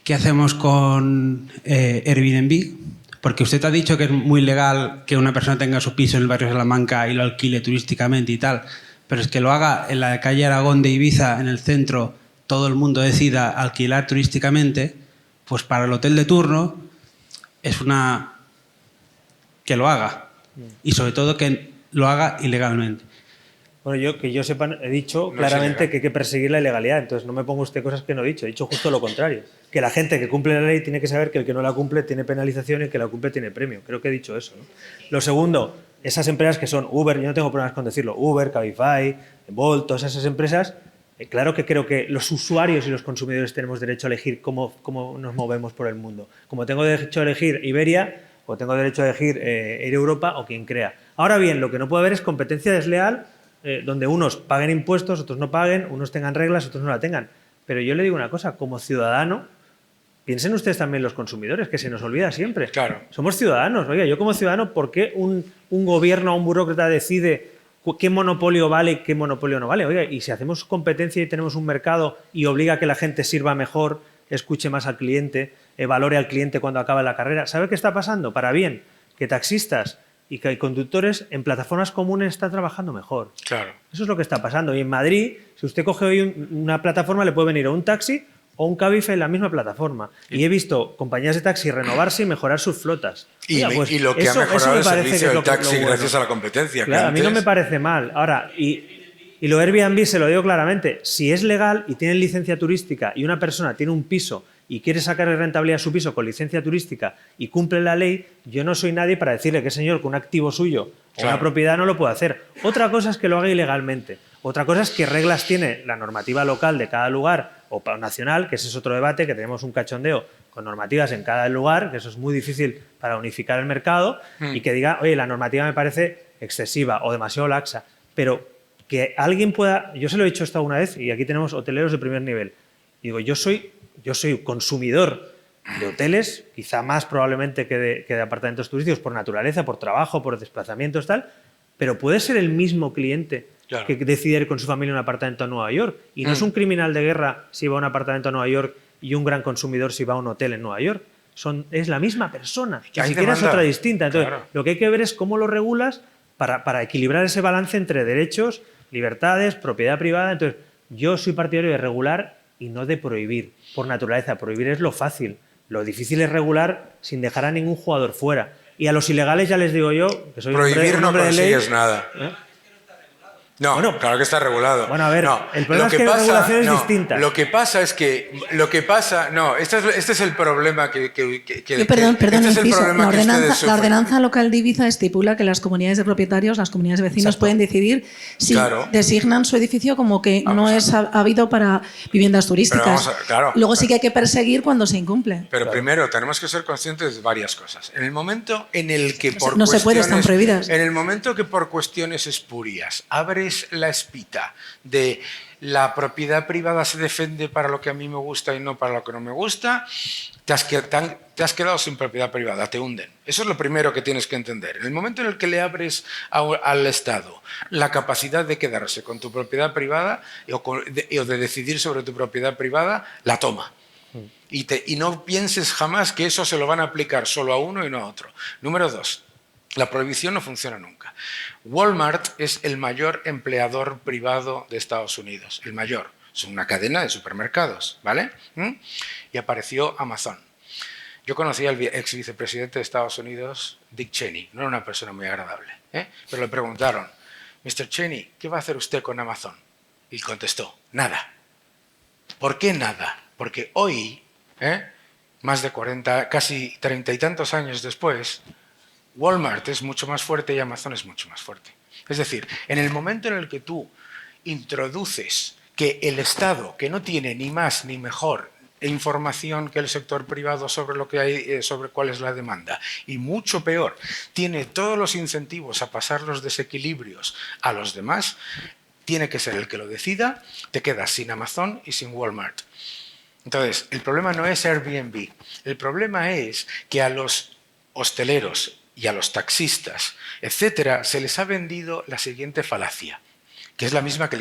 ¿qué hacemos con Airbnb? Porque usted ha dicho que es muy legal que una persona tenga su piso en el barrio de Salamanca y lo alquile turísticamente y tal, pero es que lo haga en la calle Aragón de Ibiza, en el centro, todo el mundo decida alquilar turísticamente, pues para el hotel de turno es una... que lo haga. Y sobre todo que lo haga ilegalmente. Bueno, que yo sepa, he dicho No es claramente ilegal. que hay que perseguir la ilegalidad, entonces no me ponga usted cosas que no he dicho justo lo contrario. Que la gente que cumple la ley tiene que saber que el que no la cumple tiene penalización y el que la cumple tiene premio. Creo que he dicho eso, ¿no? Lo segundo, esas empresas que son Uber, yo no tengo problemas con decirlo, Uber, Cabify, Bolt, todas esas empresas, claro que creo que los usuarios y los consumidores tenemos derecho a elegir cómo nos movemos por el mundo. Como tengo derecho a elegir Iberia, o tengo derecho a elegir Air Europa o quien crea. Ahora bien, lo que no puede haber es competencia desleal, donde unos paguen impuestos, otros no paguen, unos tengan reglas, otros no la tengan. Pero yo le digo una cosa, como ciudadano, piensen ustedes también los consumidores, que se nos olvida siempre. Claro. Somos ciudadanos. Oiga, yo como ciudadano, ¿por qué un gobierno o un burócrata decide qué monopolio vale y qué monopolio no vale? Oiga, y si hacemos competencia y tenemos un mercado y obliga a que la gente sirva mejor, escuche más al cliente, valore al cliente cuando acaba la carrera, ¿sabe qué está pasando? Para bien, que taxistas y que conductores en plataformas comunes están trabajando mejor. Claro. Eso es lo que está pasando. Y en Madrid, si usted coge hoy una plataforma, le puede venir o un taxi o un Cabify en la misma plataforma. Y he visto compañías de taxi renovarse y mejorar sus flotas. Y, Oiga, pues y lo que eso- ha eso mejorado me el parece que servicio es del lo taxi bueno. gracias a la competencia. que Claro, a mí no antes- me parece mal. Ahora, y lo Airbnb se lo digo claramente, si es legal y tienen licencia turística y una persona tiene un piso y quiere sacarle rentabilidad a su piso con licencia turística y cumple la ley, yo no soy nadie para decirle que señor con un activo suyo o Claro. una propiedad no lo puede hacer. Otra cosa es que lo haga ilegalmente. Otra cosa es qué reglas tiene la normativa local de cada lugar o nacional, que ese es otro debate, que tenemos un cachondeo con normativas en cada lugar, que eso es muy difícil para unificar el mercado, y que diga, oye, la normativa me parece excesiva o demasiado laxa, pero que alguien pueda, yo se lo he dicho esto alguna vez, y aquí tenemos hoteleros de primer nivel, y digo, yo soy consumidor de hoteles, quizá más probablemente que de apartamentos turísticos, por naturaleza, por trabajo, por desplazamientos, tal, pero puede ser el mismo cliente Claro. que decide ir con su familia a un apartamento a Nueva York. Y no es un criminal de guerra si va a un apartamento a Nueva York y un gran consumidor si va a un hotel en Nueva York. Es la misma persona, Que ni hay siquiera es demanda. otra distinta. Entonces, Claro. lo que hay que ver es cómo lo regulas para equilibrar ese balance entre derechos, libertades, propiedad privada. Entonces, yo soy partidario de regular y no de prohibir, por naturaleza. Prohibir es lo fácil. Lo difícil es regular sin dejar a ningún jugador fuera. Y a los ilegales ya les digo yo, que soy un Prohibir hombre no de ley. consigues nada. ¿Eh? No, Bueno, claro que está regulado. bueno, a ver, No, el problema lo es que la regulación es distinta. Lo que pasa es que... este es el problema que Perdón, este es el inciso. problema La que ustedes ordenanza, la sufren. ordenanza local de Ibiza estipula que las comunidades de propietarios, las comunidades de vecinos Exacto. pueden decidir si Claro. designan su edificio como que Vamos no a es habido para viviendas turísticas. vamos a- claro. Luego sí que hay que perseguir cuando se incumple. Pero primero tenemos que ser conscientes de varias cosas. En el momento en el que por No se puede, están cuestiones- prohibidas. En el momento que por cuestiones espurias abres la espita de la propiedad privada se defiende para lo que a mí me gusta y no para lo que no me gusta, te has quedado sin propiedad privada, te hunden. Eso es lo primero que tienes que entender. En el momento en el que le abres al Estado la capacidad de quedarse con tu propiedad privada o de decidir sobre tu propiedad privada, la toma. Y no pienses jamás que eso se lo van a aplicar solo a uno y no a otro. Número 2, la prohibición no funciona nunca. Walmart es el mayor empleador privado de Estados Unidos, el mayor. Es una cadena de supermercados, ¿vale? Y apareció Amazon. Yo conocí al ex vicepresidente de Estados Unidos, Dick Cheney. No era una persona muy agradable, pero le preguntaron, Mr. Cheney, ¿qué va a hacer usted con Amazon? Y contestó, nada. ¿Por qué nada? Porque hoy, más de 40, casi 30 y tantos años después, Walmart es mucho más fuerte y Amazon es mucho más fuerte. Es decir, en el momento en el que tú introduces que el Estado, que no tiene ni más ni mejor información que el sector privado sobre lo que hay, sobre cuál es la demanda, y mucho peor, tiene todos los incentivos a pasar los desequilibrios a los demás, tiene que ser el que lo decida, te quedas sin Amazon y sin Walmart. Entonces, el problema no es Airbnb, el problema es que a los hosteleros y a los taxistas, etcétera, se les ha vendido la siguiente falacia, que es la misma que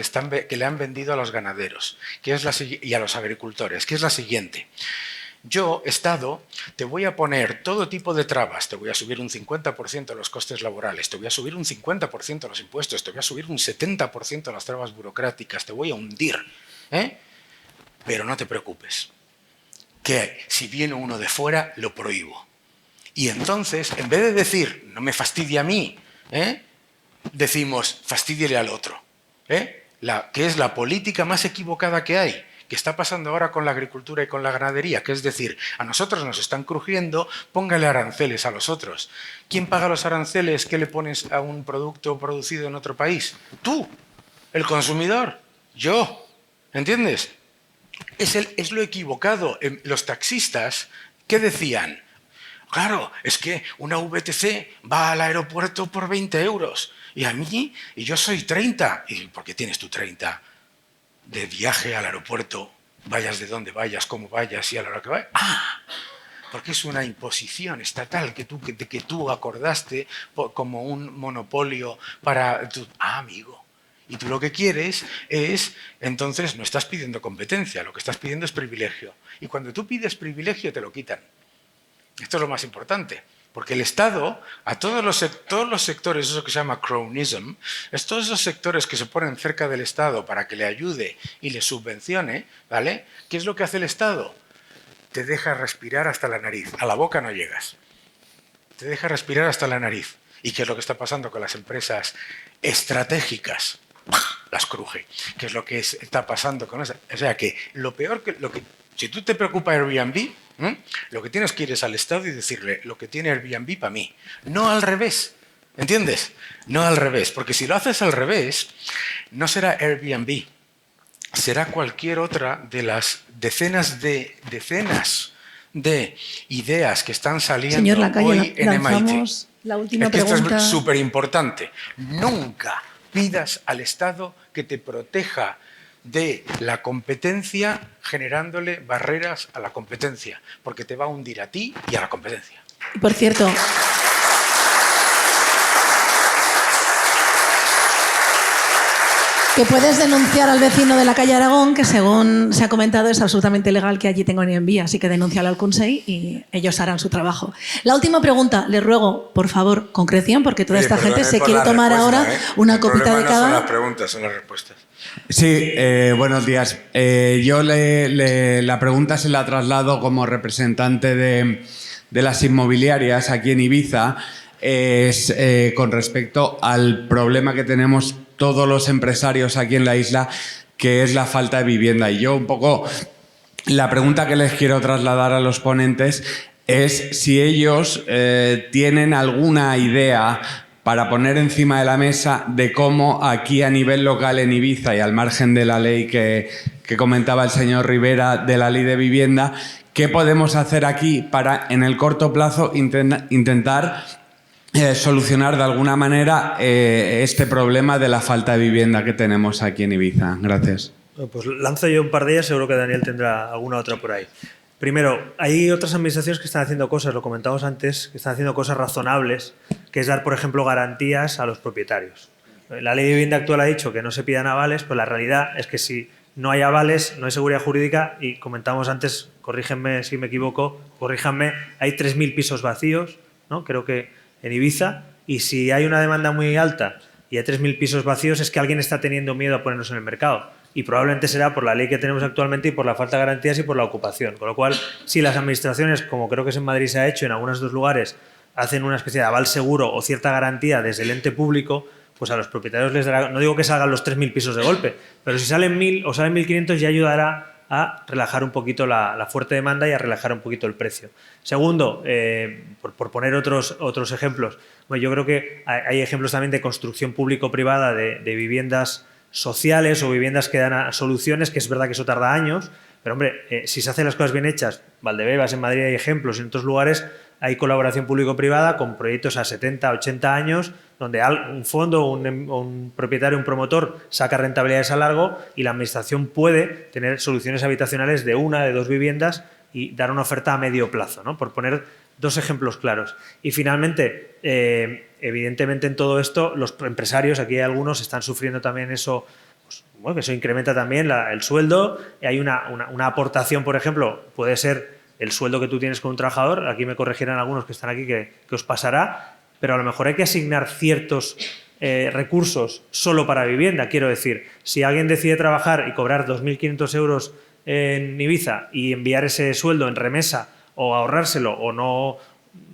le han vendido a los ganaderos y a los agricultores, que es la siguiente. Yo, Estado, te voy a poner todo tipo de trabas, te voy a subir un 50% los costes laborales, te voy a subir un 50% los impuestos, te voy a subir un 70% las trabas burocráticas, te voy a hundir, pero no te preocupes, que si viene uno de fuera, lo prohíbo. Y entonces, en vez de decir, no me fastidie a mí, decimos, fastidie al otro. Que es la política más equivocada que hay, que está pasando ahora con la agricultura y con la ganadería, que es decir, a nosotros nos están crujiendo, póngale aranceles a los otros. ¿Quién paga los aranceles que le pones a un producto producido en otro país? Tú, el consumidor, yo, ¿entiendes? Es lo equivocado. Los taxistas, ¿qué decían? Claro, es que una VTC va al aeropuerto por 20 euros y a mí, y yo soy 30. ¿Y por qué tienes tú 30? De viaje al aeropuerto, vayas de donde vayas, como vayas y a la hora que vayas. ¡Ah! Porque es una imposición estatal que tú acordaste como un monopolio para... amigo. Y tú lo que quieres es, entonces no estás pidiendo competencia, lo que estás pidiendo es privilegio. Y cuando tú pides privilegio te lo quitan. Esto es lo más importante. Porque el Estado, a todos los sectores, eso que se llama cronyism, es todos esos sectores que se ponen cerca del Estado para que le ayude y le subvencione, ¿vale? ¿Qué es lo que hace el Estado? Te deja respirar hasta la nariz. A la boca no llegas. Te deja respirar hasta la nariz. ¿Y qué es lo que está pasando con las empresas estratégicas? Las cruje. ¿Qué es lo que está pasando con eso? O sea que lo peor si tú te preocupa Airbnb, lo que tienes que ir es al Estado y decirle lo que tiene Airbnb para mí. No al revés. ¿Entiendes? No al revés. Porque si lo haces al revés, no será Airbnb. Será cualquier otra de las decenas de ideas que están saliendo Señor Lacalle, hoy en lanzamos MIT. la última Esto pregunta. es súper importante. Nunca pidas al Estado que te proteja de la competencia generándole barreras a la competencia, porque te va a hundir a ti y a la competencia. Y por cierto, que puedes denunciar al vecino de la calle Aragón, que según se ha comentado es absolutamente ilegal que allí tenga un Airbnb, así que denúncialo al Consell y ellos harán su trabajo. La última pregunta, les ruego, por favor, concreción, porque toda esta gente se quiere tomar ahora una copita de No cada. son las preguntas, son las respuestas. Sí, buenos días. Yo la pregunta se la traslado como representante de las inmobiliarias aquí en Ibiza, es con respecto al problema que tenemos todos los empresarios aquí en la isla, que es la falta de vivienda. Y yo un poco, la pregunta que les quiero trasladar a los ponentes es si ellos tienen alguna idea para poner encima de la mesa de cómo aquí a nivel local en Ibiza y al margen de la ley que comentaba el señor Rivera de la ley de vivienda, qué podemos hacer aquí para en el corto plazo intentar solucionar de alguna manera este problema de la falta de vivienda que tenemos aquí en Ibiza. Gracias. Bueno, pues lanzo yo un par de ellas, seguro que Daniel tendrá alguna otra por ahí. Primero, hay otras administraciones que están haciendo cosas, lo comentamos antes, que están haciendo cosas razonables, que es dar, por ejemplo, garantías a los propietarios. La ley de vivienda actual ha dicho que no se pidan avales, pero la realidad es que si no hay avales, no hay seguridad jurídica y comentamos antes, corrígenme si me equivoco, corríjanme, hay 3.000 pisos vacíos, ¿no? Creo que en Ibiza, y si hay una demanda muy alta y hay 3.000 pisos vacíos es que alguien está teniendo miedo a ponerlos en el mercado. Y probablemente será por la ley que tenemos actualmente y por la falta de garantías y por la ocupación. Con lo cual, si las administraciones, como creo que es en Madrid se ha hecho en algunos otros lugares, hacen una especie de aval seguro o cierta garantía desde el ente público, pues a los propietarios les dará, no digo que salgan los 3.000 pisos de golpe, pero si salen 1.000 o salen 1.500 ya ayudará a relajar un poquito la fuerte demanda y a relajar un poquito el precio. Segundo, por poner otros ejemplos, bueno, yo creo que hay ejemplos también de construcción público-privada de viviendas sociales o viviendas que dan soluciones, que es verdad que eso tarda años, pero hombre, si se hacen las cosas bien hechas, Valdebebas, en Madrid hay ejemplos, en otros lugares hay colaboración público-privada con proyectos a 70, 80 años, donde un fondo, un propietario, un promotor saca rentabilidades a largo y la administración puede tener soluciones habitacionales de una, de dos viviendas y dar una oferta a medio plazo, ¿no? Por poner dos ejemplos claros. Y finalmente, evidentemente en todo esto, los empresarios, aquí hay algunos, están sufriendo también eso, pues, bueno, que eso incrementa también el sueldo. Y hay una aportación, por ejemplo, puede ser el sueldo que tú tienes con un trabajador, aquí me corregirán algunos que están aquí que os pasará, pero a lo mejor hay que asignar ciertos recursos solo para vivienda. Quiero decir, si alguien decide trabajar y cobrar 2.500 euros en Ibiza y enviar ese sueldo en remesa o ahorrárselo o no,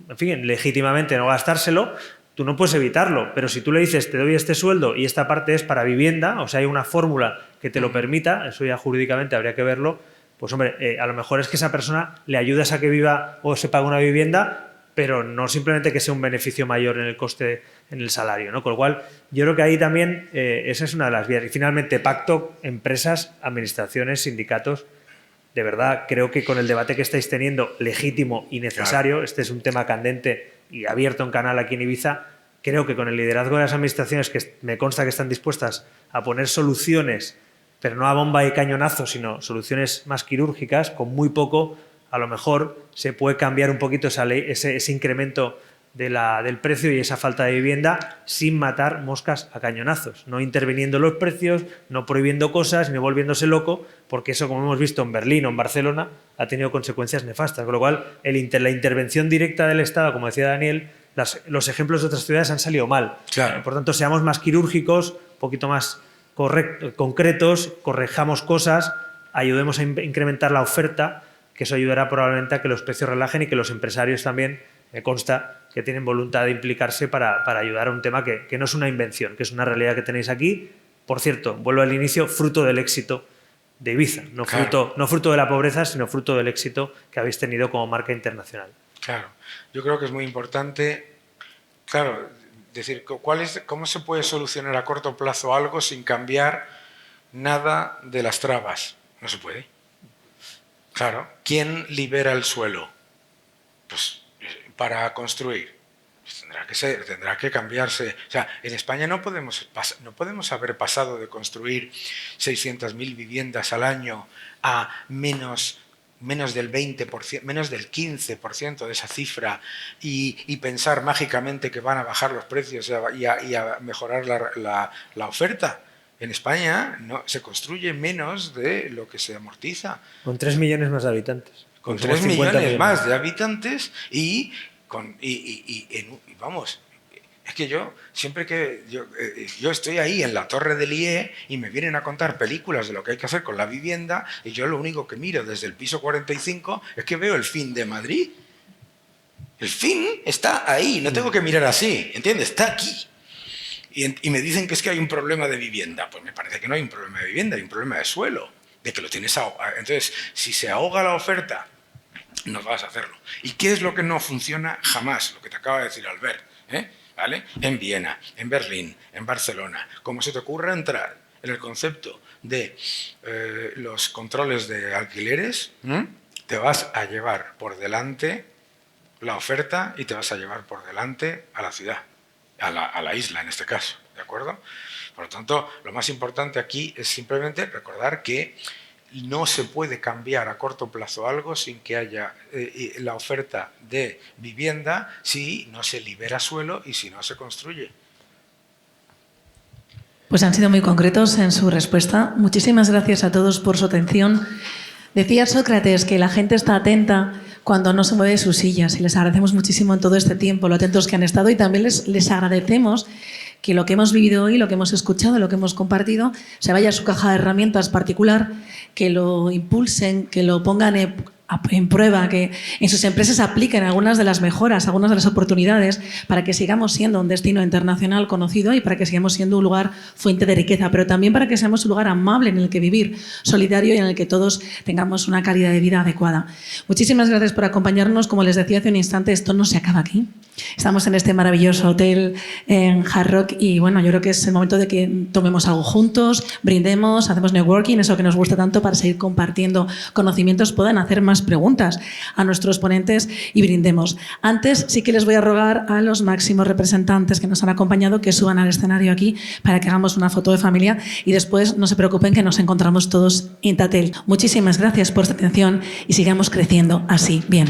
en fin, legítimamente no gastárselo, tú no puedes evitarlo, pero si tú le dices te doy este sueldo y esta parte es para vivienda, o sea, hay una fórmula que te lo permita, eso ya jurídicamente habría que verlo, pues hombre, a lo mejor es que esa persona le ayudas a que viva o se pague una vivienda, pero no simplemente que sea un beneficio mayor en el coste, en el salario, ¿no? Con lo cual, yo creo que ahí también esa es una de las vías. Y finalmente, pacto, empresas, administraciones, sindicatos. De verdad, creo que con el debate que estáis teniendo, legítimo y necesario, claro, este es un tema candente y abierto en canal aquí en Ibiza, creo que con el liderazgo de las administraciones, que me consta que están dispuestas a poner soluciones, pero no a bomba y cañonazo, sino soluciones más quirúrgicas, con muy poco, a lo mejor se puede cambiar un poquito esa ley, ese incremento del precio y esa falta de vivienda sin matar moscas a cañonazos, no interviniendo los precios, no prohibiendo cosas, ni volviéndose loco, porque eso, como hemos visto en Berlín o en Barcelona, ha tenido consecuencias nefastas. Con lo cual, la intervención directa del Estado, como decía Daniel, los ejemplos de otras ciudades han salido mal. Claro. Por tanto, seamos más quirúrgicos, un poquito más concretos, corrijamos cosas, ayudemos a incrementar la oferta, que eso ayudará probablemente a que los precios relajen y que los empresarios también, me consta, que tienen voluntad de implicarse para ayudar a un tema que no es una invención, que es una realidad que tenéis aquí. Por cierto, vuelvo al inicio, fruto del éxito de Ibiza, no fruto de la pobreza, sino fruto del éxito que habéis tenido como marca internacional. Claro, yo creo que es muy importante, claro, decir, ¿cómo se puede solucionar a corto plazo algo sin cambiar nada de las trabas? No se puede. Claro, ¿quién libera el suelo? Pues para construir. Pues tendrá que cambiarse. O sea, en España no podemos haber pasado de construir 600.000 viviendas al año a menos del 20%, menos del 15% de esa cifra y pensar mágicamente que van a bajar los precios y a mejorar la oferta. En España se construye menos de lo que se amortiza. Con 3 millones más de habitantes. Con 3 millones más de habitantes vamos, es que yo estoy ahí en la Torre del IE y me vienen a contar películas de lo que hay que hacer con la vivienda y yo lo único que miro desde el piso 45 es que veo el fin de Madrid. El fin está ahí, no tengo que mirar así, ¿entiendes? Está aquí. Y me dicen que es que hay un problema de vivienda. Pues me parece que no hay un problema de vivienda, hay un problema de suelo, de que lo tienes ahogado. Entonces, si se ahoga la oferta, no vas a hacerlo. ¿Y qué es lo que no funciona jamás? Lo que te acaba de decir Albert, ¿vale? En Viena, en Berlín, en Barcelona. Como se te ocurra entrar en el concepto de los controles de alquileres, te vas a llevar por delante la oferta y te vas a llevar por delante a la ciudad. A la isla en este caso, ¿de acuerdo? Por lo tanto, lo más importante aquí es simplemente recordar que no se puede cambiar a corto plazo algo sin que haya la oferta de vivienda si no se libera suelo y si no se construye. Pues han sido muy concretos en su respuesta. Muchísimas gracias a todos por su atención. Decía Sócrates que la gente está atenta cuando no se mueve de sus sillas y les agradecemos muchísimo en todo este tiempo lo atentos que han estado y también les agradecemos que lo que hemos vivido hoy, lo que hemos escuchado, lo que hemos compartido, se vaya a su caja de herramientas particular, que lo impulsen, que lo pongan en prueba, que en sus empresas apliquen algunas de las mejoras, algunas de las oportunidades para que sigamos siendo un destino internacional conocido y para que sigamos siendo un lugar fuente de riqueza, pero también para que seamos un lugar amable en el que vivir, solidario y en el que todos tengamos una calidad de vida adecuada. Muchísimas gracias por acompañarnos. Como les decía hace un instante, esto no se acaba aquí. Estamos en este maravilloso hotel en Hard Rock y bueno, yo creo que es el momento de que tomemos algo juntos, brindemos, hacemos networking, eso que nos gusta tanto para seguir compartiendo conocimientos, puedan hacer más preguntas a nuestros ponentes y brindemos. Antes sí que les voy a rogar a los máximos representantes que nos han acompañado que suban al escenario aquí para que hagamos una foto de familia y después no se preocupen que nos encontramos todos en Tatel. Muchísimas gracias por su atención y sigamos creciendo así. Bien.